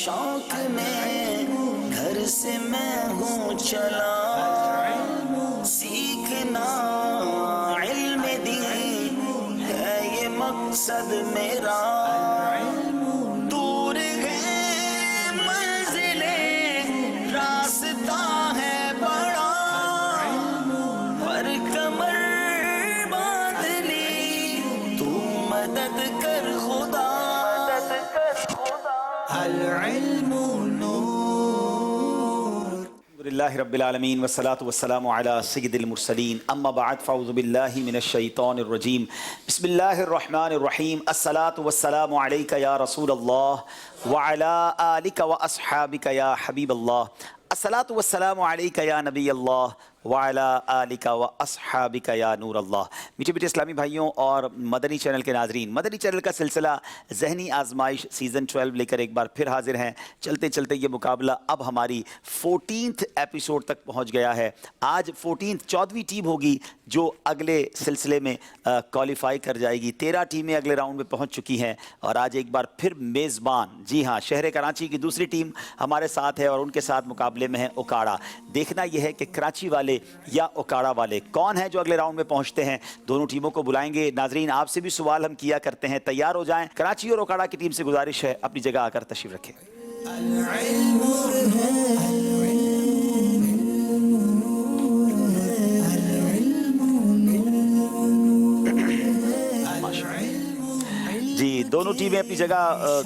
شوق میں گھر سے میں ہوں چلا، سیکھنا علم دین ہے یہ مقصد میرا، دور ہے منزلیں راستہ ہے بڑا، پر کمر باندھ لی تو مدد کر خدا، العلم الحمدللہ رب العالمین والصلاة والسلام علی سید المرسلین، اما بعد فاعوذ باللہ من الشیطان الرجیم، بسم اللہ الرحمن الرحیم، الصلاة والسلام علیک یا رسول اللہ وعلی آلک واصحابک یا حبیب اللہ، الصلاة والسلام علیک یا نبی اللہ وعلی آلک واصحابک یا نور اللہ۔ میٹھے میٹھے اسلامی بھائیوں اور مدنی چینل کے ناظرین، مدنی چینل کا سلسلہ ذہنی آزمائش سیزن 12 لے کر ایک بار پھر حاضر ہیں۔ چلتے چلتے یہ مقابلہ اب ہماری 14th ایپیسوڈ تک پہنچ گیا ہے۔ آج 14ویں ٹیم ہوگی جو اگلے سلسلے میں کوالیفائی کر جائے گی۔ 13 ٹیمیں اگلے راؤنڈ میں پہنچ چکی ہیں اور آج ایک بار پھر میزبان، جی ہاں، شہر کراچی کی دوسری ٹیم ہمارے ساتھ ہے اور ان کے ساتھ مقابلے میں ہے اوکاڑا۔ دیکھنا یہ ہے کہ کراچی والے یا اوکاڑا والے کون ہیں جو اگلے راؤنڈ میں پہنچتے ہیں۔ دونوں ٹیموں کو بلائیں گے۔ ناظرین، آپ سے بھی سوال ہم کیا کرتے ہیں، تیار ہو جائیں۔ کراچی اور اوکاڑا کی ٹیم سے گزارش ہے اپنی جگہ آ کر تشریف رکھیں۔ جی، دونوں ٹیمیں اپنی جگہ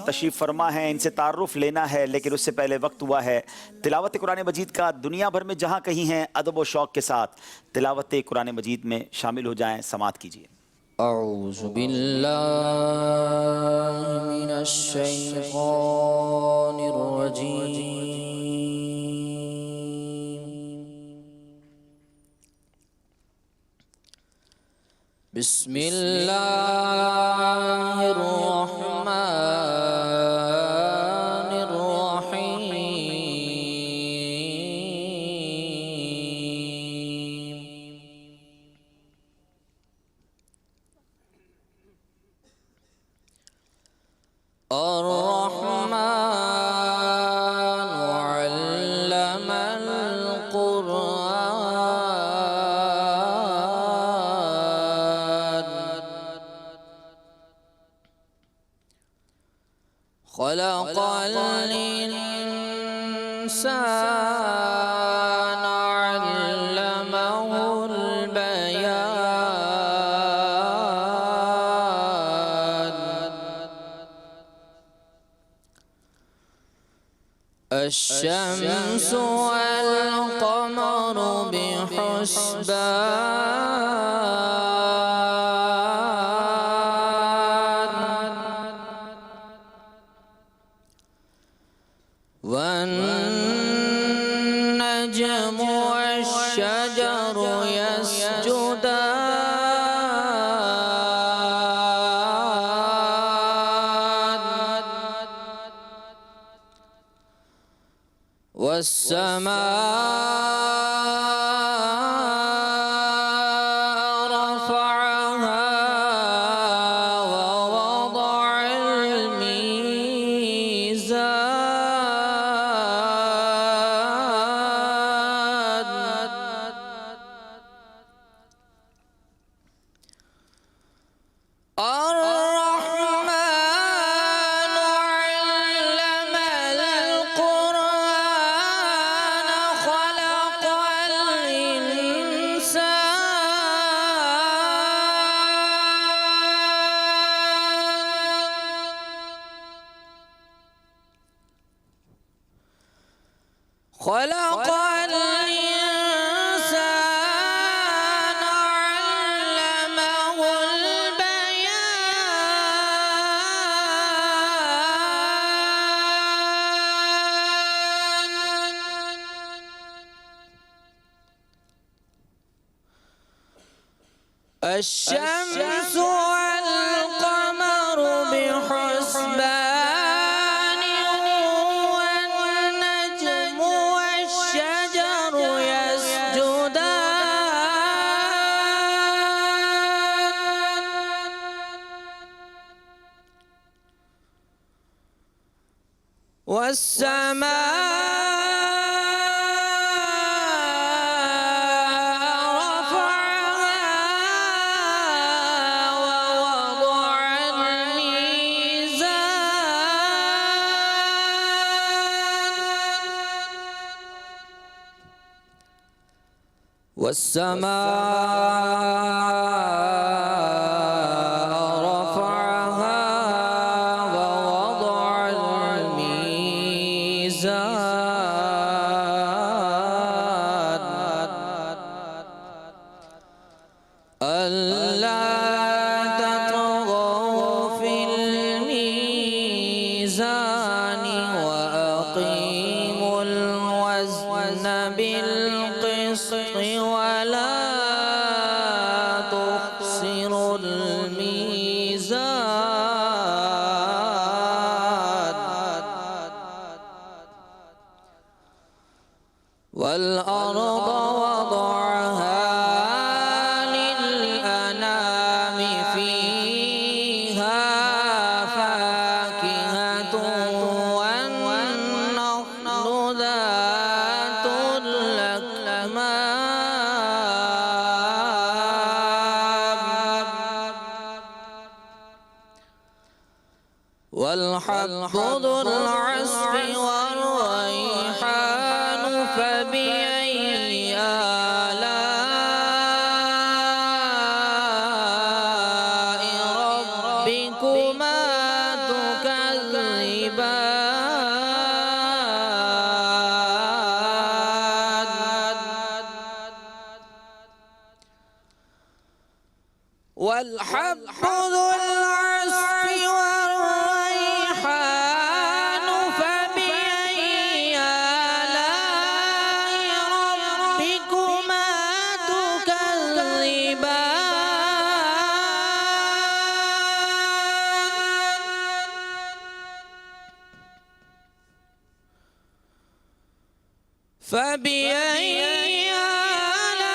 تشریف فرما ہیں، ان سے تعارف لینا ہے، لیکن اس سے پہلے وقت ہوا ہے تلاوت قرآن مجید کا۔ دنیا بھر میں جہاں کہیں ہیں ادب و شوق کے ساتھ تلاوت قرآن مجید میں شامل ہو جائیں، سماعت کیجیے۔ اعوذ باللہ من الشیطان الرجیم، بسم اللہ الرحمن الرحیم، الرحمن علم القرآن، خلق الإنسان علمه البيان، الشمس والقمر بحسبان، والنجم والشجر يسجدان، والسماء رفعها ووضع الميزان، الرحمن علم القرآن، خلق الإنسان، خلق الإنسان علمه البيان، الشمس والقمر بحسبان، والنجم والشجر يسجدان، والسماء رفعها ووضع الميزان ألا تطغوا في الميزان وأقيموا الوزن بالقسط ولا تخسروا الميزان والأرض وضعها للأنام فيها فاكهة والنخل ذات الأكمام والحب ذو العصف والريحان فبأي آلاء ربكما تكذبان والحب ذو العصف والريحان فبأي آلاء ربكما تكذبان فبأي آلاء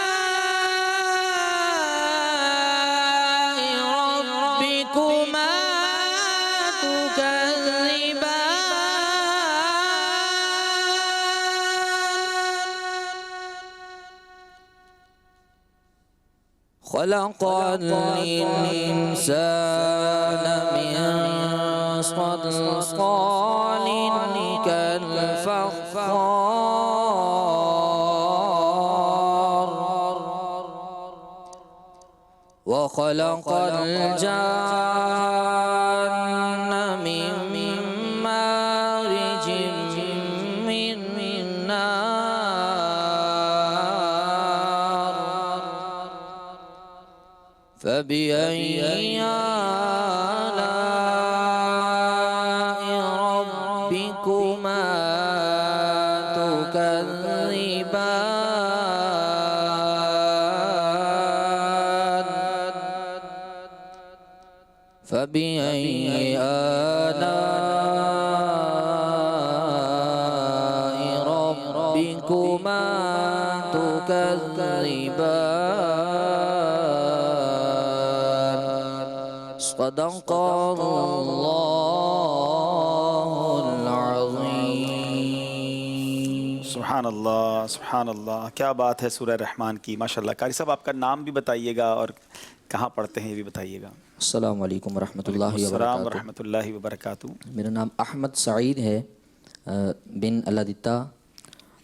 ربكما تكذبان خلق الإنسان من صلصال كالفخار وخلق الجان من مارج من نار فبأي آلاء ربكما تكذبان فبأي آلاء ربكما تكذبان صدق الله العظيم سبحان اللہ سبحان اللہ، کیا بات ہے سورہ رحمان کی، ماشاءاللہ۔ قاری صاحب آپ کا نام بھی بتائیے گا اور کہاں پڑھتے ہیں یہ بھی بتائیے گا۔ السلام علیکم ورحمۃ اللہ السلام وبرکاتہ۔ ورحمۃ اللہ وبرکاتہ۔ میرا نام احمد سعید ہے، بن الدتہ،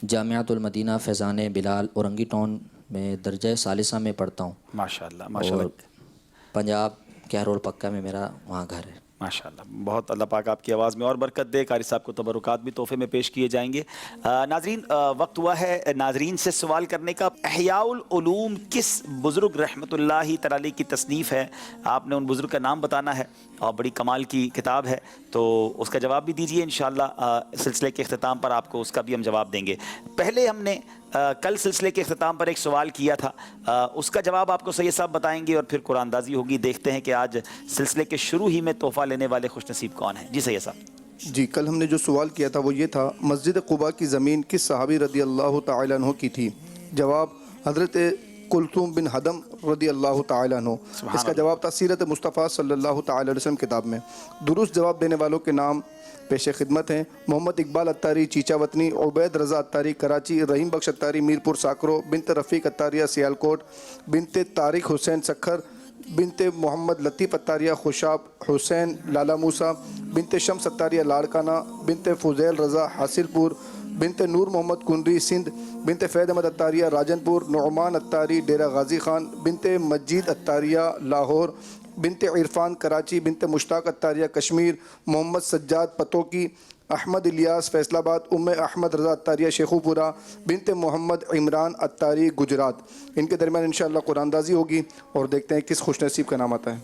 جامعۃ المدینہ فیضان بلال اورنگی ٹاؤن میں درجہ ثالثہ میں پڑھتا ہوں، ماشاءاللہ اور ماشاءاللہ پنجاب کہرول پکا میں میرا وہاں گھر ہے۔ ماشاءاللہ، بہت اللہ پاک آپ کی آواز میں اور برکت دے۔ قاری صاحب کو تبرکات بھی تحفے میں پیش کیے جائیں گے۔ ناظرین، وقت ہوا ہے ناظرین سے سوال کرنے کا۔ احیاء العلوم کس بزرگ رحمۃ اللہ تعالی کی تصنیف ہے؟ آپ نے ان بزرگ کا نام بتانا ہے، اور بڑی کمال کی کتاب ہے، تو اس کا جواب بھی دیجیے انشاءاللہ۔ سلسلے کے اختتام پر آپ کو اس کا بھی ہم جواب دیں گے۔ پہلے ہم نے کل سلسلے کے اختتام پر ایک سوال کیا تھا، اس کا جواب آپ کو سید صاحب بتائیں گے، اور پھر قرآن اندازی ہوگی۔ دیکھتے ہیں کہ آج سلسلے کے شروع ہی میں تحفہ لینے والے خوش نصیب کون ہیں۔ جی سید صاحب۔ جی، کل ہم نے جو سوال کیا تھا وہ یہ تھا، مسجد قباء کی زمین کس صحابی رضی اللہ تعالیٰ عنہ کی تھی؟ جواب، حضرت کلثوم بن ہدم رضی اللہ تعالیٰ عنہ. اس کا جواب تھا سیرت مصطفیٰ صلی اللہ تعالیٰ علیہ وسلم کتاب میں. درست جواب دینے والوں کے نام پیش خدمت ہیں: محمد اقبال اتاری چیچا وطنی، عبید رضا اتاری کراچی، رحیم بخش اتاری میرپور ساکرو، بنت رفیق اتاریہ سیالکوٹ، بنت طارق حسین سکھر، بنت محمد لطیف اتاریہ خوشاب، حسین لالا موسیٰ، بنت شمس اتاریہ لاڑکانہ، بنت فضیل رضا حاصل پور، بنت نور محمد کنری سندھ، بنت فید احمد اتاریہ راجن پور، نعمان اتاری ڈیرہ غازی خان، بنت مجید اتاریہ لاہور، بنت عرفان کراچی، بنت مشتاق اتاریہ کشمیر، محمد سجاد پتوکی، احمد الیاس فیصل آباد، ام احمد رضا اتاریہ شیخو پورہ، بنت محمد عمران اتاری گجرات. ان کے درمیان انشاءاللہ قرآن دازی ہوگی اور دیکھتے ہیں کس خوش نصیب کا نام آتا ہے.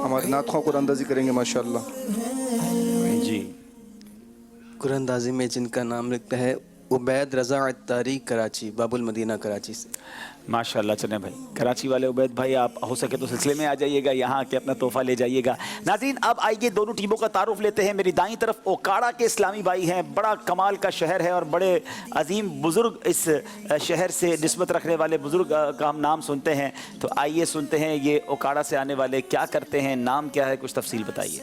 ہمارے نعت خواہ قرآن دازی کریں گے ماشاءاللہ. جی قرآن دازی میں جن کا نام لکھتا ہے عبید رضا اتاری کراچی، باب المدینہ کراچی سے. ماشاءاللہ. چلیں بھائی کراچی والے عبید بھائی آپ ہو سکے تو سلسلے میں آ جائیے گا یہاں کے اپنا تحفہ لے جائیے گا. ناظرین اب آئیے دونوں ٹیموں کا تعارف لیتے ہیں. میری دائیں طرف اوکاڑا کے اسلامی بھائی ہیں. بڑا کمال کا شہر ہے اور بڑے عظیم بزرگ اس شہر سے نسبت رکھنے والے بزرگ کا ہم نام سنتے ہیں. تو آئیے سنتے ہیں یہ اوکاڑا سے آنے والے کیا کرتے ہیں، نام کیا ہے، کچھ تفصیل بتائیے.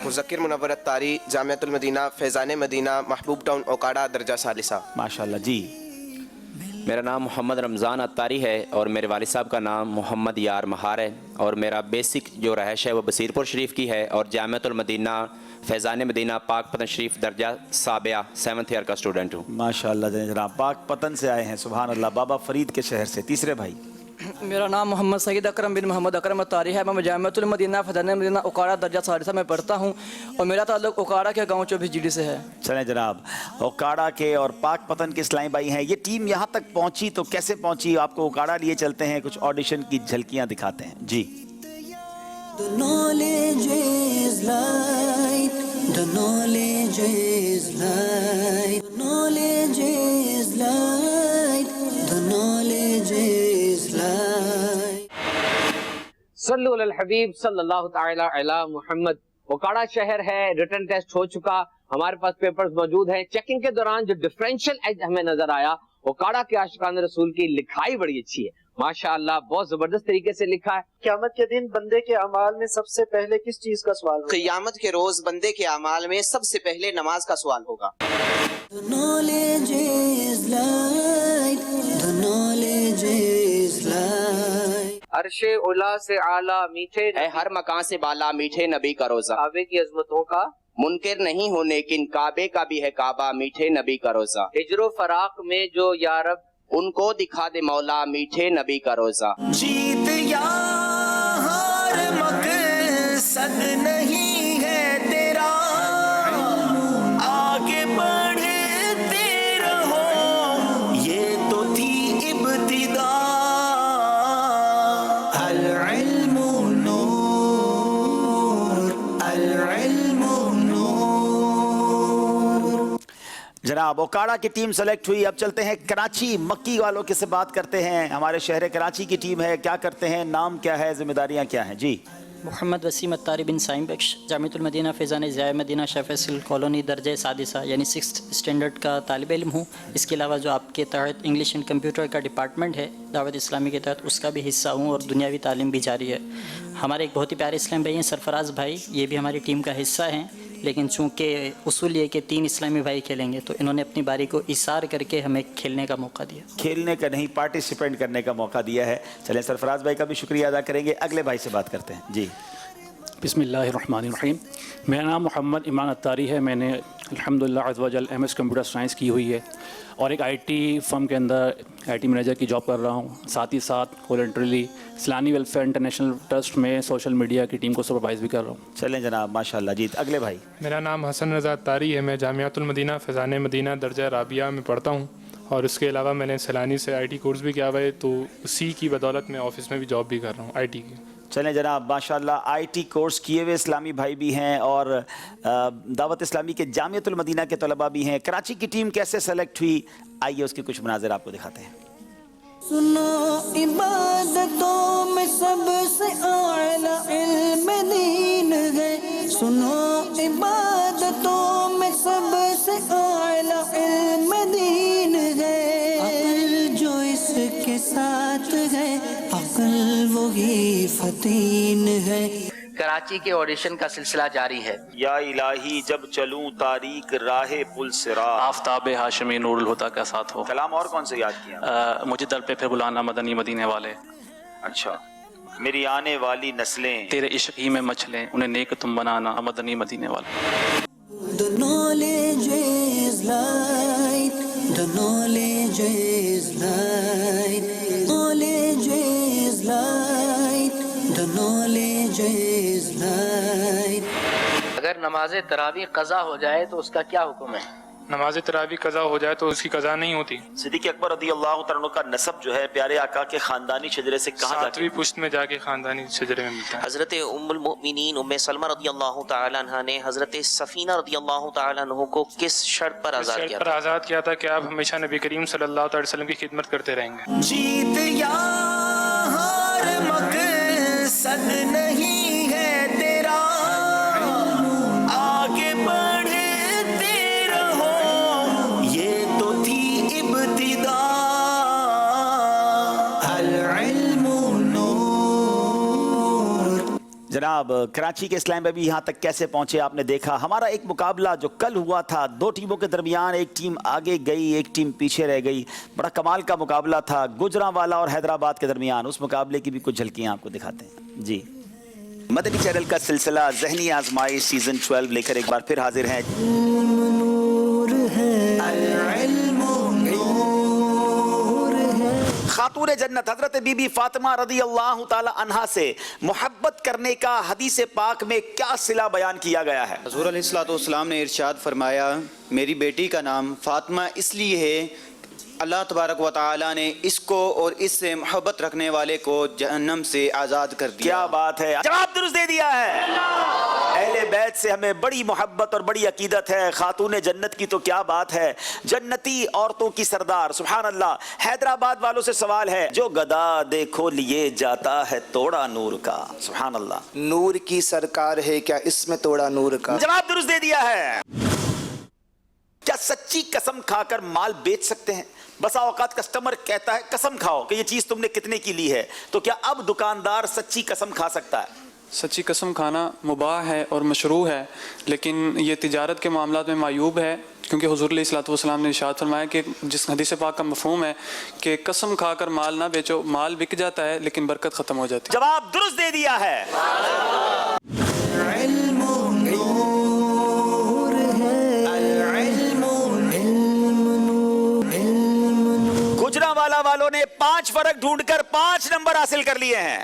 مذکر منور اتاری، جامعۃ المدینہ، فیضان مدینہ، محبوب ٹاؤن اوکاڑا، درجہ ثالثہ. ماشاءاللہ. جی میرا نام محمد رمضان اتاری ہے اور میرے والد صاحب کا نام محمد یار مہار ہے اور میرا بیسک جو رہائش ہے وہ بصیر پور شریف کی ہے اور جامعۃ المدینہ فیضان مدینہ پاک پتن شریف درجہ سابعہ 7th ایئر کا اسٹوڈنٹ ہوں. ماشاءاللہ جناب پاک پتن سے آئے ہیں. سبحان اللہ. بابا فرید کے شہر سے. تیسرے بھائی. میرا نام محمد سعید اکرم بن محمد اکرم اتاری ہے. میں جامعۃ المدینہ فیضان مدینہ اوکاڑا درجہ ثالثہ میں پڑھتا ہوں اور میرا تعلق اوکاڑا کے گاؤں 24 جیڈی سے ہے. چلیں جناب اوکاڑا کے اور پاک پتن کے اسلامی بھائی ہیں. یہ ٹیم یہاں تک پہنچی تو کیسے پہنچی؟ آپ کو اوکاڑا لیے چلتے ہیں، کچھ آڈیشن کی جھلکیاں دکھاتے ہیں. جی The knowledge is light, the knowledge is light, the knowledge is light, the knowledge is light. صلو علی الحبیب صلی اللہ تعالی علی محمد. اوکاڑا شہر ہے، ریٹن ٹیسٹ ہو چکا، ہمارے پاس پیپرز موجود ہیں. چیکنگ کے دوران جو ڈیفرنشیل ایج ہمیں نظر آیا، اوکاڑا کے عاشقان رسول کی لکھائی بڑی اچھی ہے ماشاءاللہ، بہت زبردست طریقے سے لکھا ہے. قیامت کے دن بندے کے اعمال میں سب سے پہلے کس چیز کا سوال ہوگا؟ قیامت کے روز بندے کے اعمال میں سب سے پہلے نماز کا سوال ہوگا. The knowledge is light, the knowledge is light. عرش اولا سے اعلیٰ میٹھے اے ہر مکان سے بالا میٹھے نبی کا روزہ، کعبے کی عظمتوں کا منکر نہیں ہوں لیکن کعبے کا بھی ہے کعبہ میٹھے نبی کا روزہ. ہجر و فراق میں جو یارب ان کو دکھا دے مولا میٹھے نبی کا روزہ. جیت یا ہار مقصد نہیں ہے تیرا، آگے بڑھتے رہو یہ تو تھی ابتدا. العلم نور، العلم نور. جناب اوکاڑا کی ٹیم سلیکٹ ہوئی. اب چلتے ہیں کراچی مکی والوں کے سے بات کرتے ہیں. ہمارے شہر کراچی کی ٹیم ہے. کیا کرتے ہیں، نام کیا ہے، ذمہ داریاں کیا ہیں؟ جی محمد وسیم اتاری بن سائم بخش، جامعۃ المدینہ فیضان ضیاء مدینہ شیخ فیصل کالونی درجہ سادسہ یعنی 6th اسٹینڈرڈ کا طالب علم ہوں. اس کے علاوہ جو آپ کے تحت انگلش اینڈ کمپیوٹر کا ڈپارٹمنٹ ہے دعوت اسلامی کے تحت، اس کا بھی حصہ ہوں اور دنیاوی تعلیم بھی جاری ہے. ہمارے ایک بہت ہی پیارے اسلامی بھائی ہیں سرفراز بھائی، یہ بھی ہماری ٹیم کا حصہ ہیں، لیکن چونکہ اصول یہ کہ 3 اسلامی بھائی کھیلیں گے تو انہوں نے اپنی باری کو ایثار کر کے ہمیں کھیلنے کا موقع دیا. کھیلنے کا نہیں، پارٹیسپینٹ کرنے کا موقع دیا ہے. چلیں سرفراز بھائی کا بھی شکریہ ادا کریں گے. اگلے بھائی سے بات کرتے ہیں. جی بسم اللہ الرحمن الرحیم. میرا نام محمد ایمان اتاری ہے. میں نے الحمدللہ عز و جل MS کمپیوٹر سائنس کی ہوئی ہے اور ایک IT فرم کے اندر IT مینیجر کی جاب کر رہا ہوں. ساتھ ہی ساتھ والنٹریلی اسلامی ویلفیئر انٹرنیشنل ٹرسٹ میں سوشل میڈیا کی ٹیم کو سپروائز بھی کر رہا ہوں. چلیں جناب ماشاءاللہ. جی اگلے بھائی. میرا نام حسن رضا اتاری ہے. میں جامعۃ المدینہ فیضان مدینہ درجہ رابعہ میں پڑھتا ہوں اور اس کے علاوہ میں نے سیلانی سے IT کورس بھی کیا ہوا ہے، تو اسی کی بدولت میں آفس میں بھی جاب بھی کر رہا ہوں IT کی. چلیں جناب ماشاءاللہ. IT کورس کیے ہوئے اسلامی بھائی بھی ہیں اور دعوت اسلامی کے جامعۃ المدینہ کے طلباء بھی ہیں. کراچی کی ٹیم کیسے سلیکٹ ہوئی، آئیے اس کے کچھ مناظر آپ کو دکھاتے ہیں. سنو عبادتوں میں سب سے اعلیٰ علم دین ہے، سنو عبادتوں میں سب سے اعلیٰ علم دین ہے. عقل جو اس فتین ہے. کراچی کے آڈیشن کا سلسلہ جاری ہے. یا الہی جب چلوں تاریک راہ پل صراط. آفتاب ہاشمی نور الہدیٰ کا ساتھ ہو. کلام اور کون سے یاد کیا؟ مجھے در پہ پھر بلانا مدنی مدینے والے. اچھا. میری آنے والی نسلیں تیرے عشق ہی میں مچھلیں، انہیں نیک تم بنانا مدنی مدینے والے. The knowledge is light, the knowledge is light, knowledge is light, the knowledge is light. اگر نماز تراویح قضا ہو جائے تو اس کا کیا حکم ہے؟ نماز تراویح قضا ہو جائے تو اس کی قضا نہیں ہوتی. صدیق اکبر رضی اللہ تعالیٰ عنہ کا نسب جو ہے پیارے آقا کے خاندانی شجرے سے کہاں جا کے 7ویں پشت میں جا کے خاندانی شجرے میں ملتا ہے. حضرت ام المؤمنین ام سلمہ رضی اللہ تعالیٰ عنہ نے حضرت سفینہ رضی اللہ تعالیٰ عنہ کو کس شرط پر آزاد کیا تھا؟ آزاد کیا تھا کہ آپ ہمیشہ نبی کریم صلی اللہ علیہ وسلم کی خدمت کرتے رہیں گے. جیت یا ہار مقصد نہیں ہے تیرا، آگے بڑھتے رہو، یہ تو تھی ابتدا. العلم نور. جناب کراچی کے اسلام بابی یہاں تک کیسے پہنچے آپ نے دیکھا. ہمارا ایک مقابلہ جو کل ہوا تھا 2 ٹیموں کے درمیان، ایک ٹیم آگے گئی ایک ٹیم پیچھے رہ گئی. بڑا کمال کا مقابلہ تھا گجرانوالہ اور حیدرآباد کے درمیان. اس مقابلے کی بھی کچھ جھلکیاں آپ کو دکھاتے ہیں. جی مدنی چینل کا سلسلہ ذہنی آزمائش سیزن 12 لے کر ایک بار پھر حاضر ہیں. نور ہے، العلم نور ہے. خاتون جنت حضرت بی بی فاطمہ رضی اللہ تعالی عنہا سے محبت کرنے کا حدیث پاک میں کیا صلہ بیان کیا گیا ہے؟ حضور علیہ الصلوۃ والسلام نے ارشاد فرمایا، میری بیٹی کا نام فاطمہ اس لیے ہے اللہ تبارک و تعالیٰ نے اس کو اور اس سے محبت رکھنے والے کو جہنم سے آزاد کر دیا. کیا بات ہے، جواب درست دے دیا ہے. اہل بیت سے ہمیں بڑی محبت اور بڑی عقیدت ہے. خاتون جنت کی تو کیا بات ہے، جنتی عورتوں کی سردار. سبحان اللہ. حیدرآباد والوں سے سوال ہے، جو گدا دیکھو لیے جاتا ہے توڑا نور کا. سبحان اللہ. نور کی سرکار ہے، کیا اس میں توڑا نور کا؟ جواب درست دے دیا ہے. کیا سچی قسم کھا کر مال بیچ سکتے ہیں؟ بسا اوقات کسٹمر کہتا ہے قسم کھاؤ کہ یہ چیز تم نے کتنے کی لی ہے، تو کیا اب دکاندار سچی قسم کھا سکتا ہے؟ سچی قسم کھانا مباح ہے اور مشروع ہے، لیکن یہ تجارت کے معاملات میں معیوب ہے، کیونکہ حضور علیہ الصلوۃ والسلام نے ارشاد فرمایا کہ جس حدیث پاک کا مفہوم ہے کہ قسم کھا کر مال نہ بیچو، مال بک جاتا ہے لیکن برکت ختم ہو جاتی ہے. جواب درست دے دیا ہے. علم نور ہے، العلم گجرانوالہ والوں نے 5 فرق ڈھونڈ کر 5 نمبر حاصل کر لیے ہیں.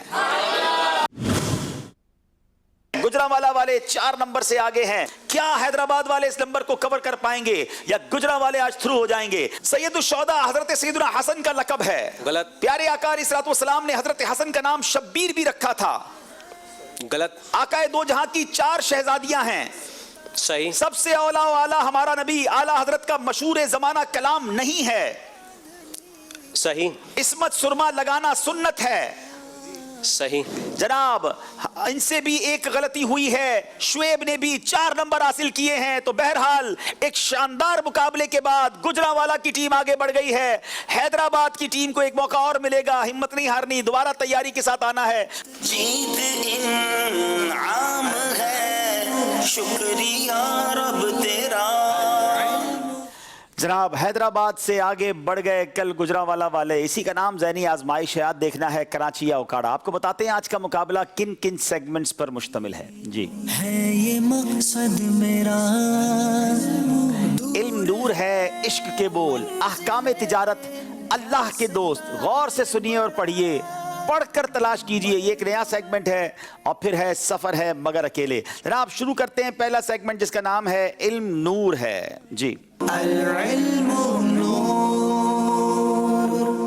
گجرانوالہ والے 4 نمبر سے آگے ہیں. کیا حیدرآباد والے اس نمبر کو کور کر پائیں گے یا گجرانوالے آج تھرو ہو جائیں گے؟ سید الشہداء حضرت سیدنا حسن کا لقب ہے. غلط. پیارے آقا علیہ الصلوۃ والسلام نے حضرت حسن کا نام شبیر بھی رکھا تھا. غلط. آقا دو جہاں کی 4 شہزادیاں ہیں. صحیح. سب سے اولا و اعلیٰ ہمارا نبی اعلیٰ حضرت کا مشہور زمانہ کلام نہیں ہے. صحیح. عصمت سرما لگانا سنت ہے. صحیح. جناب ان سے بھی ایک غلطی ہوئی ہے. شعیب نے بھی 4 نمبر حاصل کیے ہیں. تو بہرحال ایک شاندار مقابلے کے بعد گجرانوالہ کی ٹیم آگے بڑھ گئی ہے. حیدرآباد کی ٹیم کو ایک موقع اور ملے گا. ہمت نہیں ہارنی، دوبارہ تیاری کے ساتھ آنا ہے. جیت انعام ہے، شکریہ رب تیرا. جناب حیدرآباد سے آگے بڑھ گئے کل گجرانوالہ والے. اسی کا نام ذہنی آزمائشات دیکھنا ہے کراچی یا اوکاڑا. آپ کو بتاتے ہیں آج کا مقابلہ کن کن سیگمنٹس پر مشتمل ہے. جی ہے یہ مقصد میرا، علم نور ہے، عشق کے بول، احکام تجارت، اللہ کے دوست. غور سے سنیے اور پڑھیے، پڑھ کر تلاش کیجئے. یہ ایک نیا سیگمنٹ ہے اور پھر ہے سفر ہے مگر اکیلے. جناب شروع کرتے ہیں پہلا سیگمنٹ جس کا نام ہے علم نور ہے. جی العلم نور،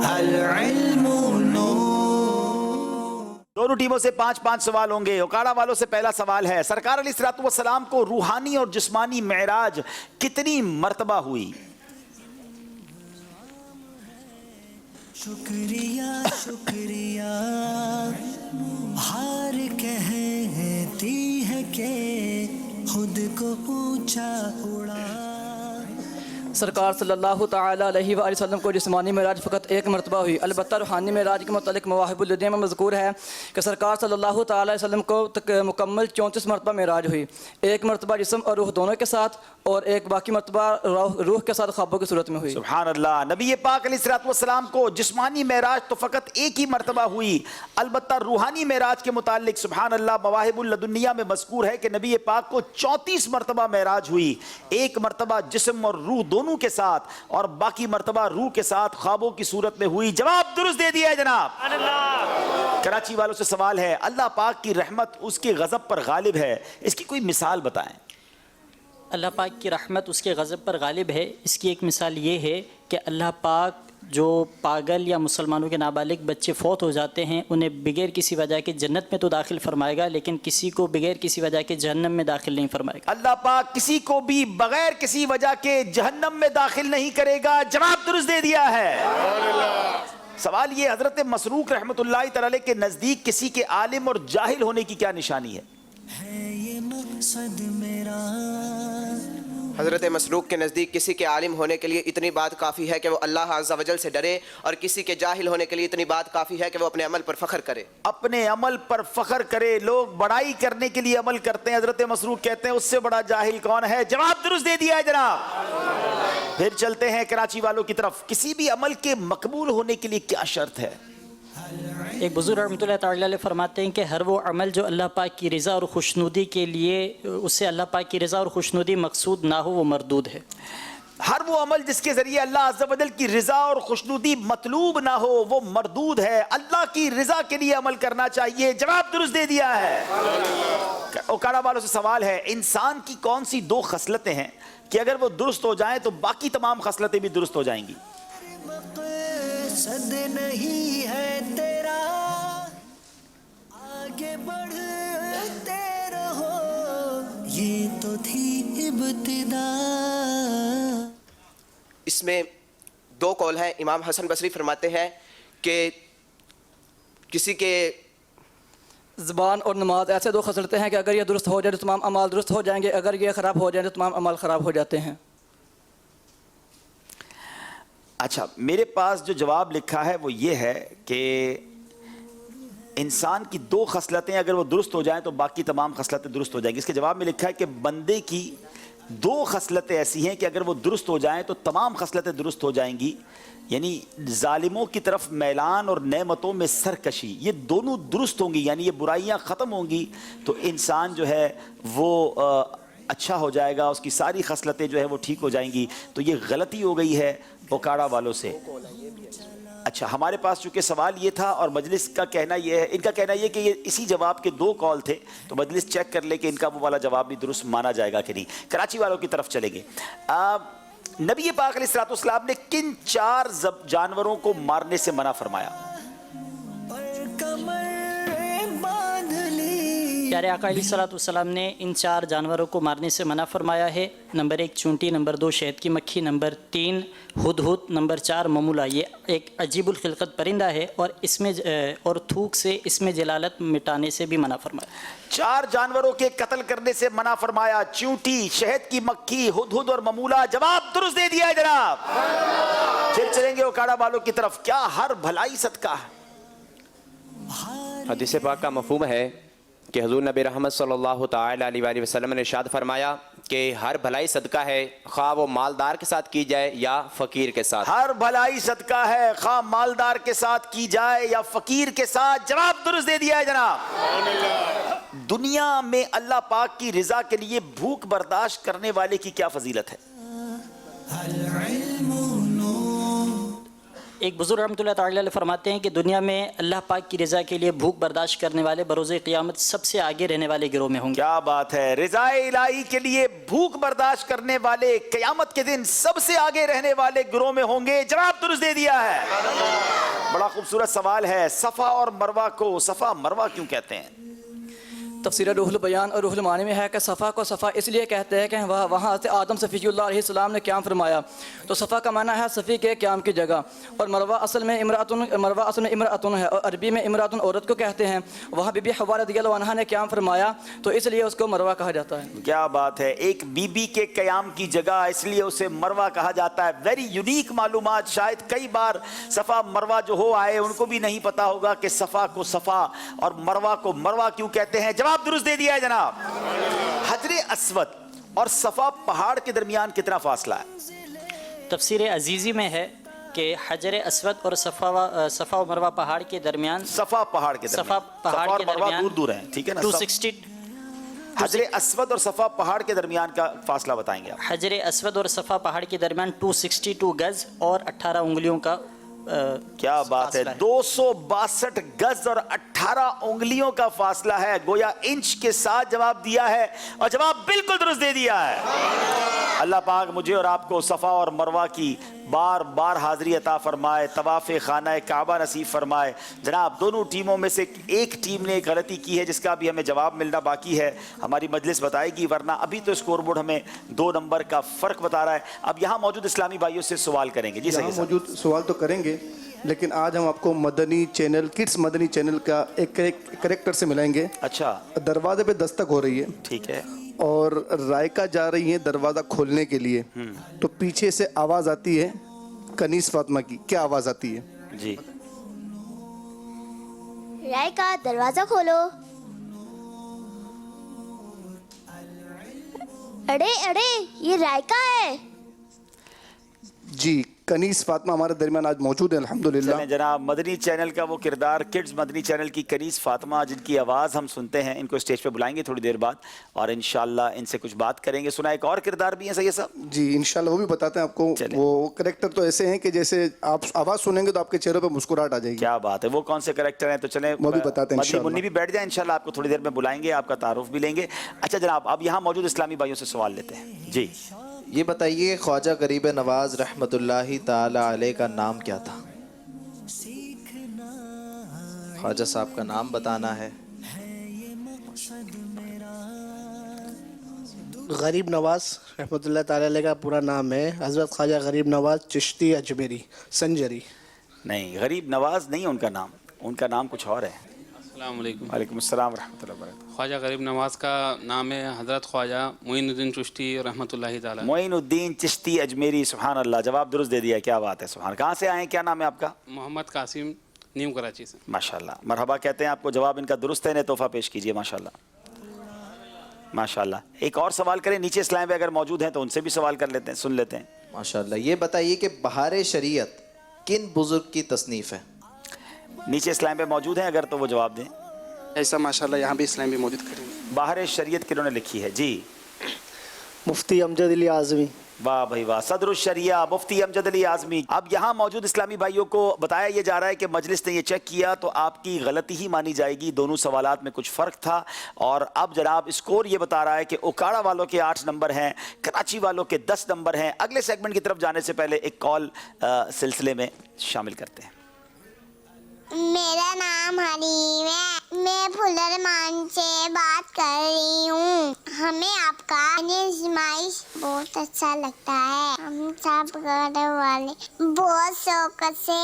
العلم نور. دونوں ٹیموں سے 5-5 سوال ہوں گے. اوکاڑا والوں سے پہلا سوال ہے، سرکار علیہ الصلوۃ والسلام کو روحانی اور جسمانی معراج کتنی مرتبہ ہوئی؟ شکریہ شکریہ ہار کہتی ہے کہ خود کو اونچا اڑا. سرکار صلی اللہ تعالیٰ علیہ وآلہ وسلم کو جسمانی معراج فقط ایک مرتبہ ہوئی، البتہ روحانی معراج کے متعلق مواہب الدین میں مذکور ہے کہ سرکار صلی اللہ تعالیٰ علیہ وسلم کو مکمل 34 مرتبہ معراج ہوئی، ایک مرتبہ جسم اور روح دونوں کے ساتھ اور ایک باقی مرتبہ روح کے ساتھ خوابوں کی صورت میں ہوئی۔ سبحان اللہ۔ نبی پاک علیہ الصلوۃ والسلام کو جسمانی معراج تو فقط ایک ہی مرتبہ ہوئی، البتہ روحانی معراج کے متعلق سبحان اللہ مواہب اللدنیہ میں مذکور ہے کہ نبی پاک کو 34 مرتبہ معراج ہوئی، ایک مرتبہ جسم اور روح دونوں کے ساتھ اور باقی مرتبہ روح کے ساتھ خوابوں کی صورت میں ہوئی۔ جواب درست دے دیا ہے جناب۔ کراچی والوں سے سوال ہے، اللہ پاک کی رحمت اس کے غضب پر غالب ہے، اس کی کوئی مثال بتائیں۔ اللہ پاک کی رحمت اس کے غضب پر غالب ہے، اس کی ایک مثال یہ ہے کہ اللہ پاک جو پاگل یا مسلمانوں کے نابالغ بچے فوت ہو جاتے ہیں انہیں بغیر کسی وجہ کے جنت میں تو داخل فرمائے گا، لیکن کسی کو بغیر کسی وجہ کے جہنم میں داخل نہیں فرمائے گا۔ اللہ پاک کسی کو بھی بغیر کسی وجہ کے جہنم میں داخل نہیں کرے گا۔ جواب درست دے دیا ہے۔ سوال یہ، حضرت مسروق رحمۃ اللہ تعالی کے نزدیک کسی کے عالم اور جاہل ہونے کی کیا نشانی ہے؟ حضرت مسروق کے نزدیک کسی کے عالم ہونے کے لیے اتنی بات کافی ہے کہ وہ اللہ عز و جل سے ڈرے، اور کسی کے جاہل ہونے کے لیے اتنی بات کافی ہے کہ وہ اپنے عمل پر فخر کرے۔ اپنے عمل پر فخر کرے۔ لوگ بڑائی کرنے کے لیے عمل کرتے ہیں، حضرت مسروق کہتے ہیں اس سے بڑا جاہل کون ہے؟ جواب درست دے دیا ہے جناب۔ پھر چلتے ہیں کراچی والوں کی طرف، کسی بھی عمل کے مقبول ہونے کے لیے کیا شرط ہے؟ ایک بزرگ رحمۃ اللہ تعالی علیہ فرماتے ہیں کہ ہر وہ عمل جو اللہ پاک کی رضا اور خوشنودی کے لیے اس سے اللہ پاک کی رضا اور خوشنودی مقصود نہ ہو وہ مردود ہے۔ ہر وہ عمل جس کے ذریعے اللہ عز و جل کی رضا اور خوشنودی مطلوب نہ ہو وہ مردود ہے۔ اللہ کی رضا کے لیے عمل کرنا چاہیے۔ جواب درست دے دیا ہے۔ اوکاڑا والوں سے سوال ہے، انسان کی کون سی دو خصلتیں ہیں کہ اگر وہ درست ہو جائیں تو باقی تمام خصلتیں بھی درست ہو جائیں گی؟ مقصد نہیں ہے تیرا، آگے بڑھتے رہو، یہ تو تھی ابتدا۔ اس میں دو قول ہیں۔ امام حسن بصری فرماتے ہیں کہ کسی کے زبان اور نماز ایسے دو خصلتیں ہیں کہ اگر یہ درست ہو جائے تو تمام اعمال درست ہو جائیں گے، اگر یہ خراب ہو جائے تو تمام اعمال خراب ہو جاتے ہیں۔ اچھا، میرے پاس جو جواب لکھا ہے وہ یہ ہے کہ انسان کی دو خصلتیں اگر وہ درست ہو جائیں تو باقی تمام خصلتیں درست ہو جائیں گی۔ اس کے جواب میں لکھا ہے کہ بندے کی دو خصلتیں ایسی ہیں کہ اگر وہ درست ہو جائیں تو تمام خصلتیں درست ہو جائیں گی، یعنی ظالموں کی طرف میلان اور نعمتوں میں سرکشی، یہ دونوں درست ہوں گی، یعنی یہ برائیاں ختم ہوں گی تو انسان جو ہے وہ اچھا ہو جائے گا، اس کی ساری خصلتیں جو ہے وہ ٹھیک ہو جائیں گی۔ تو یہ غلطی ہو گئی ہے اوکاڑا والوں سے۔ اچھا، ہمارے پاس چونکہ سوال یہ تھا اور مجلس کا کہنا یہ ہے، ان کا کہنا یہ کہ یہ اسی جواب کے دو قول تھے، تو مجلس چیک کر لے کہ ان کا وہ والا جواب بھی درست مانا جائے گا کہ نہیں۔ کراچی والوں کی طرف چلیں گے۔ نبی پاک علیہ الصلوۃ والسلام نے کن چار جانوروں کو مارنے سے منع فرمایا؟ پیارے آقا علیہ الصلوۃ والسلام نے ان چار جانوروں کو مارنے سے منع فرمایا ہے۔ نمبر 1 چونٹی، نمبر 2 شہد کی مکھی، نمبر 3 ہدہد، نمبر 4 ممولا۔ یہ ایک عجیب الخلقت پرندہ ہے اور اس میں اور تھوک سے اس میں جلالت مٹانے سے بھی منع فرمایا۔ چار جانوروں کے قتل کرنے سے منع فرمایا، چونٹی، شہد کی مکھی، ہدہد اور ممولا۔ جواب درست دے دیا ہے جناب۔ پھر چلیں گے اوکاڑا والوں کی طرف، کیا ہر بھلائی صدقہ ہے؟ حدیث پاک کا مفہوم ہے کہ حضور نبی رحمت صلی اللہ تعالی علیہ وآلہ وسلم نے ارشاد فرمایا کہ ہر بھلائی صدقہ ہے، خواہ وہ مالدار کے ساتھ کی جائے یا فقیر کے ساتھ۔ ہر بھلائی صدقہ ہے، خواہ مالدار کے ساتھ کی جائے یا فقیر کے ساتھ۔ جواب درست دے دیا ہے جناب۔ دنیا میں اللہ پاک کی رضا کے لیے بھوک برداشت کرنے والے کی کیا فضیلت ہے؟ ایک بزرگ رحمۃ اللہ تعالی علیہ فرماتے ہیں کہ دنیا میں اللہ پاک کی رضا کے لیے بھوک برداشت کرنے والے بروز قیامت سب سے آگے رہنے والے گروہ میں ہوں گے۔ کیا بات ہے، رضا الہی کے لیے بھوک برداشت کرنے والے قیامت کے دن سب سے آگے رہنے والے گروہ میں ہوں گے۔ جواب درست دے دیا ہے۔ بڑا خوبصورت سوال ہے، صفا اور مروہ کو صفا مروہ کیوں کہتے ہیں؟ तफसीर रूहुल बयान और रूहुल मानी में है कि सफ़ा को सफ़ा इसलिए कहते हैं कि वहाँ से आदम सफ़ीउल्लाह अलैहिस्सलाम ने क़याम फरमाया, तो सफ़ा का माना है सफ़ी के क़याम की जगह। और मरवा असल में इमरातुन है और अरबी में इमरातुन औरत को कहते हैं। वहाँ बीबी हव्वा रज़ियल्लाहु अन्हा ने क़याम फरमाया तो इसलिए उसको मरवा कहा जाता है। क्या बात है, एक बीबी के क़याम की जगह इसलिए उसे मरवा कहा जाता है। वेरी यूनिक मालूमात, शायद कई बार सफ़ा मरवा जो हो आए उनको भी नहीं पता होगा कि सफ़ा को सफ़ा और मरवा को मरवा क्यों कहते हैं। जवाब दुरुस्त दे दिया है जनाब। हजरे अस्वद और सफ़ा पहाड़ के दरमियान कितना फासला है? तफसीर अजीज़ी में है कि हजर अस्वद और सफ़ा और मरवा पहाड़ के दरमियान, सफ़ा पहाड़ के दरमियान दूर दूर हैं, ठीक है ना। 260 हजरे अस्वद और सफ़ा पहाड़ के दरमियान का फासला बताएंगे आप। हजर अस्वद और सफ़ा पहाड़ के दरमियान 262 गज और 18 उंगलियों का क्या बात है, 262 गज और 18 उंगलियों का फासला है। गोया इंच के साथ जवाब दिया है और जवाब बिल्कुल दुरुस्त दे दिया है। अल्लाह पाक मुझे और आपको सफ़ा और मरवा की बार बार हाज़री अता फरमाए, तवाफ़ खाना काबा नसीब फरमाए। जनाब दोनों टीमों में से एक टीम ने गलती की है जिसका भी हमें जवाब मिलना बाकी है, हमारी मजलिस बताएगी, वरना अभी तो स्कोर बोर्ड हमें 2 नंबर का फ़र्क बता रहा है। अब यहाँ मौजूद इस्लामी भाइयों से सवाल करेंगे। जी सही मौजूद सवाल तो करेंगे, लेकिन आज हम आपको Madani channel kids Madani channel का एक करेक्टर से मिलाएंगे। अच्छा, दरवाजे पे दस्तक हो रही है, ठीक है, और रायका जा रही है दरवाज़ा खोलने के लिए, तो पीछे से आवाज़ आती है कनीस फातिमा की। क्या आवाज़ आती है? जी, रायका दरवाज़ा खोलो। अरे अरे ये रायका है। जी, कनीस फातिमा हमारे दरमियान आज मौजूद है अल्हम्दुलिल्लाह। जनाब मदनी चैनल का वो किरदार किड्स मदनी चैनल की कनीस फातिमा जिनकी आवाज़ हम सुनते हैं, इनको स्टेज पे बुलाएंगे थोड़ी देर बाद और इंशाल्लाह इनसे कुछ बात करेंगे। सुना एक और किरदार भी है सैयद साहब? जी इंशाल्लाह वो भी बताते हैं आपको। वो करेक्टर तो ऐसे हैं कि जैसे आप आवाज़ सुनेंगे तो आपके चेहरे पर मुस्कुराहट आ जाएगी। क्या बात है, वो कौन से करेक्टर हैं? तो चले वो भी बताते हैं इंशाल्लाह। मुन्नी भी बैठ जाए, इंशाल्लाह आपको थोड़ी देर में बुलाएंगे, आपका तारुफ भी लेंगे। अच्छा जनाब, अब यहाँ मौजूद इस्लामी भाइयों से सवाल लेते हैं। जी ये बताइए, ख्वाजा गरीब नवाज रहमतुल्लाहि ताला अलैह का नाम क्या था? ख्वाजा साहब का नाम बताना है। गरीब नवाज रहमतुल्लाह ताला अलैह का पूरा नाम है हज़रत ख्वाजा गरीब नवाज चिश्ती अजमेरी संजरी। नहीं, गरीब नवाज नहीं उनका नाम, उनका नाम कुछ और है। अस्सलाम वालेकुम। वालेकुम अस्सलाम रहमतुल्लाहि व बरकातहू। ख्वाजा गरीब नवाज का नाम है हज़रत ख्वाजा मोइनुद्दीन चिश्ती रहमतुल्लाहि ताला। मोइनुद्दीन चिश्ती अजमेरी, सुभान अल्लाह, जवाब दुरुस्त दे दिया। क्या बात है, सुभान। कहाँ से आए हैं, क्या नाम है आपका? मोहम्मद कासिम, न्यू कराची से। माशाल्लाह, मरहबा कहते हैं आपको। जवाब इनका दुरुस्त है, इन्हें तोहफा पेश कीजिए। माशाल्लाह माशाल्लाह। एक और सवाल करें, नीचे इस्लाम पे अगर मौजूद हैं तो उनसे भी सवाल कर लेते हैं, सुन लेते हैं। माशाल्लाह। ये बताइए कि बहार शरीयत किन बुजुर्ग की तसनीफ़ है? नीचे इस्लाम पे मौजूद हैं अगर तो वो जवाब दें। ऐसा माशाल्लाह यहाँ भी इस्लाम भी मौजूद करेंगे। बाहर शरीयत किन्होंने लिखी है? जी मुफ्ती अमजद अली आज़मी। वाह भाई वाह, सदरुल शरिया मुफ्ती अमजद अली आज़मी। अब यहाँ मौजूद इस्लामी भाइयों को बताया ये जा रहा है कि मजलिस ने ये चेक किया तो आपकी गलती ही मानी जाएगी, दोनों सवालात में कुछ फ़र्क था। और अब जनाब स्कोर ये बता रहा है कि उकाड़ा वालों के 8 नंबर हैं, कराची वालों के 10 नंबर हैं। अगले सेगमेंट की तरफ जाने से पहले एक कॉल सिलसिले में शामिल करते हैं। मेरा नाम हनीम है, मैं फुलरमान से बात कर रही हूँ। हमें आपका आजमाइश बहुत अच्छा लगता है। हम सब घर वाले बहुत शौक से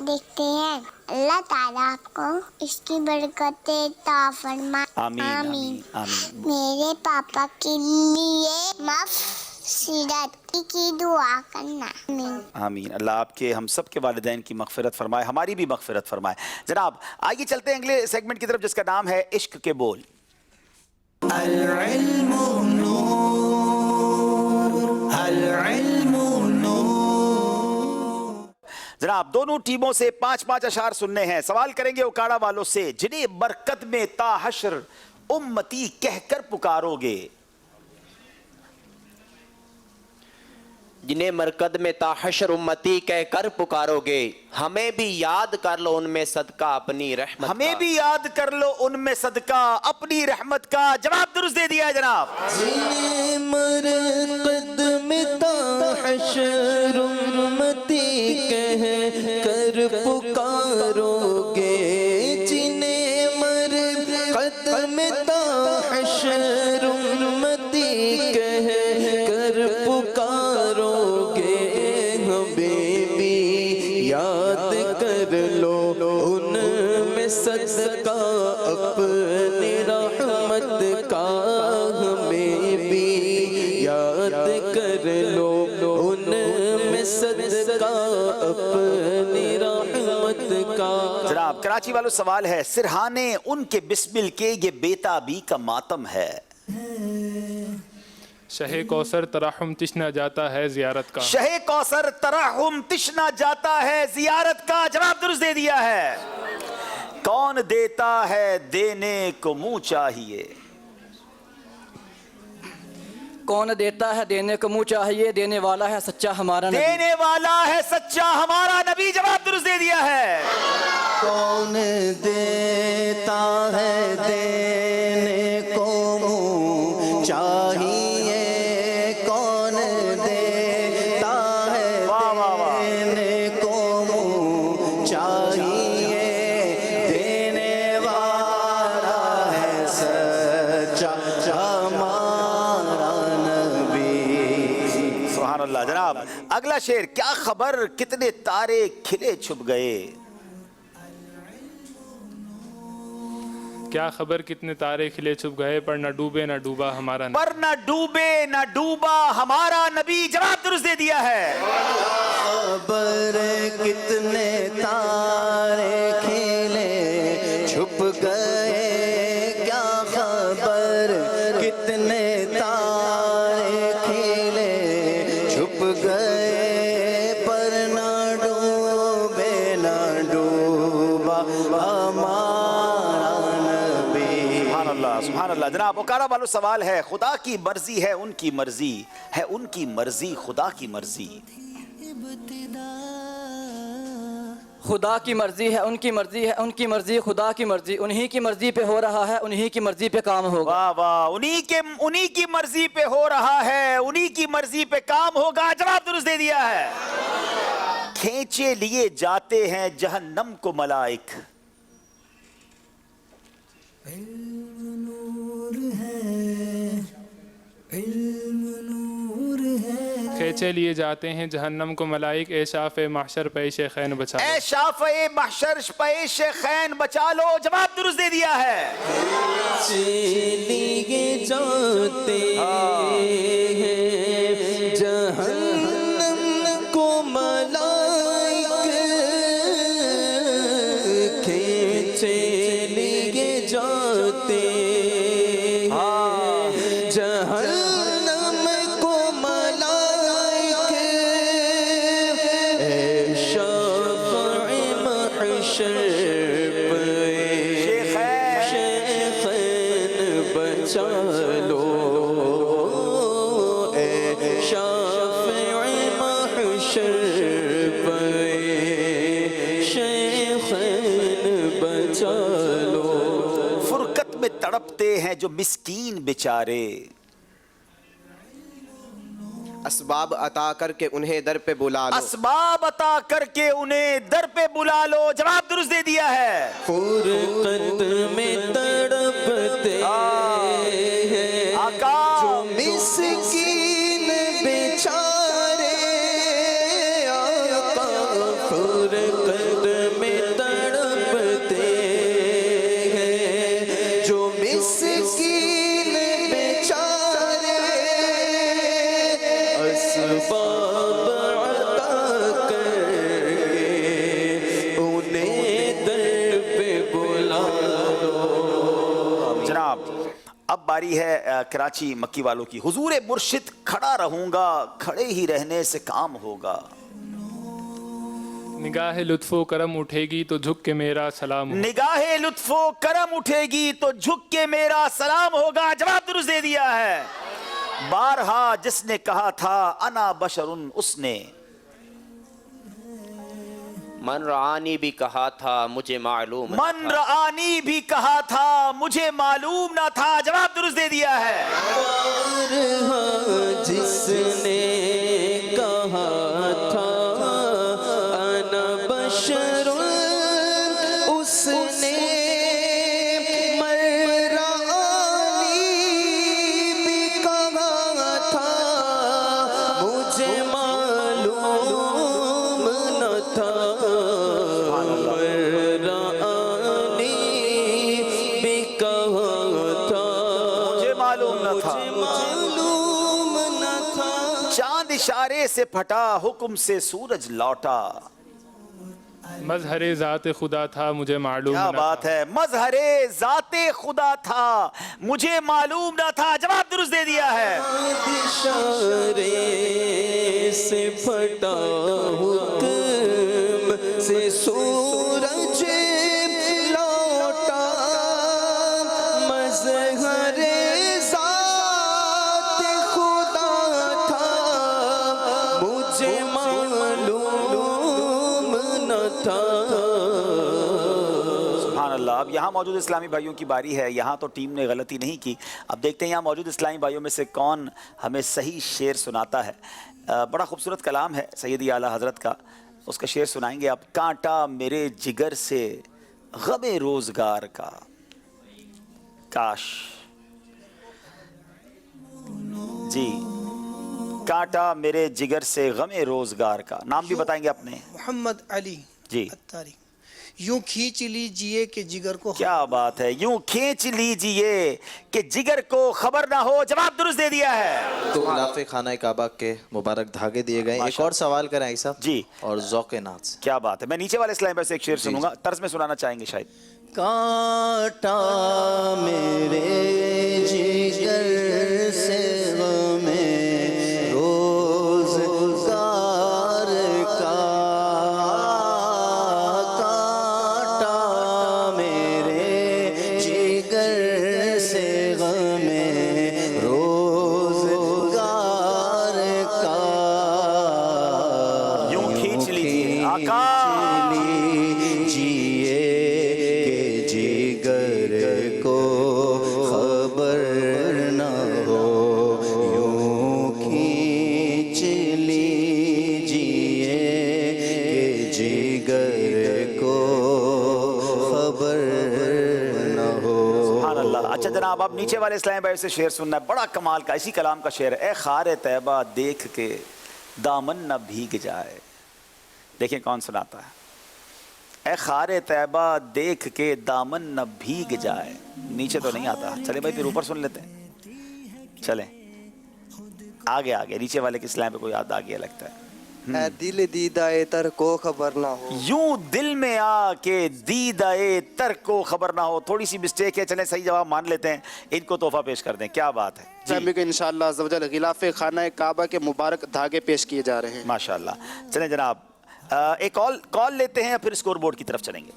देखते हैं। अल्लाह ताला आपको इसकी बरकतें अता फरमाए। आमीन आमीन आमीन। मेरे पापा के लिए मग़फ़िरत की दुआ करना। आमीन। अल्लाह आपके हम सब के वालिदैन की मग़फ़िरत फरमाए, हमारी भी मग़फ़िरत फरमाए। जनाब आइए चलते हैं अगले सेगमेंट की तरफ जिसका नाम है इश्क के बोल। जनाब दोनों टीमों से 5-5 अशार सुनने हैं। सवाल करेंगे उकाड़ा वालों से, जिन्हें बरकत में ताहशर उम्मती कहकर पुकारोगे। जिन्हें मरकद में ताहशर उम्मती कहकर पुकारोगे, हमें भी याद कर लो उनमें सदका अपनी रहमत। हमें भी याद कर लो उनमें सदका अपनी रहमत का। जवाब दुरुस्त दे दिया है जनाब। जिन्हें मरकद में ताहशर उम्मती कहकर पुकारोगे, जिन्हें मरकद में یاد کر لو ان میں صدقہ اپنی رحمت کا. جناب کراچی والوں سوال ہے، سرہانے ان کے بسمل کے یہ بیتابی کا ماتم ہے. شہ کوثر ترحم تشنا جاتا ہے زیارت کا. شہ کوثر ترحم تشنا جاتا ہے زیارت کا. جواب درست دے دیا ہے. کون دیتا ہے دینے کو منہ چاہیے؟ کون دیتا ہے دینے کو منہ چاہیے؟ دینے والا ہے سچا ہمارا نبی. دینے والا ہے سچا ہمارا نبی. جواب درست دے دیا ہے. کون دیتا ہے دینے کو منہ چاہیے؟ کون دیتا ہے دینے کو منہ چاہیے؟ دینے والا ہے سچا ہمارا نبی. سبحان اللہ. جناب اگلا شعر، کیا خبر کتنے تارے کھلے چھپ گئے؟ کیا خبر کتنے تارے کھلے چھپ گئے، پر نہ ڈوبے نہ ڈوبا ہمارا نبی. پر نہ ڈوبے نہ ڈوبا ہمارا نبی. جواب درست دے دیا ہے. خبر کتنے تارے کھلے چھپ گئے، کیا خبر کتنے تارے کھلے چھپ گئے، پر نہ ڈوبے نہ ڈوبا ہمارا نبی. سبحان اللہ سبحان اللہ. جناب اوکارا والوں سوال ہے، خدا کی مرضی ہے ان کی مرضی، ہے ان کی مرضی خدا کی مرضی. خدا کی مرضی ہے ان کی مرضی ہے ان کی مرضی خدا کی مرضی. انہی کی مرضی پہ ہو رہا ہے انہی کی مرضی پہ کام ہوگا. واہ واہ. انہی کی مرضی پہ ہو رہا ہے انہی کی مرضی پہ کام ہوگا. جواب درست دے دیا ہے. کھینچے لیے جاتے ہیں جہنم کو ملائک. کھینچے لیے جاتے ہیں جہنم کو ملائک، اے شاف محشر پیش خین بچا لو. اے شاف محشر پیش خین بچا لو. جواب درست دے دیا ہے. لیے جاتے ہیں جہنم کو ملائک، کھینچے لیے جاتے ہیں جہنم کو ملائک، اے شافع محشر بچا لو، اے شافع محشر شیخین بچا لو. فرقت میں تڑپتے ہیں جو مسکین بیچارے. اسباب عطا کر کے انہیں در پہ بلا لو. اسباب عطا کر کے انہیں در پہ بلا لو. جواب درست دے دیا ہے. فرقت میں تڑپتے ہیں جو مسکین بیچارے، آقا فرقت میں تڑپتے ہیں جو مسکین بیچارے، اسباب عطا کر کے انہیں در پہ بلا لو. جناب اب باری ہے کراچی مکی والوں کی. حضور مرشد کھڑا رہوں گا، کھڑے ہی رہنے سے کام ہوگا. نگاہ لطف و کرم اٹھے گی تو جھک کے میرا سلام ہوگا. نگاہ لطف و کرم اٹھے گی تو جھک کے میرا سلام ہوگا. جواب درست دے دیا ہے. بارہا جس نے کہا تھا انا بشرن، اس نے من رعانی بھی کہا تھا مجھے معلوم، من رعانی بھی کہا تھا مجھے معلوم نہ تھا. جواب درست دے دیا ہے. جس نے کہا تھا انا بشر، اس نے مرانی بھی کہا تھا مجھے معلوم نہ تھا. معلوم نہ تھا. चांद इशारे से फटा, हुक्म से सूरज लौटा। मजहरे ज़ात खुदा था मुझे मालूम क्या न बात है, मजहरे ज़ाते खुदा था मुझे मालूम न था। जवाब दुरुस्त दे दिया है। इशारे से फटा, हुक्म से सूरज लौटा। मजहरे ज़ात खुदा था मुझे मालूम न था। सुभान अल्लाह। अब यहाँ मौजूद इस्लामी भाइयों की बारी है। यहाँ तो टीम ने गलती नहीं की। अब देखते हैं यहाँ मौजूद इस्लामी भाइयों में से कौन हमें सही शेर सुनाता है। बड़ा खूबसूरत कलाम है सैयदी आला हज़रत का, उसका शेर सुनाएंगे आप। कांटा मेरे जिगर से गमे रोज़गार का, काश जी, कांटा मेरे जिगर से गमे रोज़गार का। नाम भी बताएंगे अपने। मोहम्मद अली जी। अत्तारी। यूं खींच लीजिए कि जिगर को, क्या बात है, यूं खींच लीजिए कि जिगर को खबर ना हो। जवाब दुरुस्त दे दिया है। तो गिलाफ़े खाना काबा के मुबारक धागे दिए गए। एक और सवाल करें आई साहब जी, और ज़ौक़ नाज़। क्या बात है। मैं नीचे वाले इस्लाम पर से एक शेर सुनूंगा, तर्ज में सुनाना चाहेंगे शायद। कांटा मेरे जिगर से गमे रोज़गार का, कांटा मेरे जिगर से गमे रोज़गार का। यूं खींच लीजिए आका, जनाब अब नीचे वाले इस्लामी भाई से शेर सुनना है, बड़ा कमाल का, इसी कलाम का शेर है। ए खारे तैबा देख के दामन न भीग जाए। देखिए कौन सुनाता है। ए खारे तैबा देख के दामन न भीग जाए। नीचे तो नहीं आता, चले भाई फिर ऊपर सुन लेते हैं। चले आगे आगे, नीचे वाले के इस्लाम पे कोई याद आ गया लगता है। दिल दीदाए तर को खबर ना हो, यूं दिल में आके दीदाए तर को खबर ना हो। थोड़ी सी मिस्टेक है, चलें सही जवाब मान लेते हैं, इनको तोहफा पेश कर दें। क्या बात है जी, इंशाअल्लाह अज़्ज़ वजल गिलाफ़े खाना काबा के मुबारक धागे पेश किए जा रहे हैं। माशाअल्लाह। चलें जनाब एक कॉल लेते हैं, फिर स्कोर बोर्ड की तरफ चलेंगे।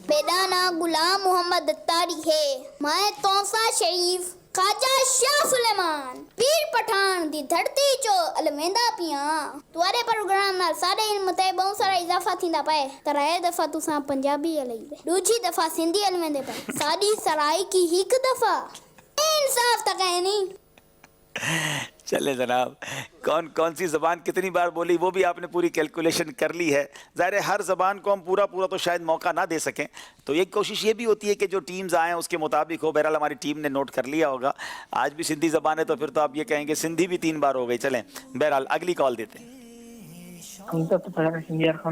मेरा नाम गुलाम मोहम्मद अत्तारी है। मैं तौसा शरीफ खाजा शाह सुलेमान पीर पठान दी धरती चो अलवेंदा पिया। तुम्हारे प्रोग्राम नाल सारे इल्म ते बहुत सारा इजाफा थींदा पए। तराए दफा तुसा पंजाबी अलई पे, दूजी दफा सिंधी अलवेंदे पे, साडी सराई की हिक दफा इंसाफ तक है नहीं। चले जनाब, कौन कौन सी ज़बान कितनी बार बोली वो भी आपने पूरी कैलकुलेशन कर ली है। ज़ाहिर है हर ज़बान को हम पूरा तो शायद मौका ना दे सकें, तो एक कोशिश ये भी होती है कि जो टीम्स आएँ उसके मुताबिक हो। बहरहाल हमारी टीम ने नोट कर लिया होगा। आज भी सिंधी ज़बान है तो फिर तो आप ये कहेंगे सिंधी भी 3 बार हो गई। चलें बहरहाल अगली कॉल देते हैं। खान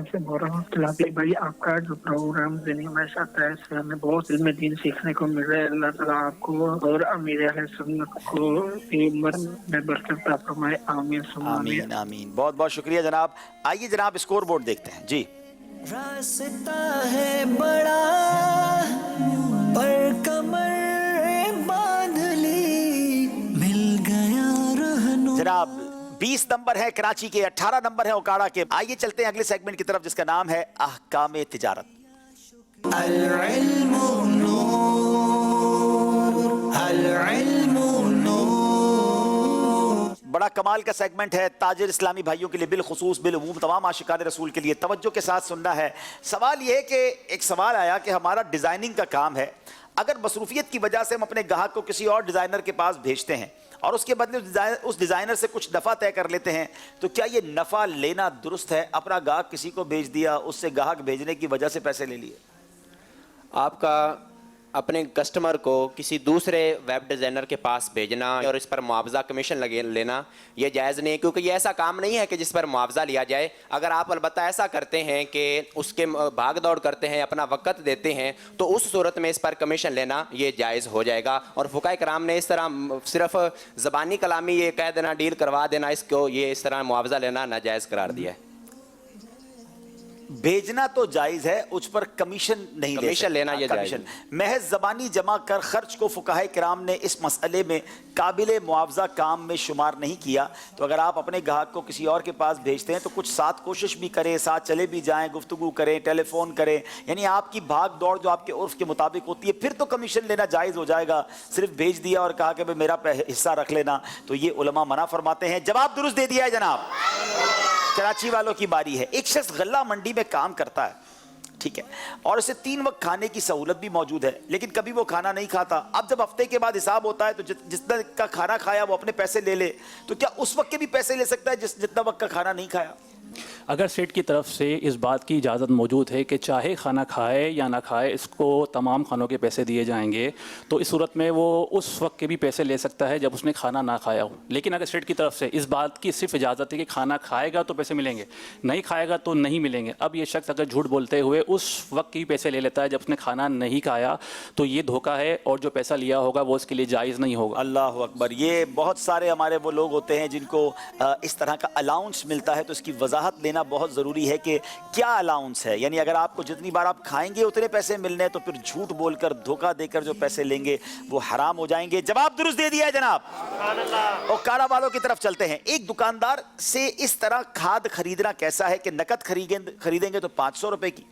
से बोल रहा हूँ। भाई आपका जो प्रोग्राम हमेशा आता है, इससे हमें बहुत इल्म दीन सीखने को मिल रहा है। अल्लाह ताला आपको और अमीर अहले सुन्नत को उम्र में बरकत अता फरमाए। आमीन आमीन आमीन। बहुत बहुत शुक्रिया जनाब। आइए जनाब स्कोर बोर्ड देखते हैं जी। रास्ता है बड़ा पर कमर बांध ली, मिल गया रहनुमा। जनाब 20 नंबर है कराची के, 18 नंबर है ओकाड़ा के। आइए चलते हैं अगले सेगमेंट की तरफ जिसका नाम है अहकामे तिजारत। अल-इल्मु नूर, अल-इल्मु नूर। बड़ा कमाल का सेगमेंट है ताजिर इस्लामी भाइयों के लिए, बिलखुसूस बिलउमूम तमाम आशिकान रसूल के लिए। तवज्जो के साथ सुनना है। सवाल ये है कि एक सवाल आया कि हमारा डिज़ाइनिंग का काम है, अगर मसरूफियत की वजह से हम अपने ग्राहक को किसी और डिज़ाइनर के पास भेजते हैं और उसके बदले उस डिज़ाइनर से कुछ नफ़ा तय कर लेते हैं, तो क्या ये नफ़ा लेना दुरुस्त है? अपना ग्राहक किसी को भेज दिया, उससे ग्राहक भेजने की वजह से पैसे ले लिए। आपका अपने कस्टमर को किसी दूसरे वेब डिज़ाइनर के पास भेजना और इस पर मुआवजा कमीशन लगे लेना ये जायज़ नहीं है, क्योंकि ये ऐसा काम नहीं है कि जिस पर मुआवजा लिया जाए। अगर आप अलबत्ता ऐसा करते हैं कि उसके भाग दौड़ करते हैं, अपना वक़्त देते हैं, तो उस सूरत में इस पर कमीशन लेना ये जायज़ हो जाएगा। और फुक़हा कराम ने इस तरह सिर्फ ज़बानी कलामी ये कह देना, डील करवा देना, इसको ये इस तरह मुआवजा लेना नाजायज़ करार दिया है। भेजना तो जायज है, उस पर कमीशन नहीं ले कमीशन लेना ये जायज कमीशन महज ज़बानी जमा कर खर्च को फुक़हा किराम ने इस मसले में काबिल मुआवजा काम में शुमार नहीं किया। तो अगर आप अपने ग्राहक को किसी और के पास भेजते हैं तो कुछ साथ कोशिश भी करें, साथ चले भी जाएं, गुफ्तगू करें, टेलीफोन करें, यानी आपकी भाग दौड़ जो आपके उर्फ के मुताबिक होती है, फिर तो कमीशन लेना जायज़ हो जाएगा। सिर्फ भेज दिया और कहा कि भाई मेरा हिस्सा रख लेना, तो ये उलमा मना फरमाते हैं। जवाब दुरुस्त दे दिया है जनाब। कराची वालों की बारी है। एक शख्स गल्ला मंडी में काम करता है, ठीक है, और उसे 3 वक्त खाने की सहूलत भी मौजूद है, लेकिन कभी वो खाना नहीं खाता। अब जब हफ्ते के बाद हिसाब होता है तो जितना का खाना खाया वो अपने पैसे ले ले, तो क्या उस वक्त के भी पैसे ले सकता है जितना वक्त का खाना नहीं खाया? अगर सेठ की तरफ से इस बात की इजाज़त मौजूद है कि चाहे खाना खाए या ना खाए इसको तमाम खानों के पैसे दिए जाएंगे, तो इस सूरत में वो उस वक्त के भी पैसे ले सकता है जब उसने खाना ना खाया हो। लेकिन अगर सेठ की तरफ से इस बात की सिर्फ इजाज़त है कि खाना खाएगा तो पैसे मिलेंगे, नहीं खाएगा तो नहीं मिलेंगे, अब ये शख्स अगर झूठ बोलते हुए उस वक्त के पैसे ले लेता है जब उसने खाना नहीं खाया, तो ये धोखा है और जो पैसा लिया होगा वो उसके लिए जायज़ नहीं होगा। अल्लाह अकबर। ये बहुत सारे हमारे वो लोग होते हैं जिनको इस तरह का अलाउंस मिलता है, तो इसकी वजाहत लेना बहुत ज़रूरी है कि क्या अलाउंस है। यानी अगर आपको जितनी बार आप खाएंगे उतने पैसे मिलने हैं, तो फिर झूठ बोलकर धोखा देकर जो पैसे लेंगे वो हराम हो जाएंगे। जवाब दुरुस्त दे दिया है जनाब। और कारा वालों की तरफ चलते हैं। एक दुकानदार से इस तरह खाद खरीदना कैसा है कि नकद खरीदेंगे तो 500 रुपए की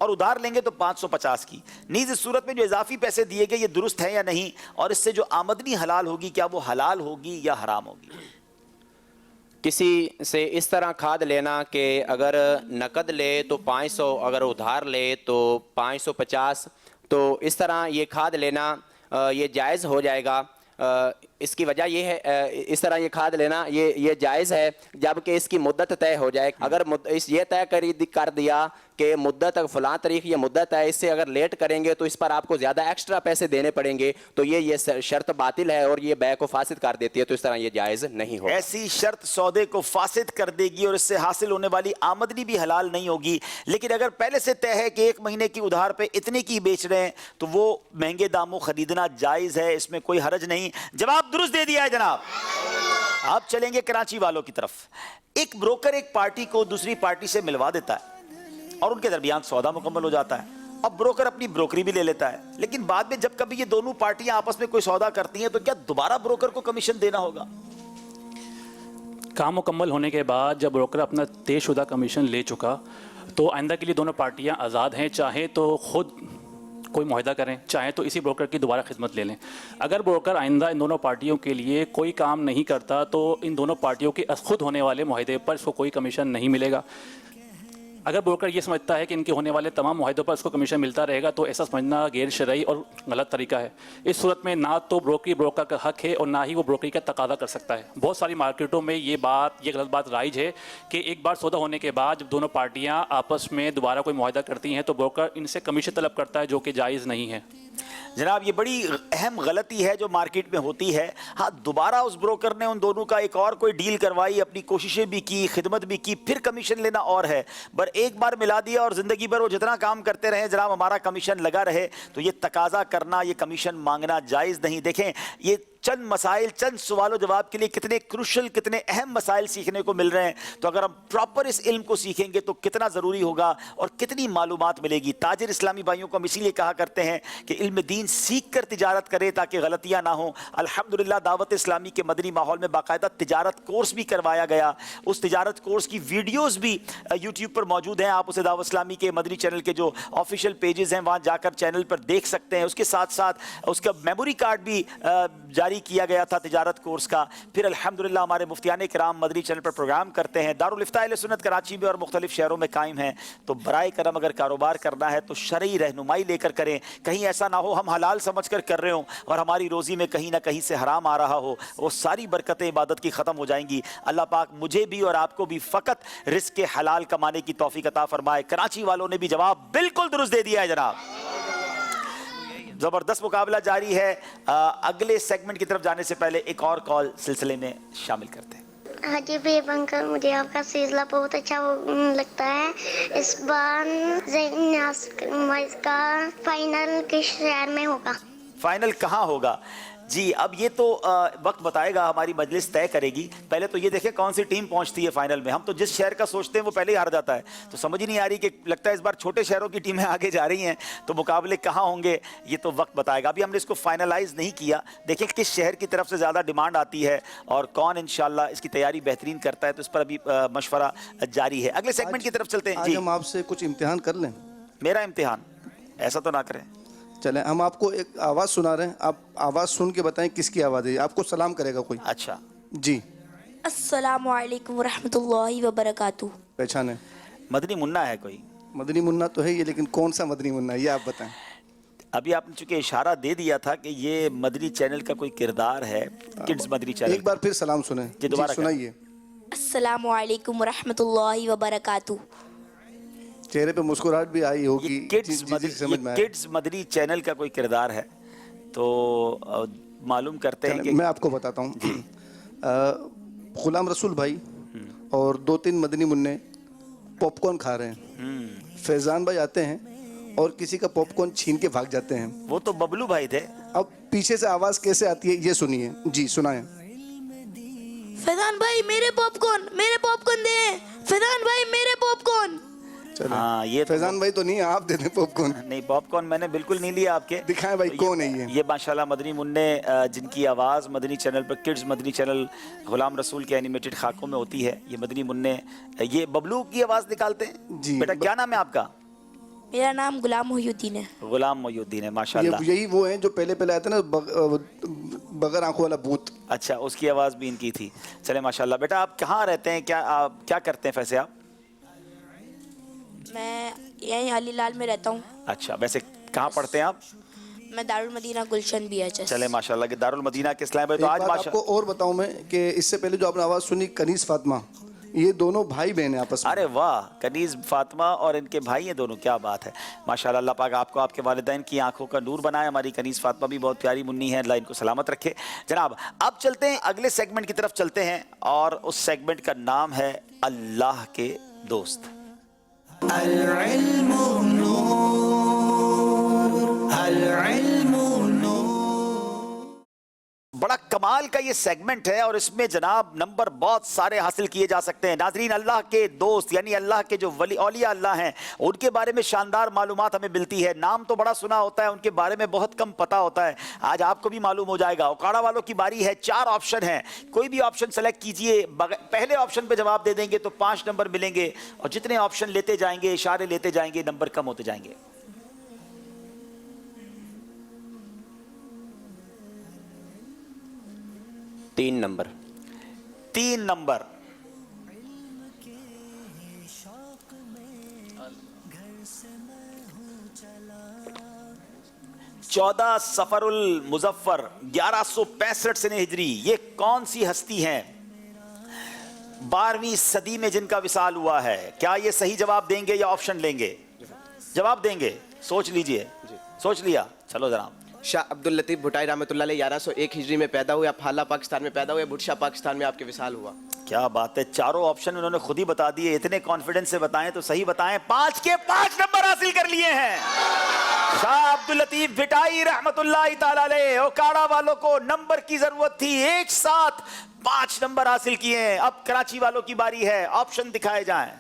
और उधार लेंगे तो 550 की। नीज इस सूरत में जो इजाफी पैसे दिए गए ये दुरुस्त है या नहीं, और इससे जो आमदनी हलाल होगी क्या वो हलाल होगी या हराम होगी? किसी से इस तरह खाद लेना कि अगर नकद ले तो 500, अगर उधार ले तो 550, तो इस तरह ये खाद लेना ये जायज़ हो जाएगा। इसकी वजह ये है, इस तरह ये खाद लेना ये जायज़ है जबकि इसकी मुद्दत तय हो जाए। अगर ये तय कर दिया कि मुद्दत फ़लाँ तारीख ये मुद्दत है, इससे अगर लेट करेंगे तो इस पर आपको ज़्यादा एक्स्ट्रा पैसे देने पड़ेंगे, तो ये शर्त बातिल है और ये बै को फासिद कर देती है, तो इस तरह ये जायज़ नहीं होगा। ऐसी शर्त सौदे को फासिद कर देगी और इससे हासिल होने वाली आमदनी भी हलाल नहीं होगी। लेकिन अगर पहले से तय है कि 1 महीने की उधार पे इतने की बेच रहे हैं तो वो महंगे दामों खरीदना जायज़ है, इसमें कोई हरज नहीं। जवाब दुरुस्त दे दिया है जनाब। आप चलेंगे कराची वालों की तरफ। एक ब्रोकर एक पार्टी को दूसरी पार्टी से मिलवा देता है और उनके दरमियान सौदा मुकम्मल हो जाता है। अब ब्रोकर अपनी ब्रोकरी भी ले लेता है, लेकिन बाद में जब कभी ये दोनों पार्टियां आपस में कोई सौदा करती हैं तो क्या दोबारा ब्रोकर को कमीशन देना होगा? काम मुकम्मल होने के बाद जब ब्रोकर अपना तयशुदा कमीशन ले चुका तो आइंदा के लिए दोनों पार्टियां आज़ाद हैं, चाहे तो खुद कोई मुआहदा करें, चाहे तो इसी ब्रोकर की दोबारा खिदमत ले लें। अगर ब्रोकर आइंदा इन दोनों पार्टियों के लिए कोई काम नहीं करता तो इन दोनों पार्टियों के खुद होने वाले मुआहदे पर इसको कोई कमीशन नहीं मिलेगा। अगर ब्रोकर ये समझता है कि इनके होने वाले तमाम मुआहदों पर उसको कमीशन मिलता रहेगा तो ऐसा समझना गैर शरई और गलत तरीका है। इस सूरत में ना तो ब्रोकर का हक है और ना ही वो ब्रोकरी का तकादा कर सकता है। बहुत सारी मार्केटों में ये गलत बात राइज है कि एक बार सौदा होने के बाद जब दोनों पार्टियां आपस में दोबारा कोई मुआहदा करती हैं तो ब्रोकर इनसे कमीशन तलब करता है, जो कि जायज़ नहीं है। जनाब ये बड़ी अहम गलती है जो मार्केट में होती है। हाँ, दोबारा उस ब्रोकर ने उन दोनों का एक और कोई डील करवाई, अपनी कोशिशें भी की, खिदमत भी की, फिर कमीशन लेना और है। पर एक बार मिला दिया और ज़िंदगी भर वो जितना काम करते रहे जनाब हमारा कमीशन लगा रहे, तो ये तकाजा करना, ये कमीशन मांगना जायज़ नहीं। देखें ये चंद मसाइल, चंद सवालों जवाब के लिए कितने क्रूशल, कितने अहम मसाइल सीखने को मिल रहे हैं। तो अगर हम प्रॉपर इस इल्म को सीखेंगे तो कितना ज़रूरी होगा और कितनी मालूमात मिलेगी। ताजिर इस्लामी भाइयों को हम इसीलिए कहा करते हैं कि इल्म दीन सीख कर तिजारत करें ताकि गलतियाँ ना हो। अल्हम्दुलिल्लाह दावत इस्लामी के मदनी माहौल में बाकायदा तिजारत कोर्स भी करवाया गया। उस तिजारत कोर्स की वीडियोज़ भी यूट्यूब पर मौजूद हैं। आप उसे दावत इस्लामी के मदनी चैनल के जो ऑफिशियल पेजेस हैं वहाँ जाकर चैनल पर देख सकते हैं। उसके साथ साथ उसका मेमोरी कार्ड भी जारी किया गया था तिजारत कोर्स का। फिर अल्हम्दुलिल्लाह हमारे मुफ्तियान किराम मदनी चैनल पर प्रोग्राम करते हैं। दारुल इफ्ता अहले सुन्नत कराची में और मुख्तलिफ शहरों में कायम हैं। तो बराए करम अगर कारोबार करना है तो शरई रहनुमाई लेकर करें। कहीं ऐसा ना हो हम हलाल समझ कर रहे हो और हमारी रोज़ी में कहीं ना कहीं से हराम आ रहा हो, वो सारी बरकतें इबादत की ख़त्म हो जाएंगी। अल्लाह पाक मुझे भी और आपको भी फ़कत रिज़्क़ के हलाल कमाने की तौफीक अता फरमाए। कराची वालों ने भी जवाब बिल्कुल दुरुस्त दे दिया है जनाब। ज़बरदस्त मुकाबला जारी है। अगले सेगमेंट की तरफ जाने से पहले एक और कॉल सिलसिले में शामिल करते हैं। हाजी बेब अंकल, मुझे आपका सिलसिला बहुत अच्छा लगता है। इस बार का फाइनल किस शहर में होगा? फाइनल कहाँ होगा जी? अब ये तो वक्त बताएगा, हमारी मजलिस तय करेगी। पहले तो ये देखें कौन सी टीम पहुंचती है फाइनल में। हम तो जिस शहर का सोचते हैं वो पहले ही हार जाता है, तो समझ ही नहीं आ रही कि लगता है इस बार छोटे शहरों की टीमें आगे जा रही हैं, तो मुकाबले कहाँ होंगे ये तो वक्त बताएगा। अभी हमने इसको फाइनलाइज नहीं किया, देखें किस शहर की तरफ से ज़्यादा डिमांड आती है और कौन इंशाल्लाह इसकी तैयारी बेहतरीन करता है, तो इस पर अभी मशवरा जारी है। अगले सेगमेंट की तरफ चलते हैं। आज हम आपसे कुछ इम्तिहान कर लें। मेरा इम्तिहान? ऐसा तो ना करें। चलें, हम आपको एक आवाज़ सुना रहे हैं, आप आवाज़ सुन के बताएं किसकी आवाज़ है। आपको सलाम करेगा कोई। अच्छा जी। अस्सलामु अलैकुम रहमतुल्लाहि व बरकातुहू। पहचाने? मदनी मुन्ना है कोई? मदनी मुन्ना तो है ये, लेकिन कौन सा मदनी मुन्ना है ये आप बताएं। अभी आपने चूंकि इशारा दे दिया था कि ये मदनी चैनल का कोई किरदार है, किड्स मदनी चैनल। एक बार फिर सलाम सुने जी, दोबारा सुनाइए। अस्सलामु अलैकुम रहमतुल्लाहि व बरकातुहू। चेहरे पे मुस्कुराहट भी आई होगी। किड्स मदनी चैनल का कोई किरदार है, तो मालूम करते हैं कि मैं आपको बताता हूँ। गुलाम रसूल भाई और 2-3 मदनी मुन्ने पॉपकॉर्न खा रहे हैं। फैजान भाई आते हैं और किसी का पॉपकॉर्न छीन के भाग जाते हैं। वो तो बबलू भाई थे। अब पीछे से आवाज़ कैसे आती है ये सुनिए। जी सुनाएं। फैजान भाई मेरे पॉपकॉर्न दे। फैजान भाई मेरे पॉपकॉर्न। हाँ, ये फैजान भाई तो नहीं, आप दे दें पॉपकॉर्न। नहीं, पॉपकॉर्न मैंने बिल्कुल नहीं लिया आपके। दिखाएं भाई कौन है ये माशाल्लाह मदनी मुन्ने जिनकी आवाज़ मदनी चैनल पर, किड्स मदनी चैनल गुलाम रसूल के एनिमेटेड खाकों में होती है। ये मदनी मुन्ने ये बबलू की आवाज़ निकालते हैं। जी बेटा क्या नाम है आपका? मेरा नाम गुलाम मोहिउद्दीन है। गुलाम मोहिउद्दीन है, माशाल्लाह। यही वो हैं जो पहले आते ना, बगैर आंखों वाला भूत। अच्छा, उसकी आवाज़ भी इनकी थी। चले माशाल्लाह। बेटा आप कहाँ रहते हैं, क्या करते हैं वैसे आप? मैं यहीं अलीलाल में रहता हूँ। अच्छा, वैसे कहाँ पढ़ते हैं आप? मैं दारुल मदीना गुलशन BHS। चले माशाल्लाह कि दारुल मदीना के इस्लाम है। तो आज आपको और बताऊं मैं कि इससे पहले जो आपने आवाज़ सुनी कनीज़ फातिमा, ये दोनों भाई बहन हैं आपस में। अरे वाह, कनीज़ फातिमा और इनके भाई हैं दोनों, क्या बात है माशाल्लाह। अल्लाह पाक आपको आपके वालिदैन की आंखों का नूर बनाए। हमारी कनीज़ फातिमा भी बहुत प्यारी मुन्नी है, अल्लाह इनको सलामत रखे। जनाब अब चलते हैं अगले सेगमेंट की तरफ चलते हैं, और उस सेगमेंट का नाम है अल्लाह के दोस्त। अल-इल्मु नूर, अल-इल्मु नूर। बड़ा कमाल का ये सेगमेंट है और इसमें जनाब नंबर बहुत सारे हासिल किए जा सकते हैं। नाजरीन, अल्लाह के दोस्त यानी अल्लाह के जो वली औलिया अल्लाह हैं, उनके बारे में शानदार मालूमात हमें मिलती है। नाम तो बड़ा सुना होता है, उनके बारे में बहुत कम पता होता है। आज आपको भी मालूम हो जाएगा। उकाड़ा वालों की बारी है। 4 ऑप्शन हैं, कोई भी ऑप्शन सेलेक्ट कीजिए। पहले ऑप्शन पे जवाब दे देंगे तो 5 नंबर मिलेंगे, और जितने ऑप्शन लेते जाएंगे, इशारे लेते जाएंगे, नंबर कम होते जाएंगे। तीन नंबर। 14 सफरुल मुजफ्फर 1165 सने हिजरी। ये कौन सी हस्ती हैं 12वीं सदी में जिनका विसाल हुआ है? क्या ये सही जवाब देंगे या ऑप्शन लेंगे? जवाब देंगे, सोच लीजिए। सोच लिया, चलो जनाब। शाह अब्दुल लतीफ भुटाई रहमतुल्लाह अलैह 1101 हिजरी में पैदा हुए, फाला पाकिस्तान में पैदा हुए, भुटशा पाकिस्तान में आपके विसाल हुआ। क्या बात है, चारों ऑप्शन उन्होंने खुद ही बता दिए। इतने कॉन्फिडेंस से बताएं तो सही बताएं। 5 के 5 नंबर हासिल कर लिए हैं शाह अब्दुल लतीफ भुटाई रहमतुल्लाह ताला अलैह। ओकाड़ा वालों को नंबर की जरूरत थी, एक साथ 5 नंबर हासिल किए हैं। अब कराची वालों की बारी है, ऑप्शन दिखाए जाएं।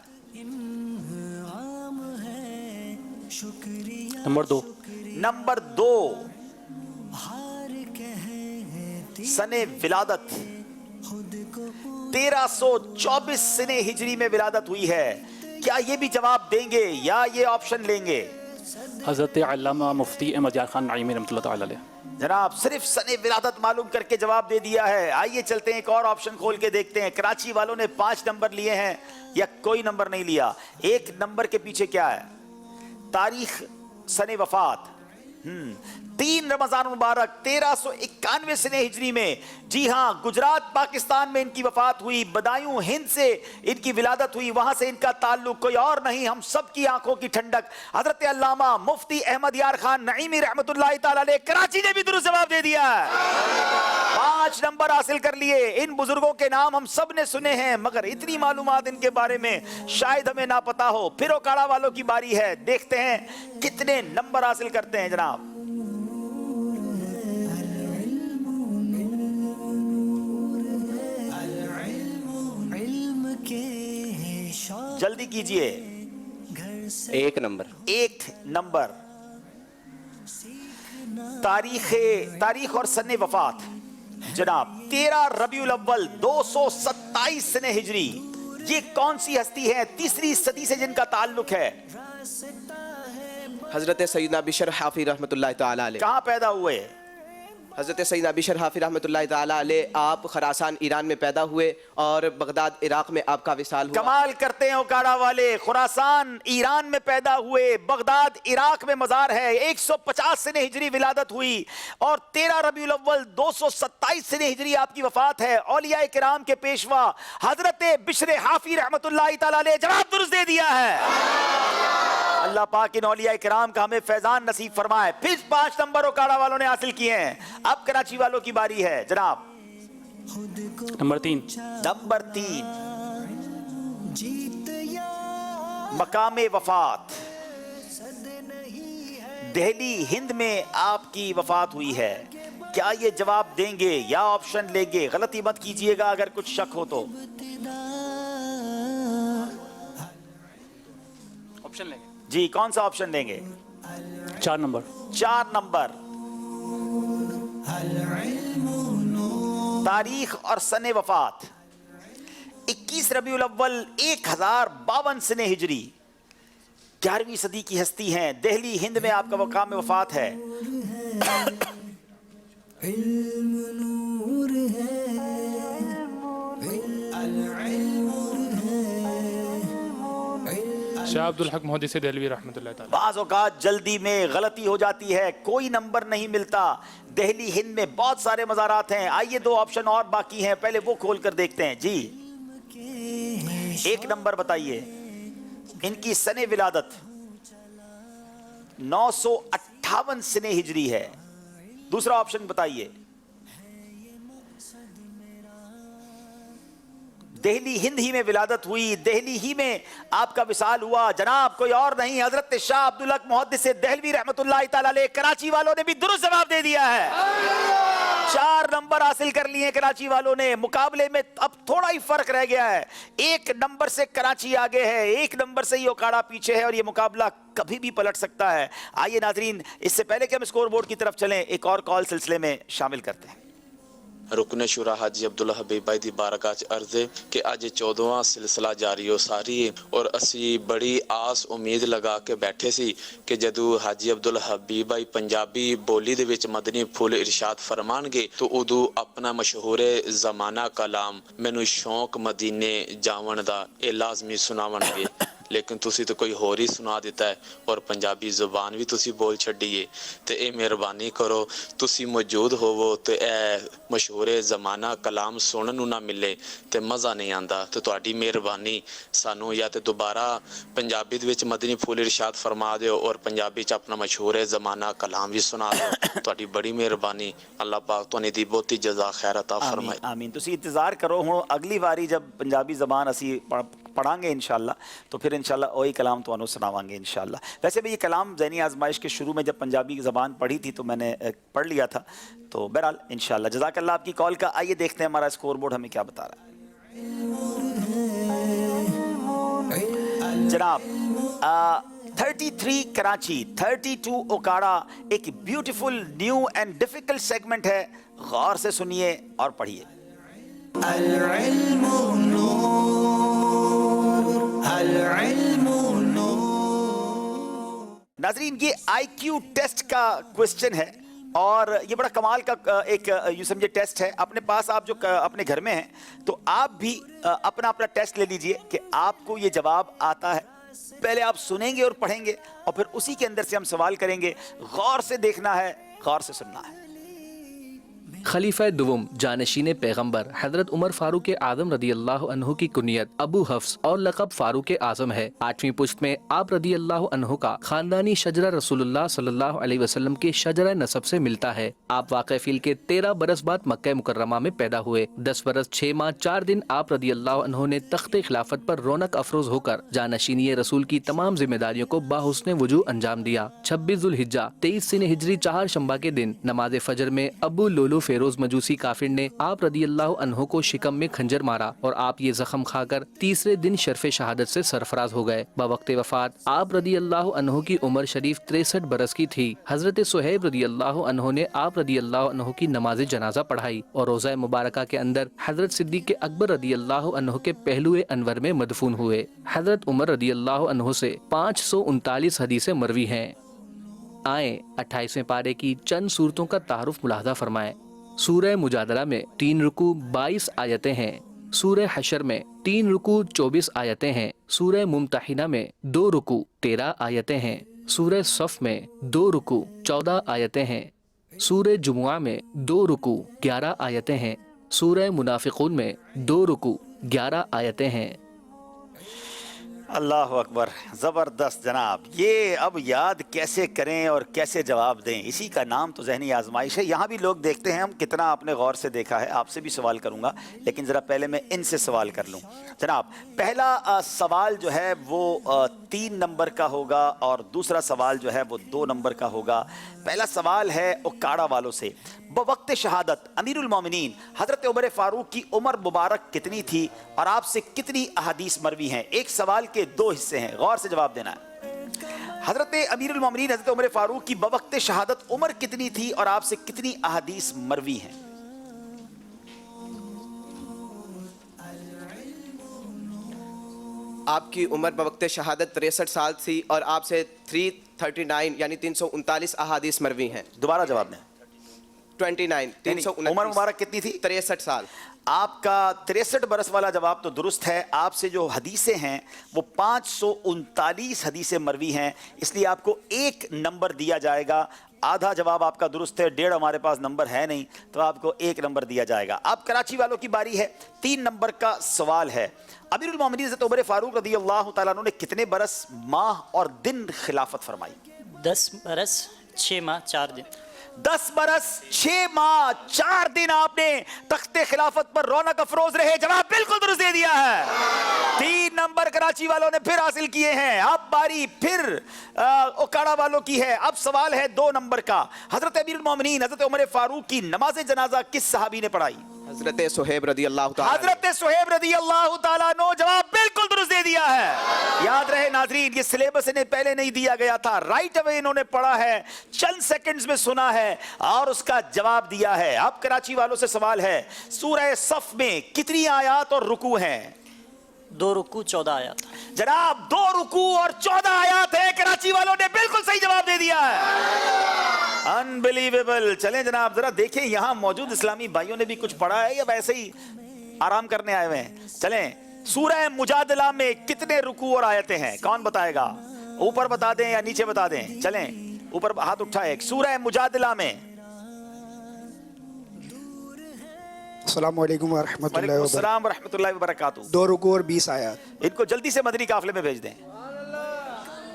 नंबर 2 सने विलादत 1324 सने हिजरी में विलादत हुई है। क्या ये भी जवाब देंगे या ये ऑप्शन लेंगे? हज़रत अल्लामा मुफ्ती अहमद यार खान नईमी रहमतुल्लाह ताला अलैह। जनाब सिर्फ सने विलादत मालूम करके जवाब दे दिया है। आइए चलते हैं, एक और ऑप्शन खोल के देखते हैं। कराची वालों ने 5 नंबर लिए हैं या कोई नंबर नहीं लिया? 1 नंबर के पीछे क्या है? तारीख सने वफात। 3 रमजान मुबारक 1391 सने हिजरी में, जी हाँ, गुजरात पाकिस्तान में इनकी वफात हुई। बदायूं हिंद से इनकी विलादत हुई, वहां से इनका ताल्लुक कोई और नहीं, हम सब की आंखों की ठंडक हजरत अल्लामा मुफ्ती अहमद यार खान नईमी रहमतुल्लाहि ताला अलैह कराची ने भी दुरुस्त जवाब दे दिया। 5 नंबर हासिल कर लिए। इन बुजुर्गों के नाम हम सब ने सुने हैं, मगर इतनी मालूमात इनके बारे में शायद हमें ना पता हो। फिर ओकाड़ा वालों की बारी है, देखते हैं कितने नंबर हासिल करते हैं जनाब। जल्दी कीजिए। 1 नंबर। 1 नंबर। तारीख और सने वफात जनाब 13 रबीउल अव्वल 227 सने हिजरी। ये कौन सी हस्ती है 3री सदी से जिनका ताल्लुक है? हजरत सैयदना बिशर हाफी रहमतुल्लाहि ताला अलैह। कहाँ पैदा हुए? हजरत सैयदना बिशर हाफी रहमतुल्लाहि ताला अलैह आप खरासान ईरान में पैदा हुए और बगदाद इराक में आपका विसाल हुआ। कमाल करते हैं ओकाड़ा वाले, खुरासान ईरान में पैदा हुए, बगदाद इराक में मजार है। 150 सने हिजरी विलादत हुई और 13 रबीउल अव्वल 227 सने हिजरी आपकी वफात है। औलिया किराम के पेशवा हजरत बिशर हाफी रहमतुल्लाहि ताला अलैह जवाब दुरुस्त दे दिया है। अल्लाह पाक इन औलिया किराम का हमें फैजान नसीब फरमाए। फिर 5 नंबर ओकाड़ा वालों ने हासिल किए हैं। अब कराची वालों की बारी है जनाब। नंबर 3। नंबर 3 मकाम वफात दिल्ली हिंद में आपकी वफात हुई है। क्या ये जवाब देंगे या ऑप्शन लेंगे? गलती मत कीजिएगा अगर कुछ शक हो तो। ऑप्शन लेंगे जी, कौन सा ऑप्शन लेंगे? 4 नंबर। 4 नंबर। तारीख और सने वफात 21 रबीउल अव्वल 1052 सने हिजरी। 11वीं सदी की हस्ती हैं। दिल्ली हिंद में आपका मकाम वफात है। शाह अब्दुल हक मुहद्दिस देहलवी रहमतुल्लाह ताला। बाज़ औक़ात जल्दी में गलती हो जाती है, कोई नंबर नहीं मिलता। दिल्ली हिंद में बहुत सारे मज़ारात हैं। आइए 2 ऑप्शन और बाकी हैं, पहले वो खोल कर देखते हैं जी। 1 नंबर बताइए। इनकी सने विलादत 958 सने हिजरी है। दूसरा ऑप्शन बताइए। दिल्ली हिंद ही में विलादत हुई, दिल्ली ही में आपका विसाल हुआ जनाब, कोई और नहीं, हजरत शाह अब्दुल हक मुहद्दिस देहलवी रहमतुल्लाहि ताला अलैह। कराची वालों ने भी दुरुस्त जवाब दे दिया है। 4 नंबर हासिल कर लिए कराची वालों ने। मुकाबले में अब थोड़ा ही फर्क रह गया है। 1 नंबर से कराची आगे है, 1 नंबर से ही ओकाड़ा पीछे है और ये मुकाबला कभी भी पलट सकता है। आइए नाजरीन, इससे पहले कि हम स्कोर बोर्ड की तरफ चलें, एक और कॉल सिलसिले में शामिल करते हैं। रुकने शुरा हाजी अब्दुल हबीब भाई दी बारगाह च अर्ज है कि अज 14वां सिलसिला जारी हो सारी है और असी बड़ी आस उम्मीद लगा के बैठे सी कि जदों हाजी अब्दुल हबीब भाई पंजाबी बोली दे विच मदनी फुल इरशाद फरमानगे तो उदों अपना मशहूर ज़माना कलाम मैनू शौक मदीने जावन दा ए लाजमी सुनावणगे। लेकिन तुसी तो कोई होर ही सुना दिता है और पंजाबी जुबान भी तुसी बोल छड्डी है। तो ये मेहरबानी करो, तुसी मौजूद होवो तो ए मशहूर ज़माना कलाम सुनन नूं ना मिले तो मज़ा नहीं आता। तो तुहाडी मेहरबानी सानू या तो दोबारा पंजाबी दे विच मदनी फूल इरशाद फरमा दिओ और पंजाबी च अपना मशहूर ज़माना कलाम भी सुना दिओ। तुहाडी बड़ी मेहरबानी। अल्लाह पाक तुहाडी दी बहुती जज़ा खैर अता फरमाए। आमीन। तुसी इंतज़ार करो, हुण अगली बारी जब पंजाबी ज़बान असी पढ़ांगे इंशाल्लाह तो फिर इंशाल्लाह वही कलाम तो सुनावांगे इंशाल्लाह। वैसे भी ये कलाम ज़हनी आजमाइश के शुरू में जब पंजाबी की ज़बान पढ़ी थी तो मैंने पढ़ लिया था। तो बहरहाल इंशाल्लाह जज़ाकल्लाह आपकी कॉल का। आइए देखते हैं हमारा स्कोर बोर्ड हमें क्या बता रहा है जनाब। 33 कराची, 32 ओकाड़ा। एक beautiful new and difficult segment है, गौर से सुनिए और पढ़िए। नाजरीन, ये IQ टेस्ट का क्वेश्चन है और ये बड़ा कमाल का एक यूँ समझे टेस्ट है। अपने पास आप जो अपने घर में हैं तो आप भी अपना टेस्ट ले लीजिए कि आपको ये जवाब आता है। पहले आप सुनेंगे और पढ़ेंगे और फिर उसी के अंदर से हम सवाल करेंगे। गौर से देखना है गौर से सुनना है। खलीफा दुवम जानशीन पैगंबर हजरत उमर फारूक आजम रदी अल्लाह अन्हु की कुनियत अबू हफ्स और लक़ब फारूक आजम है। 8वीं पुश्त में आप रदी अल्लाह अन्हु का खानदानी शजरा रसूलुल्लाह सल्लल्लाहु अलैहि वसल्लम के शजरा नसब से मिलता है। आप वाक़ई फील के 13 बरस बाद मक्का मुकर्रमा में पैदा हुए। 10 बरस 6 माह 4 दिन आप रदी अल्लाह अन्हु ने तख्ते खिलाफत पर रौनक अफरोज होकर जानशीनी रसूल की तमाम जिम्मेदारियों को बाहुस्ने वजू अंजाम दिया। 26 जुल्हिज्जा 23 सिने हिजरी 4 शंबा के दिन नमाज फजर में अबू लोलू फेरोज मजूसी काफिर ने आप रदी अल्लाह अन्हो को शिकम में खंजर मारा और आप ये जख्म खाकर तीसरे दिन शर्फ शहादत से सरफराज हो गए। बवक्त वफात आप रदी अल्लाह अन्हो की उम्र शरीफ 63 बरस की थी। हजरत सुहैब रदी अल्लाह अन्हो ने आप रदी अल्लाह अन्हो की नमाज जनाजा पढ़ाई और रोज़ा मुबारका के अंदर हजरत सिद्दीक अकबर रदी अल्लाह अन्हो के पहलुए अनवर में मदफून हुए। हजरत उमर रदी अल्लाह अन्हो से 539 हदीसें मरवी हैं। आए 28वें पारे की चंद सूरतों का तारुफ मुलाहजा फरमाएं। सूरह मुजादला में 3 रुकू 22 आयतें हैं। सूरह हशर में 3 रुकू 24 आयतें हैं। सूरह मुमतहिना में 2 रुकू 13 आयतें हैं। सूरह सफ में 2 रुकू 14 आयतें हैं। सूरह जुमुआ में 2 रुकू 11 आयतें हैं। सूरह मुनाफिकून में 2 रुकू 11 आयतें हैं। अल्लाह अकबर, ज़बरदस्त जनाब। ये अब याद कैसे करें और कैसे जवाब दें, इसी का नाम तो ज़हनी आजमाइश है। यहाँ भी लोग देखते हैं हम कितना आपने गौर से देखा है। आपसे भी सवाल करूँगा, लेकिन ज़रा पहले मैं इनसे सवाल कर लूँ। जनाब, पहला सवाल जो है वो 3 नंबर का होगा और दूसरा सवाल जो है वो 2 नंबर का होगा। पहला सवाल है उकाड़ा वालों से। बवक्त शहादत अमीरुल मोमिनीन हज़रत उमर फ़ारूक की उम्र मुबारक कितनी थी और आपसे कितनी अहादीस मरवी हैं? एक सवाल के 2 हिस्से हैं, गौर से जवाब देना है। हज़रत अमीरुल मोमिनीन हज़रत उमर फ़ारूक की बवक्त शहादत उम्र कितनी थी और आपसे कितनी अहादीस मरवी हैं? आपकी उम्र बवक्त शहादत 63 साल थी और आपसे 339 यानी 339 अहादीस मरवी हैं। दोबारा जवाब दें। 29 329 उम्र मुबारक कितनी थी? 63 साल। आपका 63 बरस वाला जवाब तो दुरुस्त है। आपसे जो हदीसें हैं वो 539 हदीसें मरवी हैं, इसलिए आपको 1 नंबर दिया जाएगा। आधा जवाब आपका दुरुस्त है, 1.5 हमारे पास नंबर है नहीं, तो आपको 1 नंबर दिया जाएगा। अब कराची वालों की बारी है। 3 नंबर का सवाल है। अमीरुल मोमिनीन हज़रत उमर फ़ारूक रज़ी अल्लाह तआला अन्हु ने कितने बरस, माह और दिन खिलाफत फरमाई? 10 बरस 6 माह 4 दिन। 10 बरस 6 माह 4 दिन आपने तख्ते खिलाफत पर रौनक अफरोज रहे। जवाब बिल्कुल दुरुस्त दे दिया है। 3 नंबर कराची वालों ने फिर हासिल किए हैं। अब बारी फिर उकाड़ा वालों की है। अब सवाल है 2 नंबर का। हजरत अमीरुल मोमिनीन हजरत उमर फारूक की नमाज जनाजा किस सहाबी ने पढ़ाई? हजरत सुहैब रदी अल्लाह तआला। हजरत सुहैब रदी अल्लाह तआला नो। जवाब बिल्कुल दुरुस्त दे दिया है। याद रहे नाजरीन, ये सिलेबस इन्हें पहले नहीं दिया गया था, राइट अवे इन्होंने पढ़ा है, चंद सेकंड्स में सुना है और उसका जवाब दिया है। अब कराची वालों से सवाल है, सूरह सफ में कितनी आयात और रुकू हैं? 2 रुकू 14 आयात। जनाब 2 रुकू और 14 आयात है। कराची वालों ने बिल्कुल सही जवाब दे दिया है। अनबिलीवेबल। चलें जनाब, जरा देखें यहाँ मौजूद इस्लामी भाइयों ने भी कुछ पढ़ा है या वैसे ही आराम करने आए हुए हैं? चलें, सूरह मुजादला में कितने रुकू और आयतें हैं? कौन बताएगा? ऊपर बता दें या नीचे बता दें? चलें, ऊपर हाथ उठाए। सूरह मुजादला में अस्सलामु अलैकुम व रहमतुल्लाहि व बरकातुहू। 2 रुकू और 20 आयत। इनको जल्दी से मदनी काफिले में भेज दें।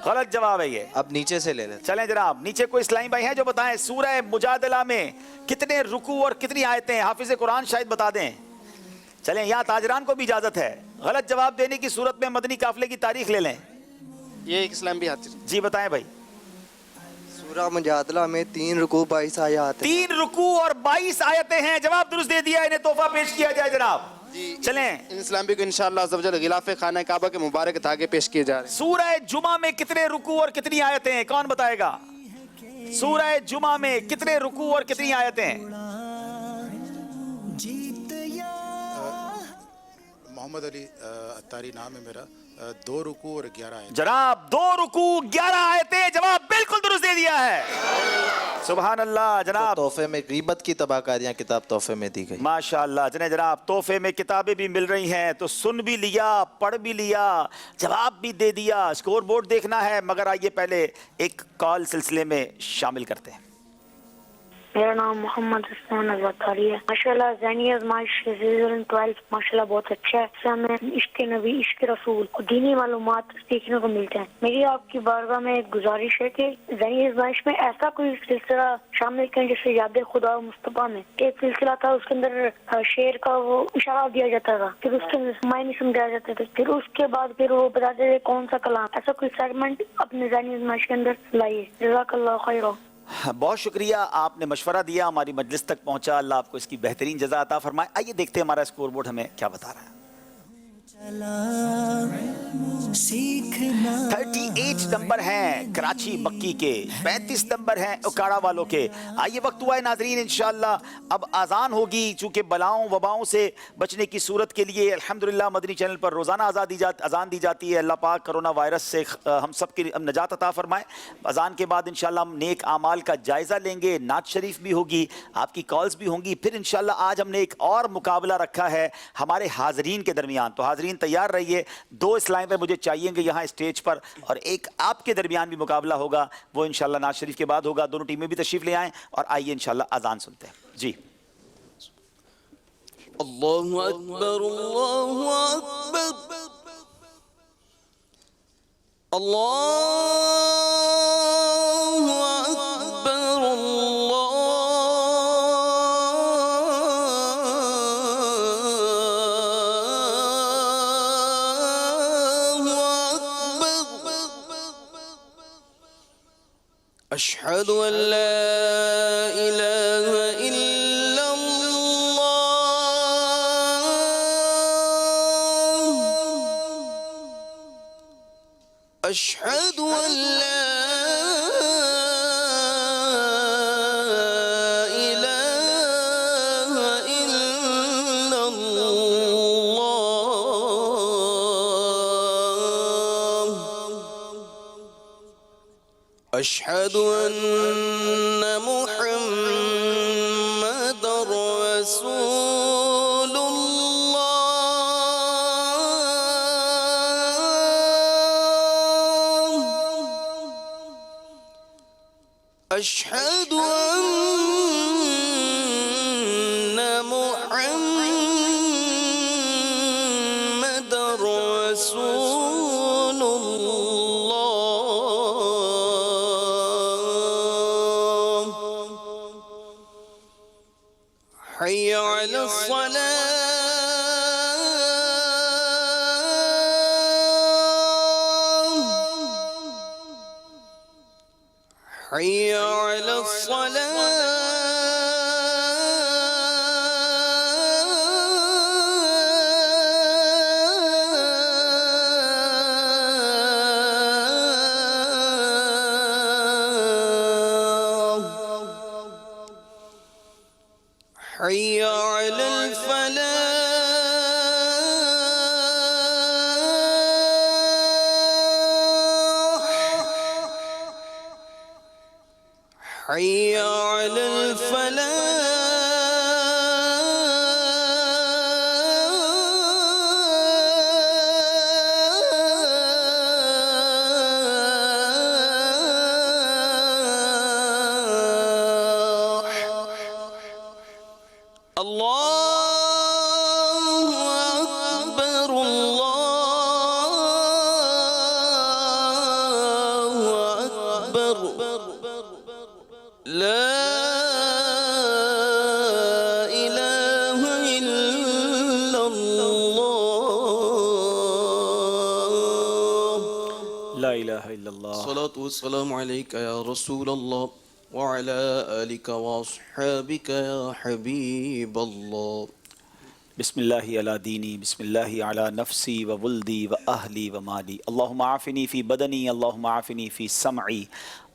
गलत जवाब है ये। अब नीचे से ले लेते। चलें जनाब, नीचे कोई इस्लामी भाई हैं जो बताएं सूरह मुजादला में कितने रुकू और कितनी आयतें? हाफिज कुरान शायद बता दें। चलें, यहाँ ताजरान को भी इजाजत है, गलत जवाब देने की सूरत में मदनी काफिले की तारीख ले लें। ये एक इस्लाम भी हाजिर। जी बताएं भाई। सूरह मुजादला में 3 रुकू 22 आयत। 3 रुकू और 22 आयतें हैं। जवाब दुरुस्त दे दिया। इन्हें तोहफा पेश किया जाए जनाब। चलें, इन इस्लामी को इंशाअल्लाह अज़्ज़ व जल गिलाफ़े खाना काबा के मुबारक धागे पेश किए जा रहे हैं। सूरह जुमा में कितने रुकू और कितनी आयतें हैं? कौन बताएगा? सूरह जुमा में कितने रुकू और कितनी आयतें हैं? मोहम्मद अली अत्तारी नाम है मेरा। 2 रुकू और 11 आयतें। जनाब 2 रुकू 11 आयतें। जवाब बिल्कुल दुरुस्त दे दिया है। सुभान अल्लाह। जनाब तोहफे में गीबत की तबाहकारियां किताब तोहफे में दी गई। माशाअल्लाह। जनाब तोहफे में किताबें भी मिल रही हैं, तो सुन भी लिया, पढ़ भी लिया, जवाब भी दे दिया। स्कोर बोर्ड देखना है, मगर आइए पहले एक कॉल सिलसिले में शामिल करते हैं। میرا نام محمد حسین الوطاری ہے. ماشاءاللہ ذہنی آزمائش سیزن 12 ماشاءاللہ بہت اچھا ہے. اس سے ہمیں عشق نبی، عشق رسول اور دینی معلومات سیکھنے کو ملتے ہیں. میری آپ کی بارگاہ میں ایک گزارش ہے کہ ذہنی آزمائش میں ایسا کوئی سلسلہ شامل کریں جیسے یاد خدا و مصطفیٰ میں ایک سلسلہ تھا، اس کے اندر شعر کا وہ اشارہ دیا جاتا تھا، پھر اس کے معنی سمجھایا جاتا تھا، پھر اس کے بعد پھر وہ بتاتے تھے کون سا کلام. ایسا کوئی سیگمنٹ اپنے ذہنی آزمائش کے اندر لائیے. جزاک اللہ خیر. بہت شکریہ، آپ نے مشورہ دیا، ہماری مجلس تک پہنچا، اللہ آپ کو اس کی بہترین جزا عطا فرمائے. آئیے دیکھتے ہیں ہمارا اسکور بورڈ ہمیں کیا بتا رہا ہے. 38 نمبر ہیں کراچی مکی کے، 35 نمبر ہیں اکاڑا والوں کے. آئیے وقت ہوا ہے ناظرین انشاءاللہ اب آذان ہوگی، چونکہ بلاؤں وباؤں سے بچنے کی صورت کے لیے الحمدللہ مدنی چینل پر روزانہ اذان دی جاتی ہے. اللہ پاک کرونا وائرس سے ہم سب کی نجات عطا فرمائے. اذان کے بعد انشاءاللہ ہم نیک اعمال کا جائزہ لیں گے، نعت شریف بھی ہوگی، آپ کی کالز بھی ہوں گی. پھر انشاءاللہ آج ہم نے ایک اور مقابلہ رکھا ہے ہمارے حاضرین کے درمیان. تو حاضرین تیار رہیے، 2 اسلائیں پہ مجھے چاہیے کہ یہاں اسٹیج پر، اور ایک آپ کے درمیان بھی مقابلہ ہوگا، وہ انشاءاللہ نعت شریف کے بعد ہوگا. دونوں ٹیمیں بھی تشریف لے آئیں اور آئیے انشاءاللہ اذان سنتے ہیں. جی اللہ اکبر اللہ اکبر اللہ أشهد أن لا إله إلا الله أشهد أن لا إله إلا الله أشهد أن محمد رسول الله أشهد أن محمد رسول الله حي على الصلاة حي على الصلاة حي على الفلاح حي على الفلاح الله أكبر الله أكبر لا إله إلا الله لا الہ الا اللہ. الصلاة والسلام عليك يا رسول الله وعلى آلك وأصحابك يا حبيب الله. بسم اللہ علی دینی، بسم اللہ علی نفسی و ولدی و اہلی و مالی. اللہم عافنی فی بدنی، اللہم عافنی فی سمعی،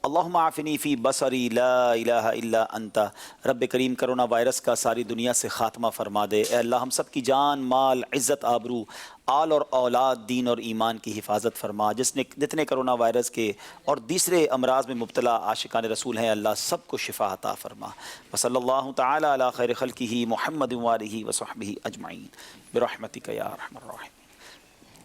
اللہم عافنی فی بصری، لا الہ الا انت. رب کریم کرونا وائرس کا ساری دنیا سے خاتمہ فرما دے. اے اللہ ہم سب کی جان، مال، عزت، آبرو، آل اور اولاد، دین اور ایمان کی حفاظت فرما. جتنے کرونا وائرس کے اور دوسرے امراض میں مبتلا عاشقان رسول ہیں اللہ سب کو شفا عطا فرما. وصلی اللہ تعالی علی خیر خلقہ محمد وآلہ وصحبہ اجمعین برحمتک یا ارحم الراحمین.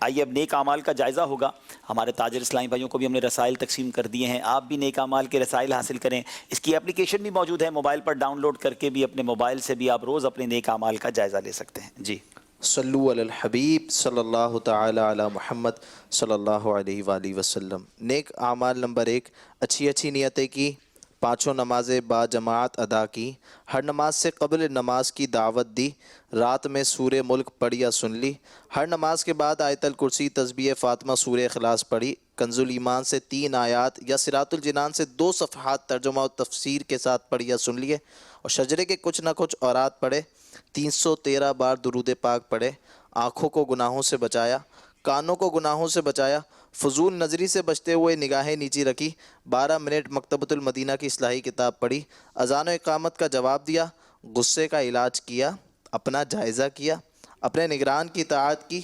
آئیے اب نیک اعمال کا جائزہ ہوگا. ہمارے تاجر اسلامی بھائیوں کو بھی ہم نے رسائل تقسیم کر دیے ہیں. آپ بھی نیک اعمال کے رسائل حاصل کریں. اس کی اپلیکیشن بھی موجود ہے موبائل پر, ڈاؤن لوڈ کر کے بھی اپنے موبائل سے بھی آپ روز اپنے نیک اعمال کا جائزہ لے سکتے ہیں. جی صلو علی الحبیب صلی اللہ تعالی علی محمد صلی اللہ علیہ وآلہ وسلم. نیک اعمال نمبر 1, اچھی نیتیں کی, 5 نمازیں با جماعت ادا کی, ہر نماز سے قبل نماز کی دعوت دی, رات میں سورہ ملک پڑھی یا سن لی, ہر نماز کے بعد آیت الکرسی تسبیح فاطمہ سورہ اخلاص پڑھی, کنز الایمان سے 3 آیات یا صراط الجنان سے 2 صفحات ترجمہ و تفسیر کے ساتھ پڑھی یا سن لیے, اور شجرے کے کچھ نہ کچھ اورات پڑھے, 313 بار درود پاک پڑھے, آنکھوں کو گناہوں سے بچایا, کانوں کو گناہوں سے بچایا, فضول نظری سے بچتے ہوئے نگاہیں نیچی رکھی, 12 منٹ مکتبۃ المدینہ کی اصلاحی کتاب پڑھی, اذان و اقامت کا جواب دیا, غصے کا علاج کیا, اپنا جائزہ کیا, اپنے نگران کی اطاعت کی,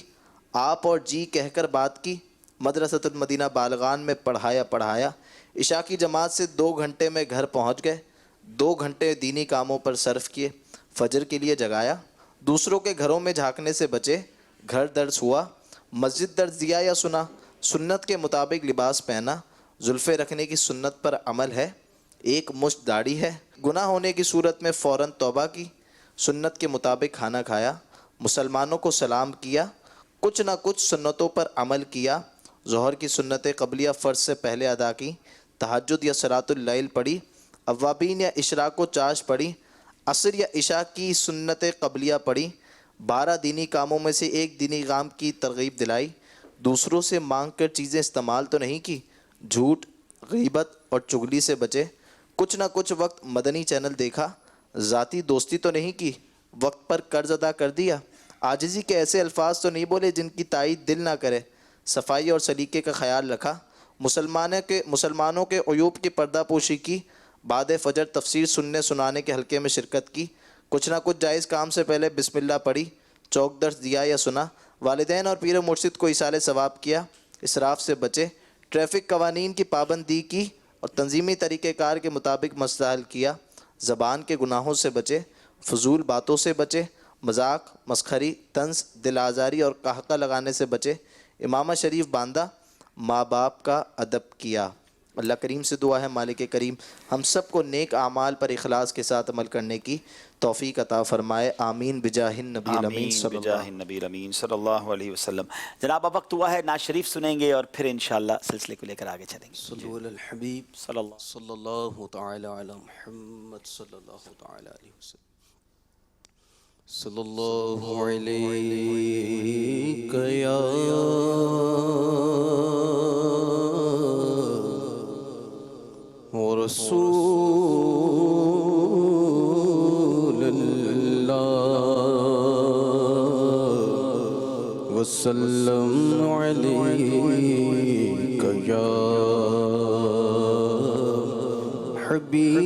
آپ اور جی کہہ کر بات کی, مدرسۃ المدینہ بالغان میں پڑھایا, عشاء کی جماعت سے 2 گھنٹے میں گھر پہنچ گئے, 2 گھنٹے دینی کاموں پر صرف کیے, فجر کے لیے جگایا, دوسروں کے گھروں میں جھانکنے سے بچے, گھر درس ہوا, مسجد درس دیا یا سنا, سنت کے مطابق لباس پہنا, زلفیں رکھنے کی سنت پر عمل ہے, 1 مشت داڑھی ہے, گناہ ہونے کی صورت میں فوراً توبہ کی, سنت کے مطابق کھانا کھایا, مسلمانوں کو سلام کیا, کچھ نہ کچھ سنتوں پر عمل کیا, ظہر کی سنت قبلیہ فرض سے پہلے ادا کی, تہجد یا صلاۃ اللیل پڑھی, اوابین یا اشراق و چاش پڑھی, عصر یا عشاء کی سنت قبلیہ پڑھی, 12 دینی کاموں میں سے 1 دینی کام کی ترغیب دلائی, دوسروں سے مانگ کر چیزیں استعمال تو نہیں کی, جھوٹ, غیبت اور چغلی سے بچے, کچھ نہ کچھ وقت مدنی چینل دیکھا, ذاتی دوستی تو نہیں کی, وقت پر قرض ادا کر دیا, عاجزی کے ایسے الفاظ تو نہیں بولے جن کی تائید دل نہ کرے, صفائی اور سلیقے کا خیال رکھا, مسلمانوں کے عیوب کی پردہ پوشی کی, بعد فجر تفسیر سننے سنانے کے حلقے میں شرکت کی, کچھ نہ کچھ جائز کام سے پہلے بسم اللہ پڑھی, چوک درس دیا یا سنا, والدین اور پیر مرشد کو ایصال ثواب کیا, اسراف سے بچے, ٹریفک قوانین کی پابندی کی اور تنظیمی طریقہ کار کے مطابق مسئلہ حل کیا, زبان کے گناہوں سے بچے, فضول باتوں سے بچے, مذاق, مسخری, طنز, دل آزاری اور قہقہ لگانے سے بچے, امامہ شریف باندھا, ماں باپ کا ادب کیا. اللہ کریم سے دعا ہے مالک کریم ہم سب کو نیک اعمال پر اخلاص کے ساتھ عمل کرنے کی توفیق عطا فرمائے. آمین بجاہ النبی الامین صلی اللہ علیہ وسلم. جناب اب وقت ہوا ہے نعت شریف سنیں گے اور پھر انشاءاللہ سلسلے کو لے کر آگے چلیں گے. صلو علی الحبیب صلی اللہ تعالی علی محمد صلی اللہ تعالی علیہ وسلم. صلی اللہ علیہ یا رسول اللہ وسلم علیک یا حبیب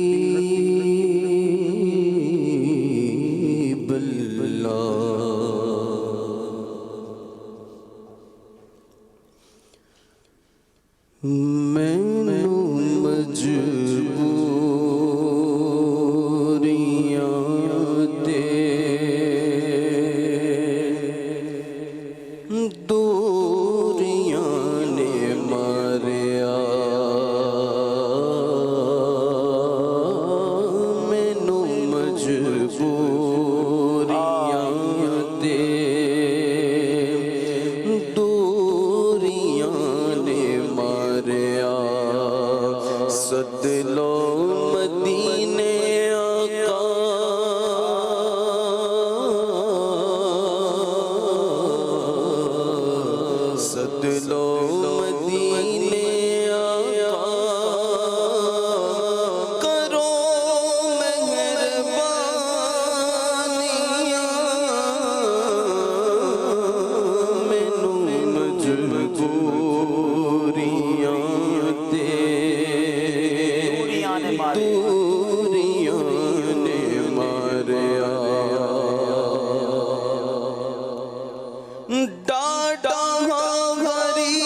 اللہ. ڈاڈا غریب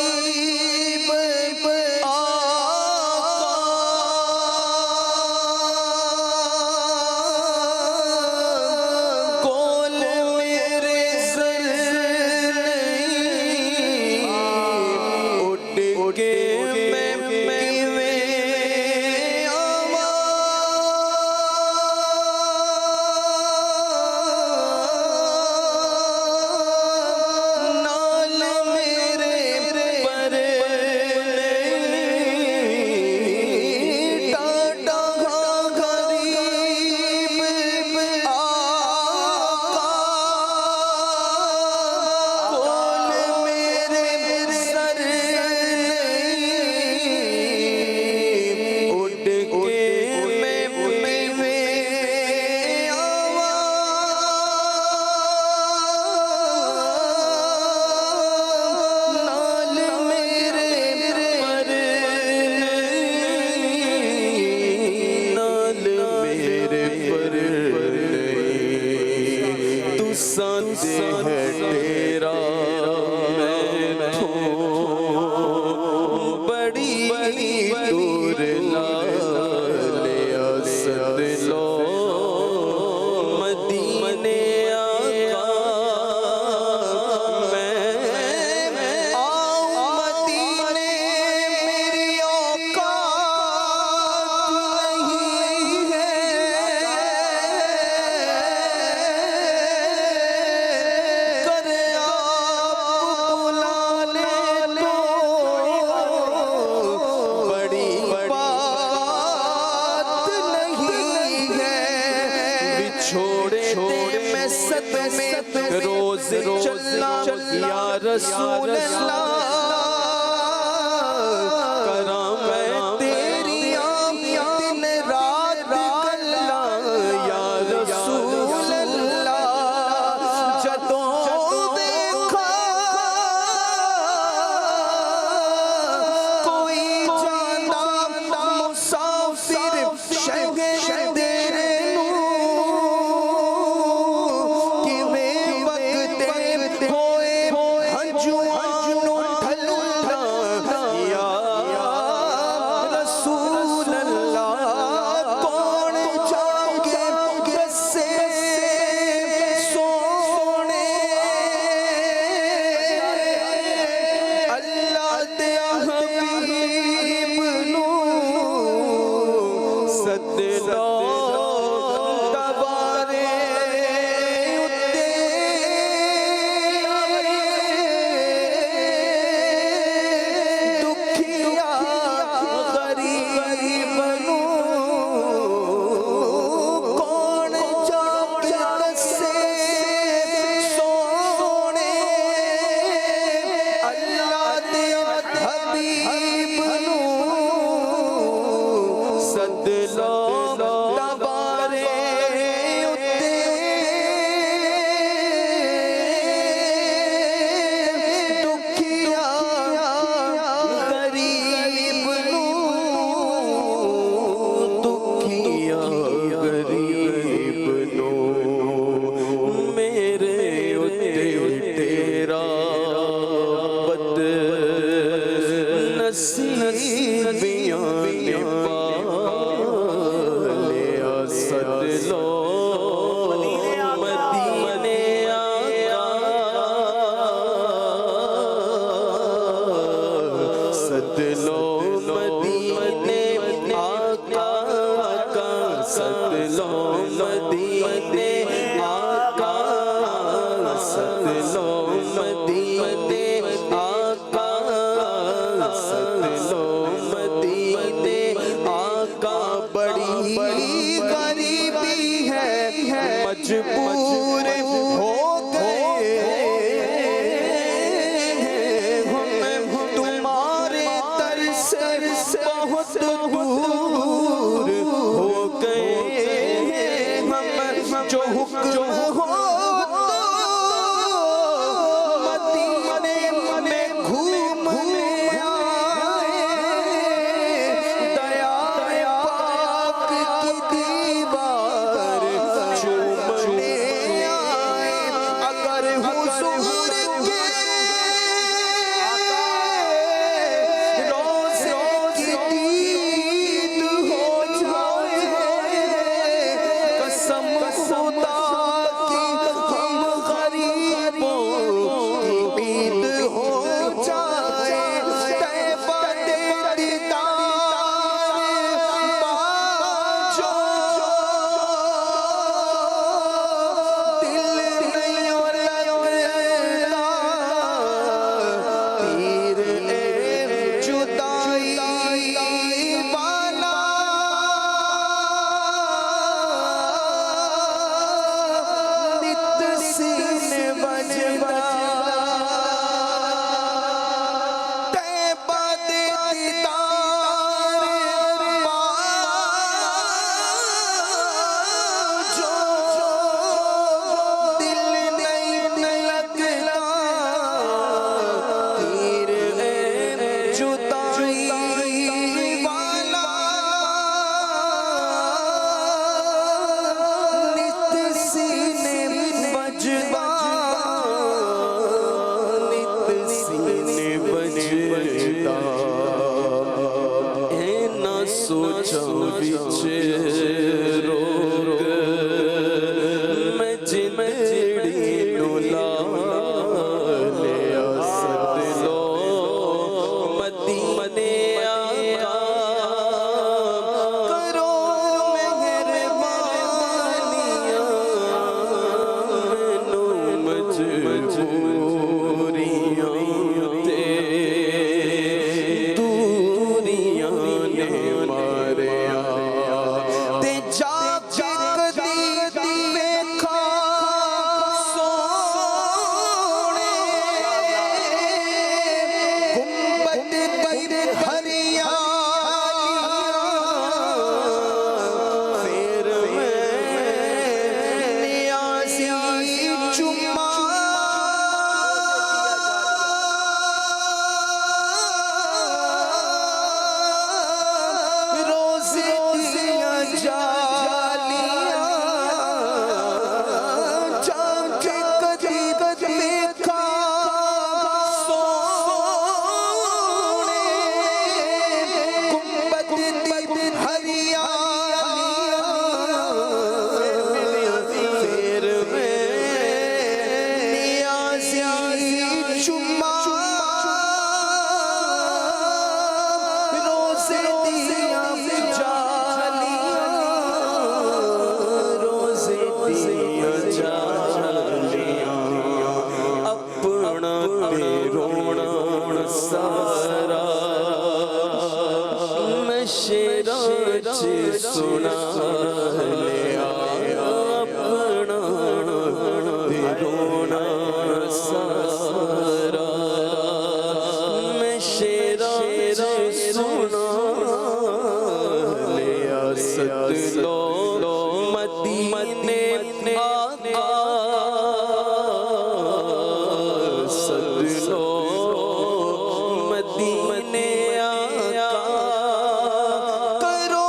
रसूल अल्लाह करा मैं तेरी दिन रात गल्ला या रसूल अल्लाह जदों देखा कोई जांदा मुसाफिर शहर दे मजबूर हो गए हम तुम्हारे दर से बहुत दूर हो गए हम जो हुक्म हो मदीने में घूम आए दया पाक की दीवार चूमने आए अगर हुजूर के रोज़े की दीद हो जाए कसम खुदा की हम गरीबों की ईद हो जाए तैबा दे दीदार बाजो दिल नहीं लगता तीर ए जुदाई वाला नित सीने बजना तैबा दे दीदार बाजो दिल नहीं लगता तीर ए जुदाई वाला नित सीने बजना नित सीने बजता ए ना सोचा विच रोग मैं जिंदड़ी नु ला लिया सदलो मदीने आका करो मेहरबानियां मैनू मजबूरियां ते दूरियां ने मारिया سارا میں شیراج سنا لیا اپنا رونا سارا میں شیراج سنا لیا ست لو مدینے آقا ست لو مدینے آقا کرو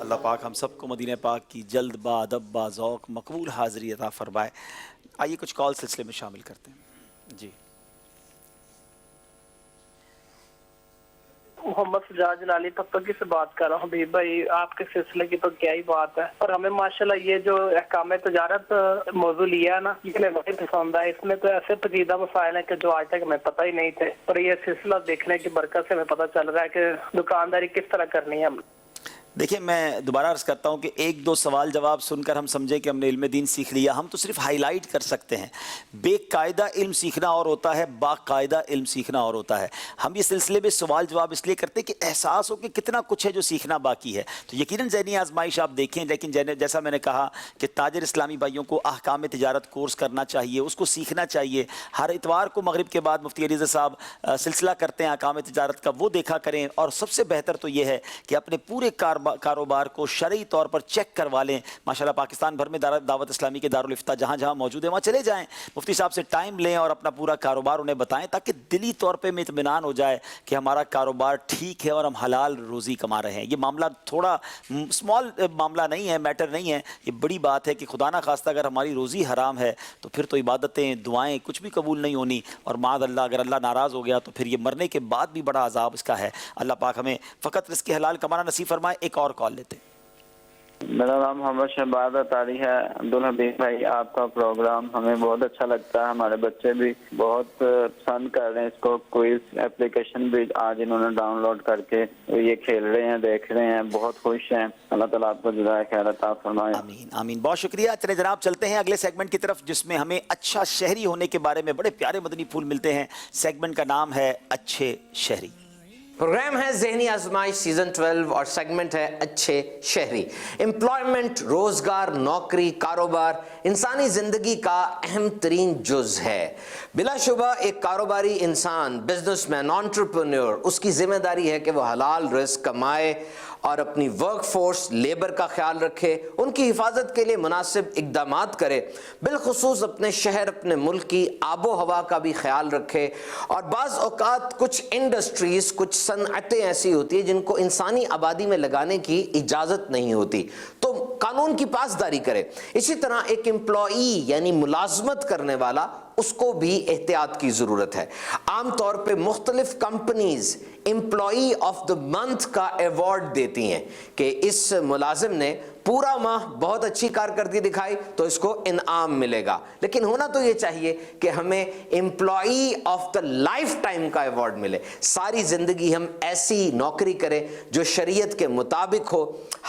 اللہ پاک ہم سب کو مدینہ پاک کی جلد با ادب با ذوق مقبول حاضری عطا فرمائے. آئیے کچھ کال سلسلے میں شامل کرتے ہیں. جی محمد سجاد جلالی پتوکی سے بات کر رہا ہوں. حبیب بھائی آپ کے سلسلے کی تو کیا ہی بات ہے, اور ہمیں ماشاءاللہ یہ جو احکام تجارت موضوع لیا ہے نا, یہ ہمیں بہت پسند ہے. اس میں تو ایسے پیچیدہ مسائل ہیں کہ جو آج تک ہمیں پتہ ہی نہیں تھے, اور یہ سلسلہ دیکھنے کی برکت سے ہمیں پتہ چل رہا ہے کہ دکانداری کس طرح کرنی ہے. ہم دیکھیں میں دوبارہ عرض کرتا ہوں کہ ایک دو سوال جواب سن کر ہم سمجھیں کہ ہم نے علم دین سیکھ لیا. ہم تو صرف ہائی لائٹ کر سکتے ہیں. بے قاعدہ علم سیکھنا اور ہوتا ہے, باقاعدہ علم سیکھنا اور ہوتا ہے. ہم یہ سلسلے میں سوال جواب اس لیے کرتے ہیں کہ احساس ہو کہ کتنا کچھ ہے جو سیکھنا باقی ہے. تو یقیناً ذہنی آزمائش آپ دیکھیں, لیکن جیسا میں نے کہا کہ تاجر اسلامی بھائیوں کو احکام تجارت کورس کرنا چاہیے, اس کو سیکھنا چاہیے. ہر اتوار کو مغرب کے بعد مفتی علی رضا صاحب سلسلہ کرتے ہیں احکام تجارت کا, وہ دیکھا کریں. اور سب سے بہتر تو یہ ہے کہ اپنے پورے کاروبار کو شرعی طور پر چیک کروا لیں. ماشاءاللہ پاکستان بھر میں دعوت اسلامی کے دارالافتاء جہاں جہاں موجود ہیں وہاں چلے جائیں, مفتی صاحب سے ٹائم لیں اور اپنا پورا کاروبار انہیں بتائیں, تاکہ دلی طور پہ میں اطمینان ہو جائے کہ ہمارا کاروبار ٹھیک ہے اور ہم حلال روزی کما رہے ہیں. یہ معاملہ تھوڑا اسمال معاملہ نہیں ہے, میٹر نہیں ہے, یہ بڑی بات ہے کہ خدا نہ خواستہ اگر ہماری روزی حرام ہے تو پھر تو عبادتیں دعائیں کچھ بھی قبول نہیں ہونی, اور معاذ اللہ اگر اللہ ناراض ہو گیا تو پھر یہ مرنے کے بعد بھی بڑا عذاب اس کا ہے. اللہ پاک ہمیں فقط رزق حلال کمانا نصیب فرمائے. ایک اور کال لیتے ہیں. میرا نام محمد شہباز اطاری ہے. عبدالحبیب بھائی آپ کا پروگرام ہمیں بہت اچھا لگتا ہے, ہمارے بچے بھی بہت پسند کر رہے ہیں اس کو. کوئز اپلیکیشن بھی آج انہوں نے ڈاؤن لوڈ کر کے یہ کھیل رہے ہیں, دیکھ رہے ہیں, بہت خوش ہیں. اللہ تعالیٰ آپ کو جزائے خیر عطا فرمائے. آمین آمین, بہت شکریہ. چلے جناب چلتے ہیں اگلے سیگمنٹ کی طرف, جس میں ہمیں اچھا شہری ہونے کے بارے میں بڑے پیارے مدنی پھول ملتے ہیں. سیگمنٹ کا نام ہے اچھے شہری. پروگرام ہے ذہنی آزمائش سیزن 12 اور سیگمنٹ ہے اچھے شہری. امپلائمنٹ, روزگار, نوکری, کاروبار انسانی زندگی کا اہم ترین جز ہے. بلا شبہ ایک کاروباری انسان, بزنس مین, انٹرپرینور, اس کی ذمہ داری ہے کہ وہ حلال رزق کمائے اور اپنی ورک فورس, لیبر کا خیال رکھے, ان کی حفاظت کے لیے مناسب اقدامات کرے, بالخصوص اپنے شہر, اپنے ملک کی آب و ہوا کا بھی خیال رکھے. اور بعض اوقات کچھ انڈسٹریز, کچھ صنعتیں ایسی ہوتی ہیں جن کو انسانی آبادی میں لگانے کی اجازت نہیں ہوتی, تو قانون کی پاسداری کرے. اسی طرح ایک امپلائی یعنی ملازمت کرنے والا, اس کو بھی احتیاط کی ضرورت ہے. عام طور پہ مختلف companies employee of the month کا ایوارڈ دیتی ہیں کہ اس ملازم نے پورا ماہ بہت اچھی کارکردگی دکھائی تو اس کو انعام ملے گا. لیکن ہونا تو یہ چاہیے کہ ہمیں employee of the lifetime کا ایوارڈ ملے. ساری زندگی ہم ایسی نوکری کریں جو شریعت کے مطابق ہو,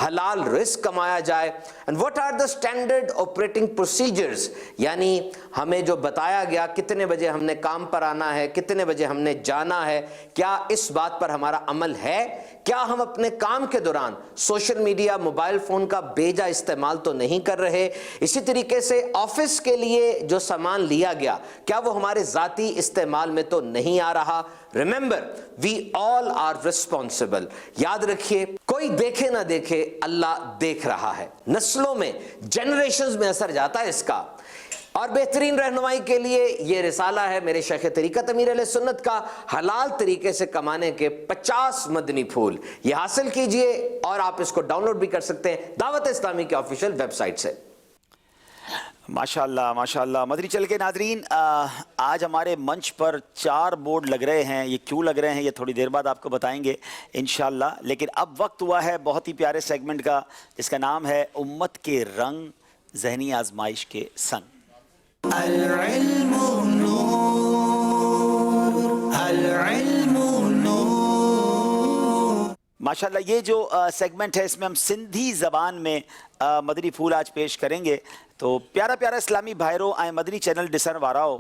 حلال رزق کمایا جائے. And what are the standard operating procedures, یعنی ہمیں جو بتایا گیا کتنے بجے ہم نے کام پر آنا ہے, کتنے بجے ہم نے جانا ہے, کیا اس بات پر ہمارا عمل ہے؟ کیا ہم اپنے کام کے دوران سوشل میڈیا, موبائل فون کا بیجا استعمال تو نہیں کر رہے؟ اسی طریقے سے آفس کے لیے جو سامان لیا گیا کیا وہ ہمارے ذاتی استعمال میں تو نہیں آ رہا؟ Remember, we all are responsible. یاد رکھیے, کوئی دیکھے نہ دیکھے اللہ دیکھ رہا ہے. نسلوں میں, جنریشنز میں اثر جاتا ہے اس کا. اور بہترین رہنمائی کے لیے یہ رسالہ ہے میرے شیخ طریقت امیر اہل سنت کا, حلال طریقے سے کمانے کے 50 مدنی پھول. یہ حاصل کیجئے اور آپ اس کو ڈاؤن لوڈ بھی کر سکتے ہیں دعوت اسلامی کے آفیشیل ویب سائٹ سے. माशाल्लाह माशाल्लाह। मदनी चल के नाजरीन, आज हमारे मंच पर 4 बोर्ड लग रहे हैं। ये क्यों लग रहे हैं ये थोड़ी देर बाद आपको बताएंगे इंशाल्लाह। लेकिन अब वक्त हुआ है बहुत ही प्यारे सेगमेंट का, जिसका नाम है उम्मत के रंग ज़हनी आजमाइश के संग। माशाल्लाह ये जो सेगमेंट है इसमें हम सिंधी ज़बान में मदनी फूल आज पेश करेंगे। तो प्यारा प्यारा इस्लामी भाईरो आए मदनी चैनल डिसन वाराओ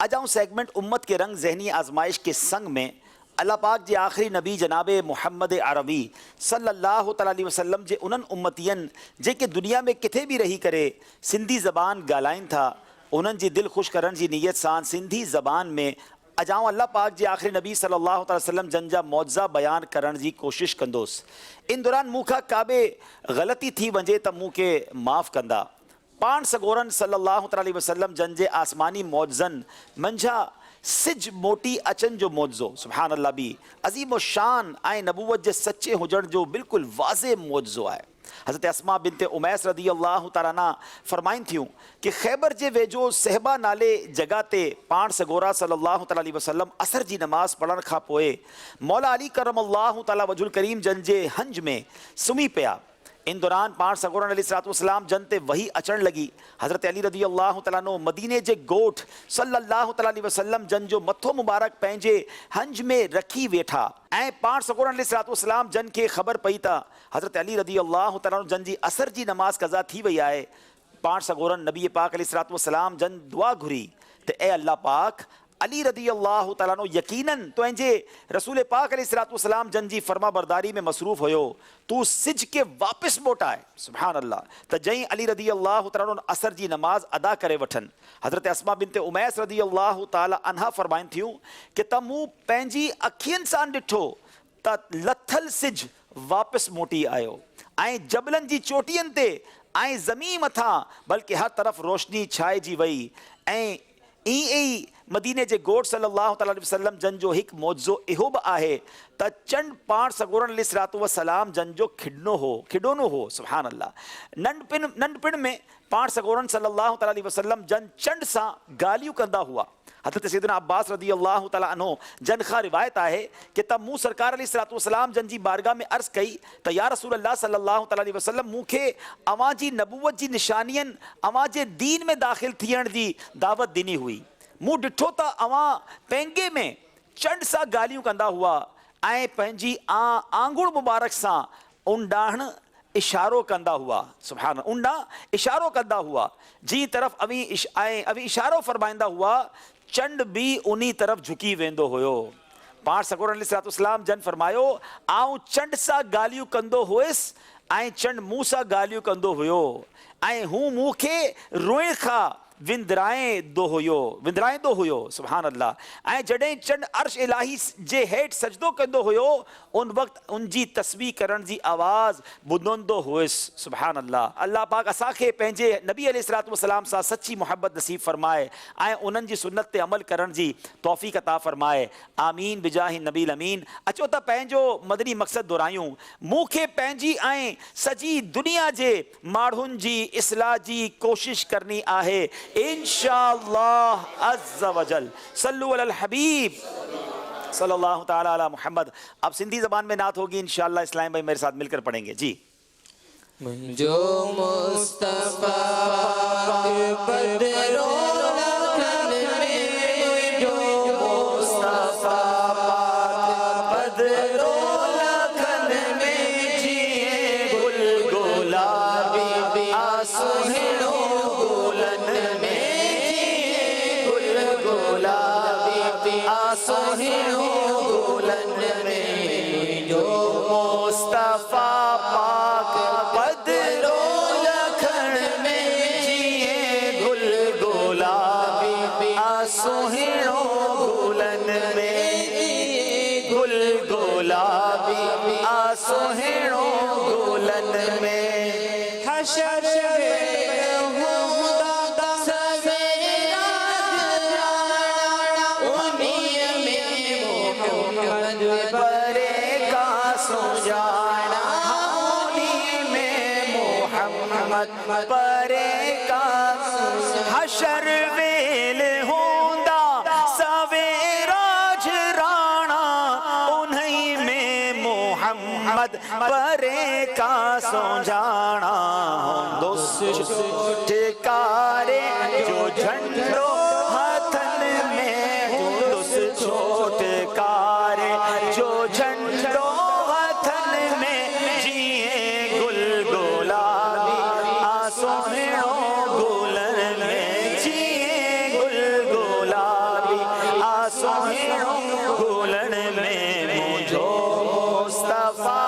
अजाऊं सेगमेंट उम्मत के रंग ज़हनी आजमाइश के संग में अल्लाह पाक जे आखिरी नबी जनाब मुहम्मद अरबी सल्लल्लाहु अलैहि वसल्लम जे उन्हनि उम्मतियन जेके दुनिया में किथे भी रही करे सिंधी ज़बान ॻाल्हाइनि था, उन्हनि जी दिलि ख़ुशि करण जी नीयत सां सिंधी ज़बान में अजाऊं अल्लाह पाक जे आखिरी नबी सल्लल्लाहु अलैहि वसल्लम जन जा मौज़ा बयान करण जी कोशिश कंदोसि। इन दौरान मूंखां काबे ग़लती थी वञे त मूंखे माफ़ कंदा। पाण सगोरन सल्लल्लाहु अलैहि वसल्लम जन जे आसमानी मौज़नि मंझा सिज मोटी अचन जो मौज़ो सुभान अल्लाह बि अज़ीम शान ऐं नबूवत जे सच्चे हुजण जो बिल्कुल वाज़े मौज़ो आहे। हज़रत अस्मा बिनते उमैस रदी अल्लाह तआला फरमाइन थियूं कि खैबर जे वेझो सहबा नाले जगह ते पाण सगोरा सल्लल्लाहु अलैहि वसल्लम असर जी नमाज़ पढ़ण खां पोइ मौला अली करमल्लाहु तआला वजहुल करीम जन जे हंज में सुम्ही पिया। इन दौरान पाण सगोरन अलैहिस्सलाम जन ते वही अचण लगी। हज़रत अली रदी अल्लाह तआला नो मदीने जे ॻोठ सल्लल्लाहु अलैहि वसल्लम जन जो मथो मुबारक पंहिंजे हंज में रखी वेठा ऐं पाण सगोरन अलैहिस्सलाम जन खे ख़बर पई त हज़रत अली रदी अल्लाह तआला जन जी असर जी नमाज़ कज़ा थी वई आहे। पाण सगोरन नबी पाक अलैहिस्सलाम जन दुआ घुरी त ए अल्लाह पाक अली रदी अल्लाह तआला नो यकीनन तुंहिंजे रसूल पाक अलैहिस्सलाम जन जी फर्मा बरदारी में मसरूफ़ हुयो, तू सिज के वापसि मोटाए सुभान अल्लाह। त जई अली रदी अल्लाह तआला नो असर जी नमाज़ अदा करे वठनि हज़रत अस्मा बिनते उमैस रदी अल्लाह तआला अन्हा फरमाइन थियूं कि त मूं पंहिंजी अखियुनि सां ॾिठो त लथल सिज वापसि मोटी आयो ऐं जबलनि जी चोटियुनि ते ऐं ज़मीन मथां बल्कि हर तरफ़ रोशनी छाइजी वई। ऐं ईअं ई मदीने जे ॻोठ सल्लल्लाहु अलैहि वसल्लम जन जो हिकु मौज़ो इहो बि आहे त चंड पाण सगोरन अलैहिस्सलाम जन जो खिडोनो हो सुभान अल्लाह। नंढपिण में पाण सगोरन सल्लल्लाहु अलैहि वसल्लम जन चंड सां ॻाल्हियूं कंदा हुआ। हज़रत सैयदना अब्बास रदी अल्लाह तआला अन्हु जन खां रिवायत आहे कि त मूं सरकार अलैहिस्सलाम जन जी बारगाह में अर्ज़ कई त या रसूल अल्लाह सल्लल्लाहु अलैहि वसल्लम मूंखे अवां जी नबूवत जी निशानियन अवां जे दीन में दाख़िल थियण जी दावत ॾिनी हुई। मूं ॾिठो त अवां पेंगे में चंड सां ॻाल्हियूं कंदा हुआ ऐं पंहिंजी आंगुड़ मुबारक सां उन ॾांहुं इशारो कंदा हुआ सुभान उन ॾांहुं इशारो कंदा हुआ जी तरफ़ अवी इशारो फरमाईंदा हुआ चंड भी उन्ही तरफ झुकी वेंदो हुयो। पाण सगोरन अलैहिस्सलाम जन फरमायो आऊं चंड सां ॻाल्हियूं कंदो हुयुसि ऐं चंड मूं सां ॻाल्हियूं कंदो हुयो ऐं हू मूंखे रोइण खां विंदराईंदो हुयो सुभान अल्लाह। ऐं जॾहिं चंड अर्श इलाही जे हेठि सजदो कंदो हुयो उन वक़्तु उन जी तस्बीह करण जी आवाज़ ॿुधंदो हुयुसि सुभान अल्लाह। अल्लाह पाक असांखे पंहिंजे नबी अलैहिस्सलाम सां सची मोहब्बत नसीब फरमाए ऐं उन्हनि जी सुन्नत ते अमल करण जी तौफ़ीक़ अता फरमाए आमीन बिजाहि नबील अमीन। अचो त पंहिंजो मदनी मक़सद दोहरायूं। मूंखे पंहिंजी ऐं सॼी दुनिया जे माण्हुनि जी इस्लाह जी कोशिश करनी आहे इंशाअल्लाह अज़्ज़ वजल। सल्लु अलल हबीब सल्लल्लाहु ताला अला मुहम्मद। अब सिंधी ज़बान में नात होगी इंशाअल्लाह। इस्लाम भाई मेरे साथ मिलकर पढ़ेंगे जी। जो मुस्तफा बदरो लखन में जो मुस्तफा बदरो लखन में जिए गुल गुलाबी आसुहिणो गुलन में जिए गुल गुलाबी आसुहिणो गुलन में जो मुस्तफा पाक बदरो लखन में जिए गुल गुलाबी आसुहिणो गुलन में गुल गुलाबी आसुहिणो गुलन में हशर बरे का सो जाना में मोहम्मद परे का हशर वेल होंदा सवेरा जराना उन्हीं में मोहम्मद परे का सो जाना दुष्ट टिकारे जो झंडो हाथन में दुष्ट टिकारे जो झंडो हाथन में जिए गुल गुलाबी आसोहणो गुलन में जिए गुल गुलाबी आसोहणो गुलन में मुझो मुस्तफा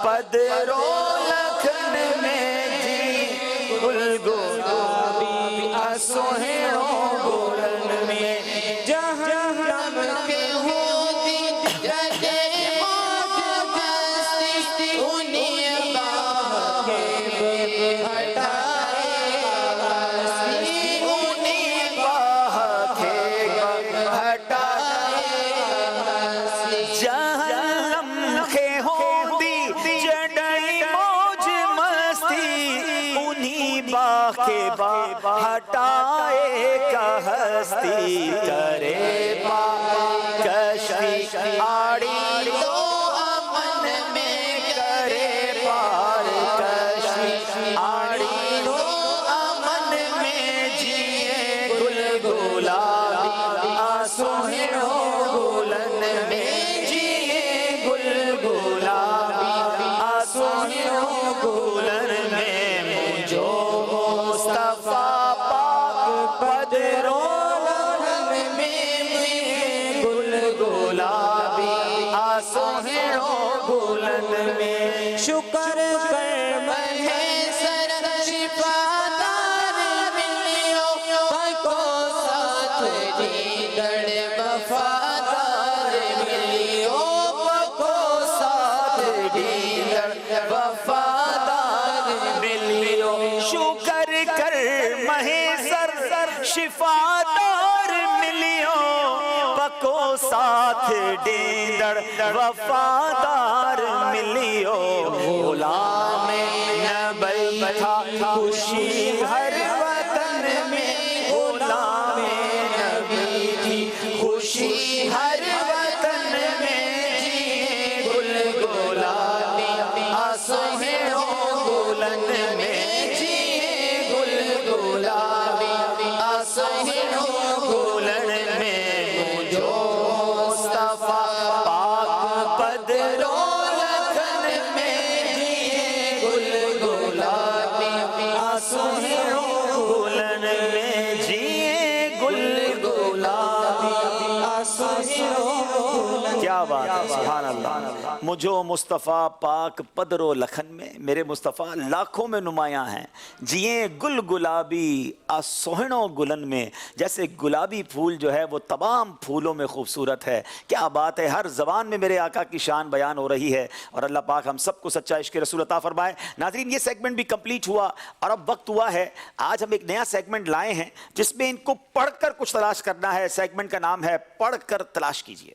पदरो लखन में जी गुल गुलाबी आसोहणो गुलन में जहन्नम के होती जगे मौज मस्ती उन्हीं बाके हटाए उन्हीं बाके हटाए जहन्नम के होती जगे मौज मस्ती उन्हीं बाके हटाए का हस्ती करे कश्ती आड़ी तो अमन में करे पार कश्ती आड़ी तो अमन में जिए गुल गुलाबी आसोहणो गुलन में जिए गुल गुलाबी आसोहणो गुलन में मुझो मुस्तफा पाक पदरो गुल गुलाबी आसोहणो गुलन में शुक्र कर महेसर शिफादार मिलियो पको साथ दीदड़ वफादार मिलियो पको साथ दीदड़ वफादार मिलियो शुक्र कर महेसर शिफादार मिलियो पको साथ दीदड़ वफादार मिलियो गुलाम नबी था खुशी हर वतन में गुलाम नबी थी खुशी हर वतन में जिए गुल गुलाबी आसोहणो गुलन में जिए गुल गुलाबी आसोहणो गुलन में मुझो मुस्तफा पाक पदरो लखन में जिए गुल गुलाबी आसोहणो गुलन में जिए गुल गुलाबी आसोहणो क्या बात है सुभान अल्लाह मुझो मुस्तफ़ा पाक पदरो लखन में मेरे मुस्तफ़ा लाखों में नुमायां हैं जिए गुल गुलाबी आसोहणो गुलन में जैसे गुलाबी फूल जो है वो तमाम फूलों में खूबसूरत है। क्या बात है, हर ज़बान में मेरे आका की शान बयान हो रही है और अल्लाह पाक हम सबको सच्चा इश्क़ रसूल अता फरमाए। नाज़रीन ये सेगमेंट भी कंप्लीट हुआ और अब वक्त हुआ है आज हम एक नया सेगमेंट लाए हैं जिसमें इनको पढ़कर कुछ तलाश करना है। सेगमेंट का नाम है पढ़कर तलाश कीजिए।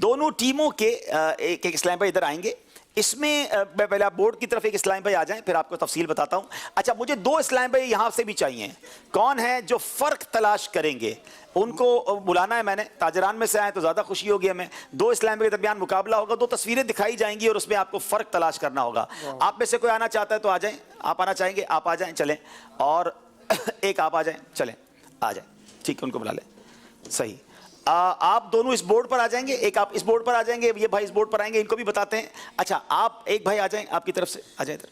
दोनों टीमों के एक एक इस्लाम भाई इधर आएंगे। इसमें पहले आप बोर्ड की तरफ एक इस्लाम भाई आ जाएं, फिर आपको तफसील बताता हूं। अच्छा, मुझे दो इस्लाम भाई यहाँ से भी चाहिए। कौन है जो फ़र्क तलाश करेंगे? उनको बुलाना है मैंने। ताजरान में से आए तो ज़्यादा खुशी होगी हमें। दो इस्लाम के दरमियान मुकाबला होगा, दो तस्वीरें दिखाई जाएंगी और उसमें आपको फ़र्क तलाश करना होगा। आप में से कोई आना चाहता है तो आ जाएं। आप आना चाहेंगे? आप आ जाएं, चलें। और एक आप आ जाएं, चलें, आ जाएं। ठीक है, उनको बुला लें। सही। आप दोनों इस बोर्ड पर आ जाएंगे, एक आप इस बोर्ड पर आ जाएंगे, ये भाई इस बोर्ड पर आएंगे, इनको भी बताते हैं। अच्छा, आप एक भाई आ जाएं, आपकी तरफ से आ जाएं इधर।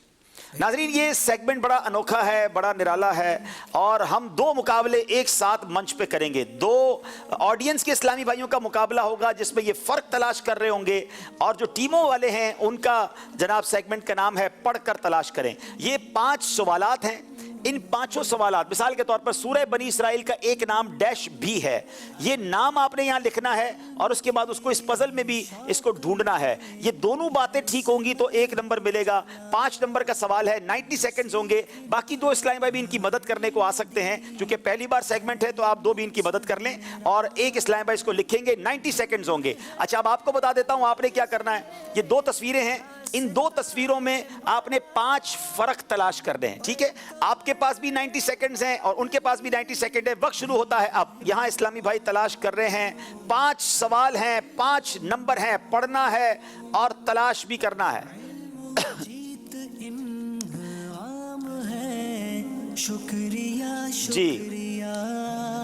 नाज़रीन, ये सेगमेंट बड़ा अनोखा है, बड़ा निराला है और हम दो मुकाबले एक साथ मंच पे करेंगे। दो ऑडियंस के इस्लामी भाइयों का मुकाबला होगा जिसमें ये फ़र्क तलाश कर रहे होंगे और जो टीमों वाले हैं उनका जनाब सेगमेंट का नाम है पढ़कर तलाश करें। ये 5 सवालात हैं। ان پانچوں سوالات، مثال کے طور پر سورہ بنی اسرائیل کا ایک نام ڈیش بھی ہے، یہ نام آپ نے یہاں لکھنا ہے اور اس کے بعد اس کو اس پزل میں بھی اس کو ڈھونڈنا ہے. یہ دونوں باتیں ٹھیک ہوں گی تو 1 نمبر ملے گا. 5 نمبر کا سوال ہے، 90 سیکنڈز ہوں گے. باقی 2 اسلام بھائی بھی ان کی مدد کرنے کو آ سکتے ہیں، چونکہ پہلی بار سیگمنٹ ہے تو آپ 2 بھی ان کی مدد کر لیں اور 1 اسلام بھائی اس کو لکھیں گے. 90 سیکنڈز ہوں گے. اچھا اب آپ کو بتا دیتا ہوں آپ نے کیا کرنا ہے. یہ 2 تصویریں ہیں، ان 2 تصویروں میں آپ نے 5 فرق تلاش کرنے ہیں. ٹھیک ہے، آپ کے پاس بھی 90 سیکنڈز ہیں اور ان کے پاس بھی 90 سیکنڈ ہے. وقت شروع ہوتا ہے اب. یہاں اسلامی بھائی تلاش کر رہے ہیں. 5 سوال ہیں، 5 نمبر ہیں، پڑھنا ہے اور تلاش بھی کرنا ہے. جی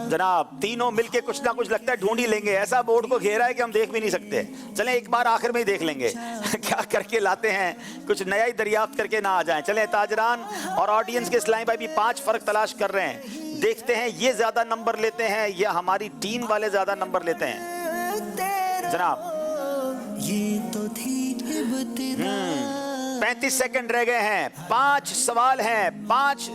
جناب، تینوں مل کے کچھ نہ کچھ لگتا ہے ڈھونڈ ہی لیں گے. ایسا بورڈ کو گھیرا ہے کہ ہم دیکھ بھی نہیں سکتے. چلیں ایک بار آخر میں ہی دیکھ لیں گے کیا کر کے لاتے ہیں، کچھ نیا ہی دریافت کر کے نہ آ جائیں. چلیں تاجران اور آڈینس کے اسلامی بھائی بھی 5 فرق تلاش کر رہے ہیں. دیکھتے ہیں یہ زیادہ نمبر لیتے ہیں یا ہماری ٹیم والے زیادہ نمبر لیتے ہیں. جناب 35 سیکنڈ رہ گئے ہیں. 5 سوال ہیں، 5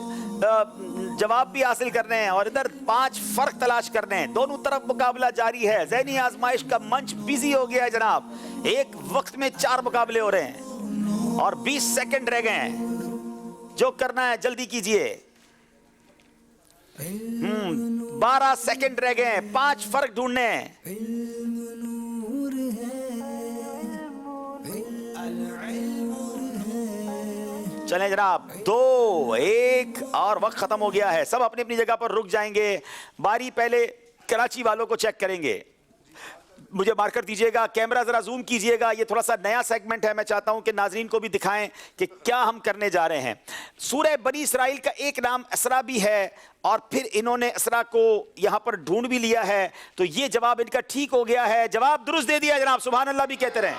جواب بھی حاصل کرنے ہیں اور ادھر 5 فرق تلاش کرنے ہیں. دونوں طرف مقابلہ جاری ہے. ذہنی آزمائش کا منچ بیزی ہو گیا ہے جناب. ایک وقت میں 4 مقابلے ہو رہے ہیں اور 20 سیکنڈ رہ گئے ہیں. جو کرنا ہے جلدی کیجئے. 12 سیکنڈ رہ گئے ہیں. 5 فرق ڈھونڈنے ہیں. چلیں جناب، 2 1 اور وقت ختم ہو گیا ہے. سب اپنی اپنی جگہ پر رک جائیں گے. باری پہلے کراچی والوں کو چیک کریں گے. مجھے مارکر دیجئے گا، کیمرہ ذرا زوم کیجئے گا. یہ تھوڑا سا نیا سیگمنٹ ہے، میں چاہتا ہوں کہ ناظرین کو بھی دکھائیں کہ کیا ہم کرنے جا رہے ہیں. سورہ بنی اسرائیل کا ایک نام اسرا بھی ہے اور پھر انہوں نے اسرا کو یہاں پر ڈھونڈ بھی لیا ہے. تو یہ جواب ان کا ٹھیک ہو گیا ہے. جواب درست دے دیا جناب، سبحان اللہ بھی کہتے رہیں.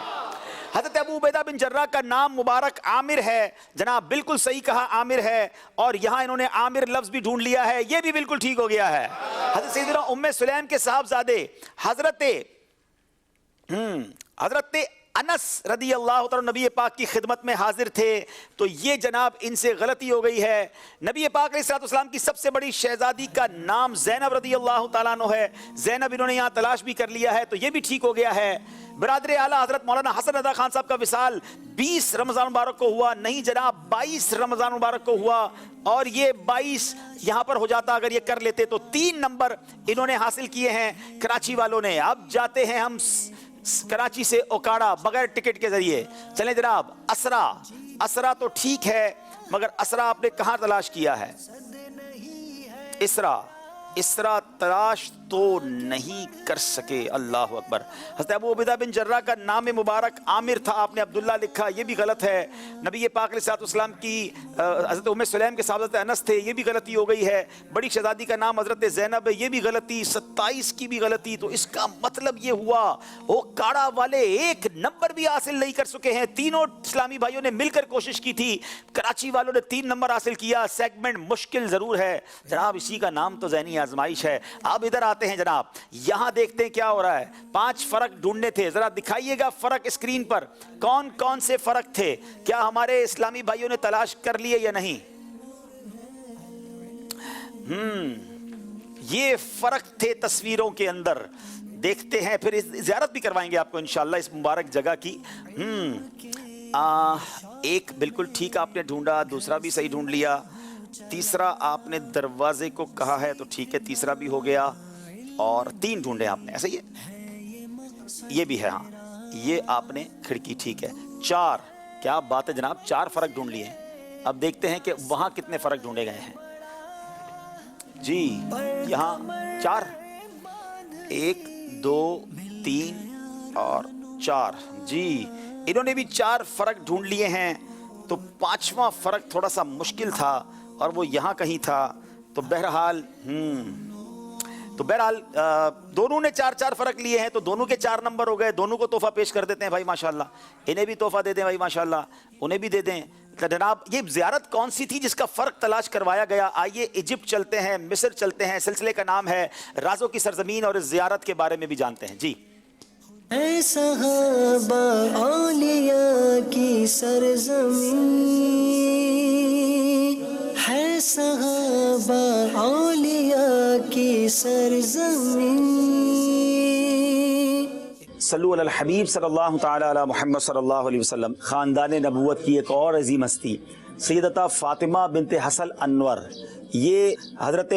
حضرت ابو عبیدہ بن جراح کا نام مبارک عامر ہے. جناب بالکل صحیح کہا، عامر ہے. اور یہاں انہوں نے عامر لفظ بھی ڈھونڈ لیا ہے، یہ بھی بالکل ٹھیک ہو گیا ہے. حضرت سیدنا ام سلیم کے صاحبزادے حضرت انس رضی اللہ تعالی نبی پاک کی خدمت میں حاضر تھے. تو یہ جناب ان سے غلطی ہو گئی ہے. نبی پاک علیہ الصلوۃ والسلام کی سب سے بڑی شہزادی کا نام زینب رضی اللہ تعالیٰ عنہ ہے. زینب انہوں نے یہاں تلاش بھی کر لیا ہے، تو یہ بھی ٹھیک ہو گیا ہے. برادر اعلیٰ حضرت مولانا حسن رضا خان صاحب کا وصال 20 رمضان مبارک کو ہوا. نہیں جناب، 22 رمضان مبارک کو ہوا اور یہ 22 یہاں پر ہو جاتا اگر یہ کر لیتے. تو 3 نمبر انہوں نے حاصل کیے ہیں کراچی والوں نے. اب جاتے ہیں ہم کراچی سے اوکاڑا بغیر ٹکٹ کے ذریعے. چلیں جناب، اسرا تو ٹھیک ہے، مگر اسرا آپ نے کہاں تلاش کیا ہے؟ اسرا تلاش تو نہیں کر سکے. اللہ اکبر. حضرت ابو عبیدہ بن جراح کا نام مبارک عامر تھا، آپ نے عبداللہ لکھا، یہ بھی غلط ہے. نبی پاک علیہ الصلوۃ والسلام کی حضرت ام سلیم کے صاحب حضرت انس تھے، یہ بھی غلطی ہو گئی ہے. بڑی شہزادی کا نام حضرت زینب ہے، یہ بھی غلطی. 27 کی بھی غلطی. تو اس کا مطلب یہ ہوا وہ کاڑا والے 1 نمبر بھی حاصل نہیں کر سکے ہیں. تینوں اسلامی بھائیوں نے مل کر کوشش کی تھی، کراچی والوں نے 3 نمبر حاصل کیا. سیگمنٹ مشکل ضرور ہے جناب، اسی کا نام تو ذہنی آزمائش ہے. اب ادھر آتے ہیں جناب، یہاں دیکھتے ہیں کیا ہو رہا ہے. 5 فرق ڈھونڈنے تھے. ذرا دکھائیے گا فرق اسکرین پر، کون کون سے فرق تھے. کیا ہمارے اسلامی بھائیوں نے تلاش کر لیے یا نہیں؟ یہ فرق تھے تصویروں کے اندر. دیکھتے ہیں، پھر زیارت بھی کروائیں گے آپ کو انشاءاللہ اس مبارک جگہ کی. ایک بالکل ٹھیک آپ نے ڈھونڈا، دوسرا بھی صحیح ڈھونڈ لیا، تیسرا آپ نے دروازے کو کہا ہے تو ٹھیک ہے، تیسرا بھی ہو گیا. اور 3 ڈھونڈے آپ نے، ایسا ہی ہے. یہ بھی ہے، ہاں یہ آپ نے کھڑکی، ٹھیک ہے. 4، کیا بات ہے جناب، 4 فرق ڈھونڈ لیے ہیں. اب دیکھتے ہیں کہ وہاں کتنے فرق ڈھونڈے گئے ہیں. جی یہاں 4، 1 2 3 اور 4. جی انہوں نے بھی 4 فرق ڈھونڈ لیے ہیں. تو 5واں فرق تھوڑا سا مشکل تھا اور وہ یہاں کہیں تھا. تو بہرحال دونوں نے 4 فرق لیے ہیں، تو دونوں کے 4 نمبر ہو گئے. دونوں کو تحفہ پیش کر دیتے ہیں بھائی ماشاءاللہ. انہیں بھی تحفہ دے دیں بھائی ماشاءاللہ، انہیں بھی دے دیں. جناب یہ زیارت کون سی تھی جس کا فرق تلاش کروایا گیا؟ آئیے ایجپٹ چلتے ہیں، مصر چلتے ہیں. سلسلے کا نام ہے رازوں کی سرزمین اور اس زیارت کے بارے میں بھی جانتے ہیں. جی اے صحابہ اولیاء کی سرزمین ہے، صحابہ सरज़मीं। सल्लु अलल हबीब सल्लल्लाहु ताला अला मुहम्मद सल्लल्लाहु अलैहि वसल्लम। ख़ानदान नबूवत की एक और अजीम हस्ती सैयदता फ़ातिमा बिनते हसन अनवर, ये हज़रत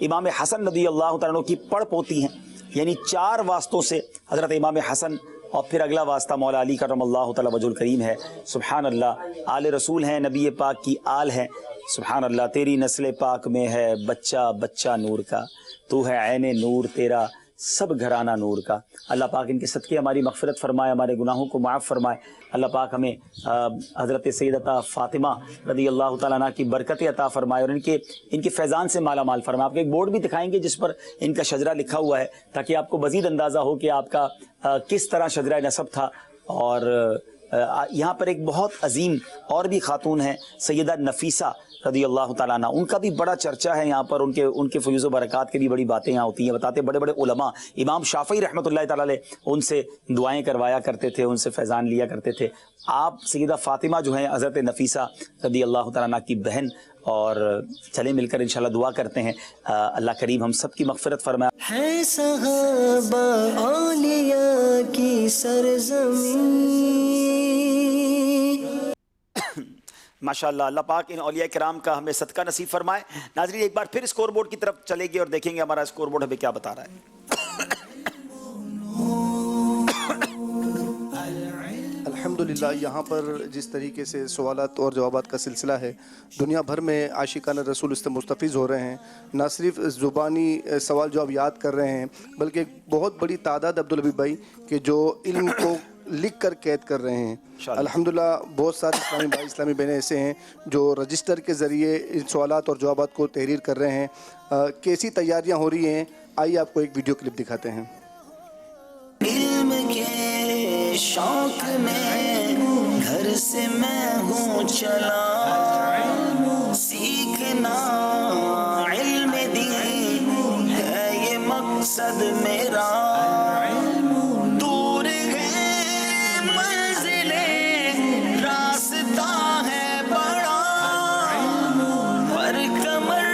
इमाम हसन रज़ी अल्लाह तआला अन्हु की पड़ पोती हैं। यानी 4 वास्तों से हज़रत इमाम हसन और फिर अगला वास्ता मौला अली करमल्लाहु तआला वजहुल करीम है। सुभान अल्लाह, आले रसूल हैं, नबी पाक की आल है। सुभान अल्लाह, तेरी नस्ल पाक में है बच्चा बच्चा नूर का, तू है ऐने नूर तेरा सब घराना नूर का। अल्लाह पाक इनके सदक़े हमारी मग़फ़िरत फ़रमाए, हमारे गुनाहों को माफ़ फ़रमाए। अल्लाह पाक हमें हज़रत सैयदता फ़ातिमा रज़ी अल्लाह तआला अन्हा की बरकतें अता फ़रमाए और इनके फैज़ान से माला माल फ़रमाए। आपको एक बोर्ड भी दिखाएंगे जिस पर इनका शजरा लिखा हुआ है, ताकि आपको मज़ीद अंदाज़ा हो कि आपका किस तरह शजरा नसब था। और यहाँ पर एक बहुत अजीम और भी ख़ातून हैं, सैयदा नफ़ीसा रज़ी अल्लाह तआला अन्हा, उनका भी बड़ा चर्चा है यहाँ पर। उनके फ़यूज़ व बरक़ात की भी बड़ी बातें यहाँ होती हैं। बताते बड़े बड़े उलमा, इमाम शाफ़ी रहमतुल्लाह तआला अलैह उनसे दुआएं करवाया करते थे, उनसे फैज़ान लिया करते थे। आप सैयदा फ़ातिमा जो हैं हज़रत नफ़ीसा रज़ी अल्लाह तआला अन्हा की बहन, और चले मिलकर इंशाअल्लाह दुआ करते हैं अल्लाह करीम हम सब की मग़फ़िरत फ़रमाए। है सहाबा औलिया की सरज़मीं। माशाअल्लाह, अल्लाह पाक इन औलिया किराम का हमें सदका नसीब फरमाए। नाज़रीन, एक बार फिर स्कोर बोर्ड की तरफ चलेंगे और देखेंगे हमारा स्कोर बोर्ड हमें क्या बता रहा है। अल्हम्दुलिल्लाह, यहाँ पर जिस तरीके से सवालात और जवाबात का सिलसिला है, दुनिया भर में आशिकाना रसूल इससे मुस्तफ़िज़ हो रहे हैं। ना सिर्फ ज़ुबानी सवाल जवाब याद कर रहे हैं, बल्कि एक बहुत बड़ी तादाद अब्दुल हबीब भाई के जो इल्म को लिख कर कैद कर रहे हैं। अल्हम्दुलिल्लाह, बहुत सारे इस्लामी भाई, इस्लामी बहनें ऐसे हैं जो रजिस्टर के ज़रिए इन सवालात और जवाबात को तहरीर कर रहे हैं। कैसी तैयारियाँ हो रही हैं, आइए आपको एक वीडियो क्लिप दिखाते हैं। इल्म के शौक में घर से मैं हूँ चला, सीखना इल्म दीन है ये मकसद मेरा। दूर है मंजिले, रास्ता है बड़ा, पर कमर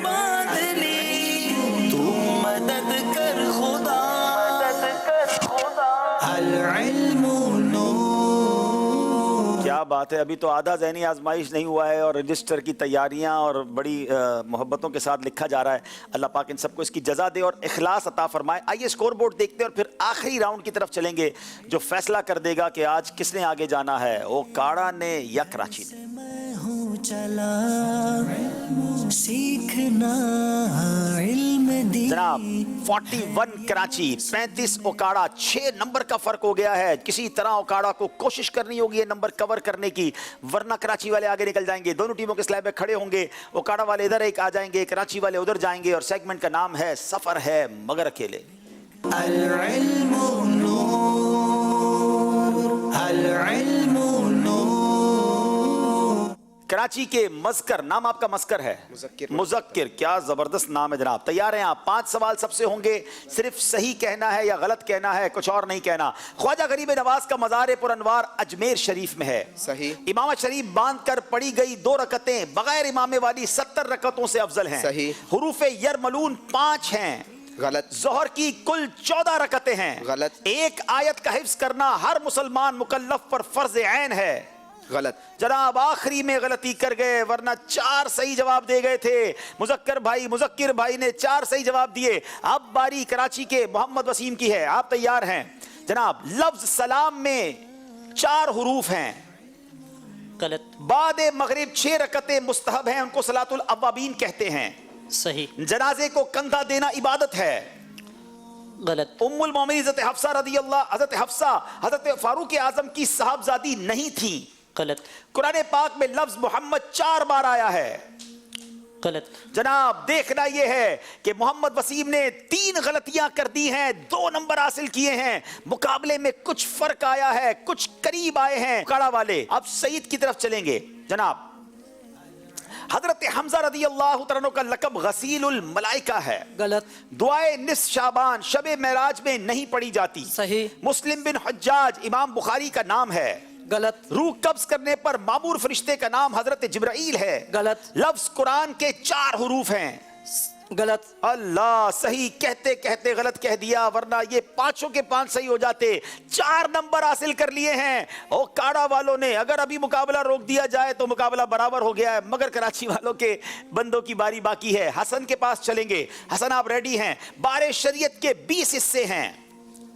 बांध ली तू मदद कर खुदा। क्या बात है, अभी तो आधा ज़हनी आजमाइश नहीं हुआ है और रजिस्टर की तैयारियां और बड़ी मोहब्बतों के साथ लिखा जा रहा है। अल्लाह पाक इन सबको इसकी जज़ा दे और इखलास अता फरमाए। आइए स्कोर बोर्ड देखते हैं और फिर आखिरी राउंड की तरफ चलेंगे जो फैसला कर देगा कि आज किसने आगे जाना है, वो काड़ा ने या कराची ने। चला सीखना इल्म दी। जनाब 41 कराची, 35 ओकाड़ा, 6 नंबर का फर्क हो गया है। किसी तरह ओकाड़ा को कोशिश करनी होगी ये नंबर कवर करने की, वरना कराची वाले आगे निकल जाएंगे। दोनों टीमों के स्लैब में खड़े होंगे, ओकाड़ा वाले इधर एक आ जाएंगे, कराची वाले उधर जाएंगे। और सेगमेंट का नाम है सफर है मगर अकेले। कराची के मस्कर, नाम आपका मस्कर है? मुज़क्किर, क्या जबरदस्त नाम है जनाब। तैयार हैं आप? 5 सवाल सबसे होंगे, सिर्फ सही कहना है या गलत कहना है, कुछ और नहीं कहना। ख्वाजा गरीब नवाज का मज़ार पुरअनवार अजमेर शरीफ में है। सही। इमामत शरीफ बांध कर पढ़ी गई 2 रकतें बगैर इमामे वाली 70 रकतों से अफजल हैं। सही। हुरूफे यरमलून 5 हैं। गलत। जोहर की कुल 14 रकतें हैं। गलत। एक आयत का हिफ्ज करना हर मुसलमान मुकल्लफ पर फर्ज ऐन है। गलत। जनाब आखिरी में गलती कर गए, वरना 4 सही जवाब दे गए थे। मुज़क्किर भाई ने 4 सही जवाब दिए। अब बारी कराची के मोहम्मद वसीम की है, आप तैयार हैं जनाब? लफ्ज सलाम में 4 हुरूफ हैं। गलत। बादे मगरिब 6 रकतें मुस्तहब हैं, उनको सलातुल अव्वाबीन कहते हैं। सही। जनाजे को कंधा देना इबादत है। गलत। उम्मुल मोमिनीन हज़रत हफ्सा हज़रत फारूक आज़म की साहबजादी नहीं थी। गलत। कुरान पाक में लफ्ज मोहम्मद 4 बार आया है। गलत। जनाब देखना यह है कि मोहम्मद वसीम ने 3 गलतियां कर दी हैं, 2 नंबर हासिल किए हैं। मुकाबले में कुछ फर्क आया है, कुछ करीब आए हैं काड़ा वाले। अब सईद की तरफ चलेंगे जनाब। हजरत हमजा रदी अल्लाह तआला का लक़ब गसीलुल मलाइका है। गलत। दुआए निस्फ शाबान शबे मेराज में नहीं पढ़ी जाती। सही। मुस्लिम बिन हज्जाज इमाम बुखारी का नाम है। गलत। रूह कब्ज करने पर मामूर फरिश्ते का नाम हजरत जिब्राइल है। गलत। लफ्ज कुरान के 4 हुरूफ हैं। غلط. اللہ، صحیح کہتے کہتے غلط کہہ دیا، ورنہ یہ 5 کے 5 صحیح ہو جاتے. 4 نمبر حاصل کر لیے ہیں اوکاڑا والوں نے. اگر ابھی مقابلہ روک دیا جائے تو مقابلہ برابر ہو گیا ہے، مگر کراچی والوں کے بندوں کی باری باقی ہے. حسن کے پاس چلیں گے. حسن آپ ریڈی ہیں؟ بار شریعت کے 20 حصے ہیں.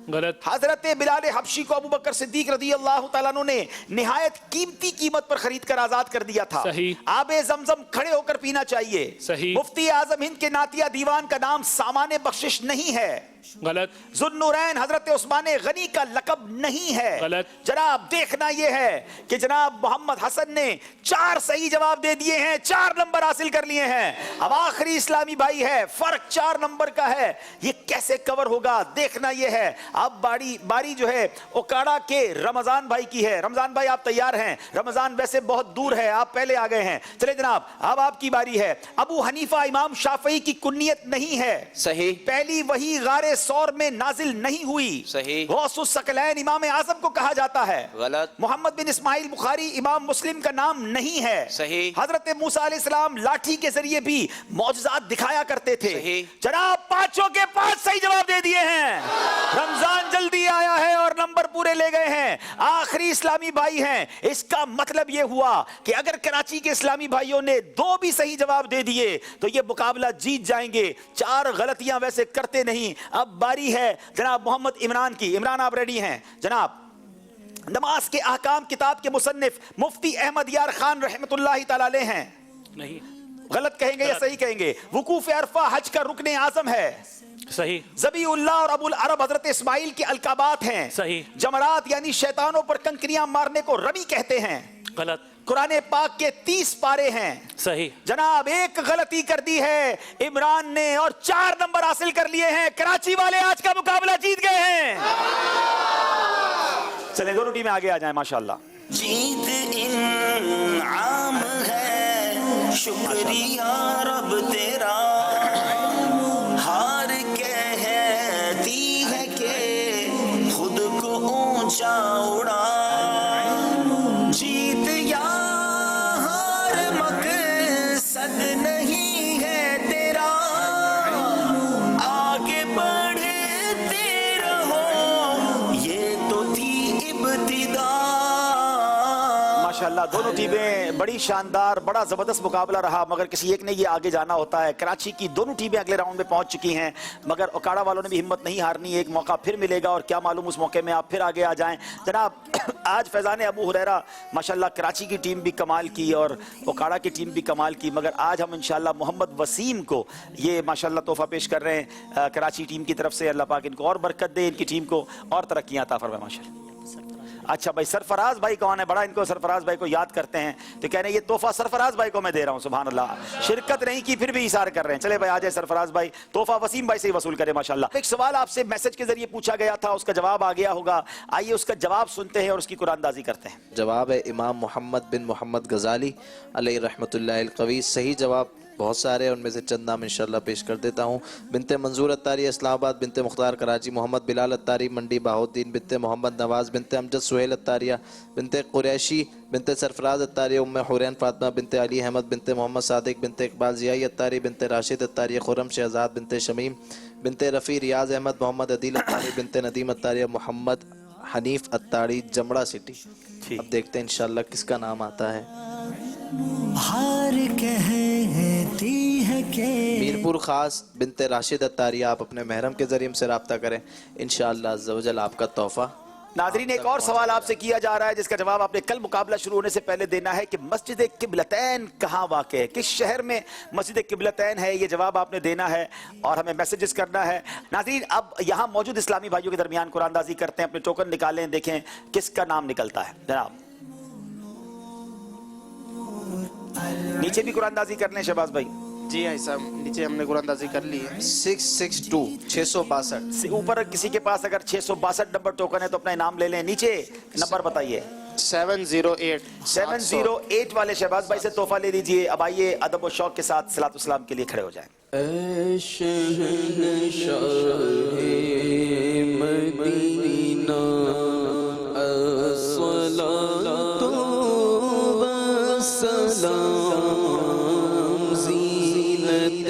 غلط. حضرت بلال حبشی کو ابو بکر صدیق رضی اللہ تعالیٰ عنہ نے نہایت قیمتی قیمت پر خرید کر آزاد کر دیا تھا. صحیح. آب زمزم کھڑے ہو کر پینا چاہیے. صحیح. مفتی اعظم ہند کے نعتیہ دیوان کا نام سامان بخشش نہیں ہے. غلط. ذوالنورین حضرت عثمان غنی کا لقب نہیں ہے. غلط. جناب دیکھنا یہ ہے کہ جناب محمد حسن نے 4 صحیح جواب دے دیے ہیں، 4 نمبر حاصل کر لیے ہیں. اب آخری اسلامی بھائی ہے، فرق 4 نمبر کا ہے. یہ کیسے کور ہوگا دیکھنا یہ ہے. اب باری جو ہے اوکاڑا کے رمضان بھائی کی ہے. رمضان بھائی آپ تیار ہیں؟ رمضان ویسے بہت دور ہے، آپ پہلے آ گئے ہیں. چلے جناب اب آپ کی باری ہے. ابو حنیفہ امام شافعی کی کنیت نہیں ہے. صحیح. پہلی وحی غار سور میں نازل نہیں ہوئی. صحیح. غوث الثقلین امام اعظم کو کہا جاتا ہے. غلط. محمد بن اسماعیل بخاری امام مسلم کا نام نہیں ہے. صحیح. حضرت موسیٰ علیہ السلام لاٹھی کے ذریعے بھی معجزات دکھایا کرتے تھے. صحیح. جناب 5 کے 5 صحیح جواب دے دیے ہیں. رمضان جلدی آیا ہے اور نمبر پورے لے گئے ہیں. آخری اسلامی بھائی ہیں. اس کا مطلب یہ ہوا کہ اگر کراچی کے اسلامی بھائیوں نے 2 بھی صحیح جواب دے دیے تو یہ مقابلہ جیت جائیں گے. 4 غلطیاں ویسے کرتے نہیں. اب باری ہے جناب محمد عمران کی. عمران آپ ریڈی ہیں؟ جناب نماز کے احکام کتاب کے مصنف مفتی احمد یار خان رحمت اللہ تعالی علیہ ہیں. نہیں. غلط کہیں گے یا صحیح کہیں گے؟ وقوف عرفہ حج کا رکن اعظم ہے. صحیح. ذبی اللہ اور ابو العرب حضرت اسماعیل کے القابات ہیں. صحیح. جمرات یعنی شیطانوں پر کنکریاں مارنے کو رمی کہتے ہیں. غلط. قرآن پاک کے 30 پارے ہیں. صحیح. جناب ایک غلطی کر دی ہے عمران نے اور 4 نمبر حاصل کر لیے ہیں. کراچی والے آج کا مقابلہ جیت گئے ہیں. چلیں دونوں ٹیمیں آگے آ جائیں. ماشاءاللہ. جیت انعام ہے، شکریہ رب تیرا. ہار کہتی ہے کہ خود کو اونچا اڑا. جیت یا ہار مقصد نہیں ہے تیرا، آگے بڑھتے رہو، یہ تو تھی ابتدا. ماشاءاللہ دونوں ٹیمیں بڑی شاندار، بڑا زبردست مقابلہ رہا، مگر کسی ایک نے یہ آگے جانا ہوتا ہے. کراچی کی دونوں ٹیمیں اگلے راؤنڈ میں پہنچ چکی ہیں، مگر اوکاڑا والوں نے بھی ہمت نہیں ہارنی. ایک موقع پھر ملے گا اور کیا معلوم اس موقع میں آپ پھر آگے آ جائیں. جناب آج فیضان ابو ہریرہ ماشاءاللہ کراچی کی ٹیم بھی کمال کی اور اوکاڑا کی ٹیم بھی کمال کی، مگر آج ہم انشاءاللہ محمد وسیم کو یہ ماشاءاللہ تحفہ پیش کر رہے ہیں کراچی ٹیم کی طرف سے. اللہ پاک ان کو اور برکت دے، ان کی ٹیم کو اور ترقیاں عطا فرمائے ماشاءاللہ. اچھا بھائی سرفراز بھائی کون ہے؟ بڑا ان کو سرفراز بھائی کو یاد کرتے ہیں تو کہہ رہے ہیں یہ تحفہ سرفراز بھائی کو میں دے رہا ہوں. سبحان اللہ، شرکت نہیں کی پھر بھی اثار کر رہے ہیں. چلے بھائی آ جائے سرفراز بھائی، تحفہ وسیم بھائی سے ہی وصول کرے. ماشاءاللہ ایک سوال آپ سے میسج کے ذریعے پوچھا گیا تھا، اس کا جواب آ گیا ہوگا. آئیے اس کا جواب سنتے ہیں اور اس کی قرآن اندازی کرتے ہیں. جواب ہے امام محمد بن محمد غزالی علیہ رحمۃ اللہ القوی. صحیح جواب بہت سارے ہیں، ان میں سے چند نام انشاءاللہ پیش کر دیتا ہوں. بنت منظور اتاری اسلام آباد، بنت مختار کراچی، محمد بلال اتاری منڈی بہاؤالدین، بنت محمد نواز، بنت امجد سہیل اتاریہ، بنت قریشی، بنت سرفراز اتاری، ام حورین فاطمہ، بنت علی احمد، بنت محمد صادق، بنت اقبال ضیائی اتاری، بنت راشد اتاری، خرم شہزاد، بنت شمیم، بنت رفیع ریاض احمد، محمد عدیل اتاری، بنت ندیم اتاریہ، محمد حنیف اتاری جمڑا سٹی. اب دیکھتے ہیں انشاءاللہ کس کا نام آتا ہے. ہار کہتی ہے کہ میرپور خاص بنت راشد اتاری. آپ اپنے محرم کے ذریعے سے رابطہ کریں، انشاءاللہ عز و جل آپ کا تحفہ. ناظرین ایک اور سوال آپ سے کیا جا رہا ہے جس کا جواب آپ نے کل مقابلہ شروع ہونے سے پہلے دینا ہے کہ مسجد قبلتین کہاں واقع ہے، کس شہر میں مسجد قبلتین ہے. یہ جواب آپ نے دینا ہے اور ہمیں میسیجز کرنا ہے. ناظرین اب یہاں موجود اسلامی بھائیوں کے درمیان قرآن اندازی کرتے ہیں. اپنے ٹوکن نکالیں، دیکھیں کس کا نام نکلتا ہے. جناب نیچے بھی قرآن اندازی کر لیں شہباز بھائی. جی ہاں صاحب، نیچے ہم نے قرآن اندازی کر لی ہے. 662 662. اوپر کسی کے پاس اگر 662 نمبر ٹوکن ہے تو اپنا انعام لے لیں. نیچے نمبر بتائیے. 708 والے شہباز بھائی سے تحفہ لے لیجئے. اب آئیے ادب و شوق کے ساتھ صلاۃ و سلام کے لیے کھڑے ہو جائیں. اے شہنشاہ مدینہ الصلاۃ والسلام زینت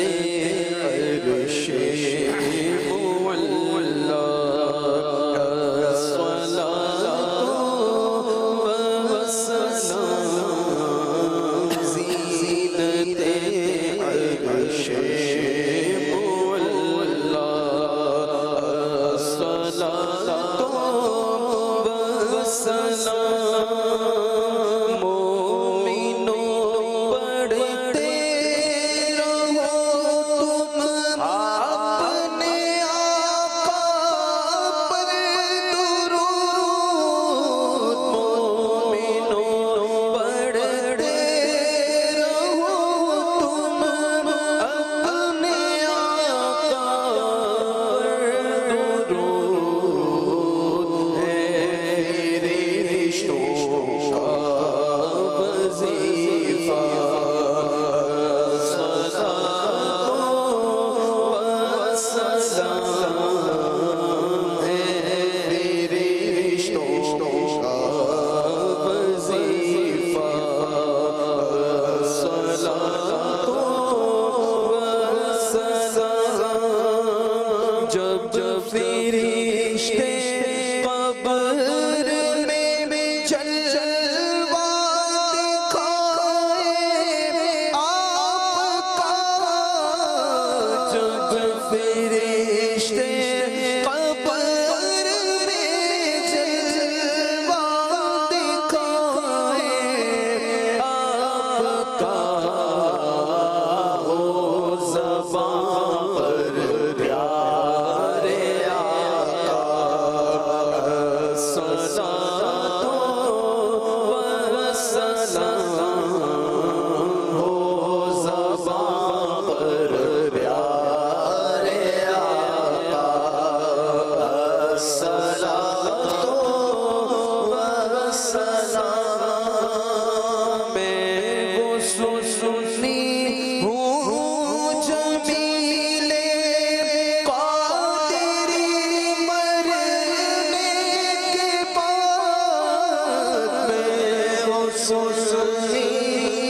सुनी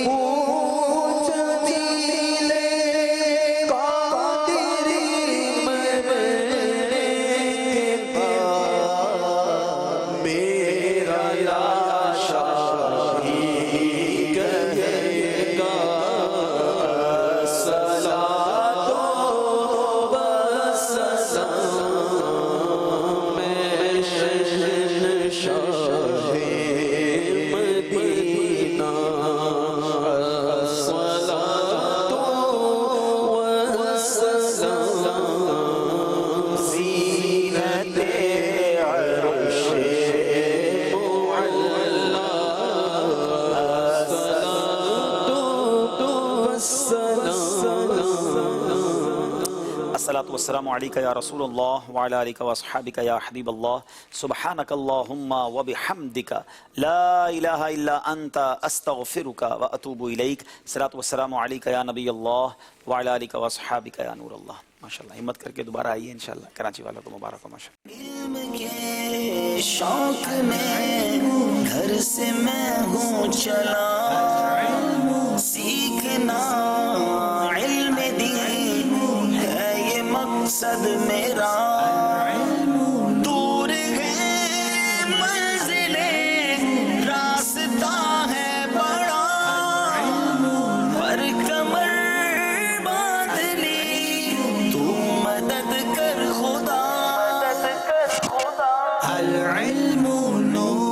पूछती ले कादिरी मरने के बाद मेरा लाशा ही कहेगा सलातो वसलाम मैं शहंशाह मदीना सलातो वसलाम ज़ीनते अर्शे मुअल्ला सलातो वसलाम अस्सलातु वस्सलामु अलैका या रसूलल्लाह व अला आलिका व अस्हाबिका या हबीबल्लाह सुब्हानकल्लाहुम्मा व बिहम्दिका ला इलाहा इल्ला अंता अस्तगफिरुका व अतूबु इलैक। सलातु वस्सलामु अलैका या नबी अल्लाह व अला आलिका व अस्हाबिका या नूर अल्लाह। माशाअल्लाह, हिम्मत करके दोबारा आइए इंशाअल्लाह। कराची वालों को मुबारक हो माशाअल्लाह। इल्म के शौक में घर से मैं हूँ चला सीखना इल्म दीन है ये मकसद मेरा। दूर है मंजिले रास्ता है बड़ा पर कमर बांध ली तू मदद कर खुदा। अल इल्मु नूर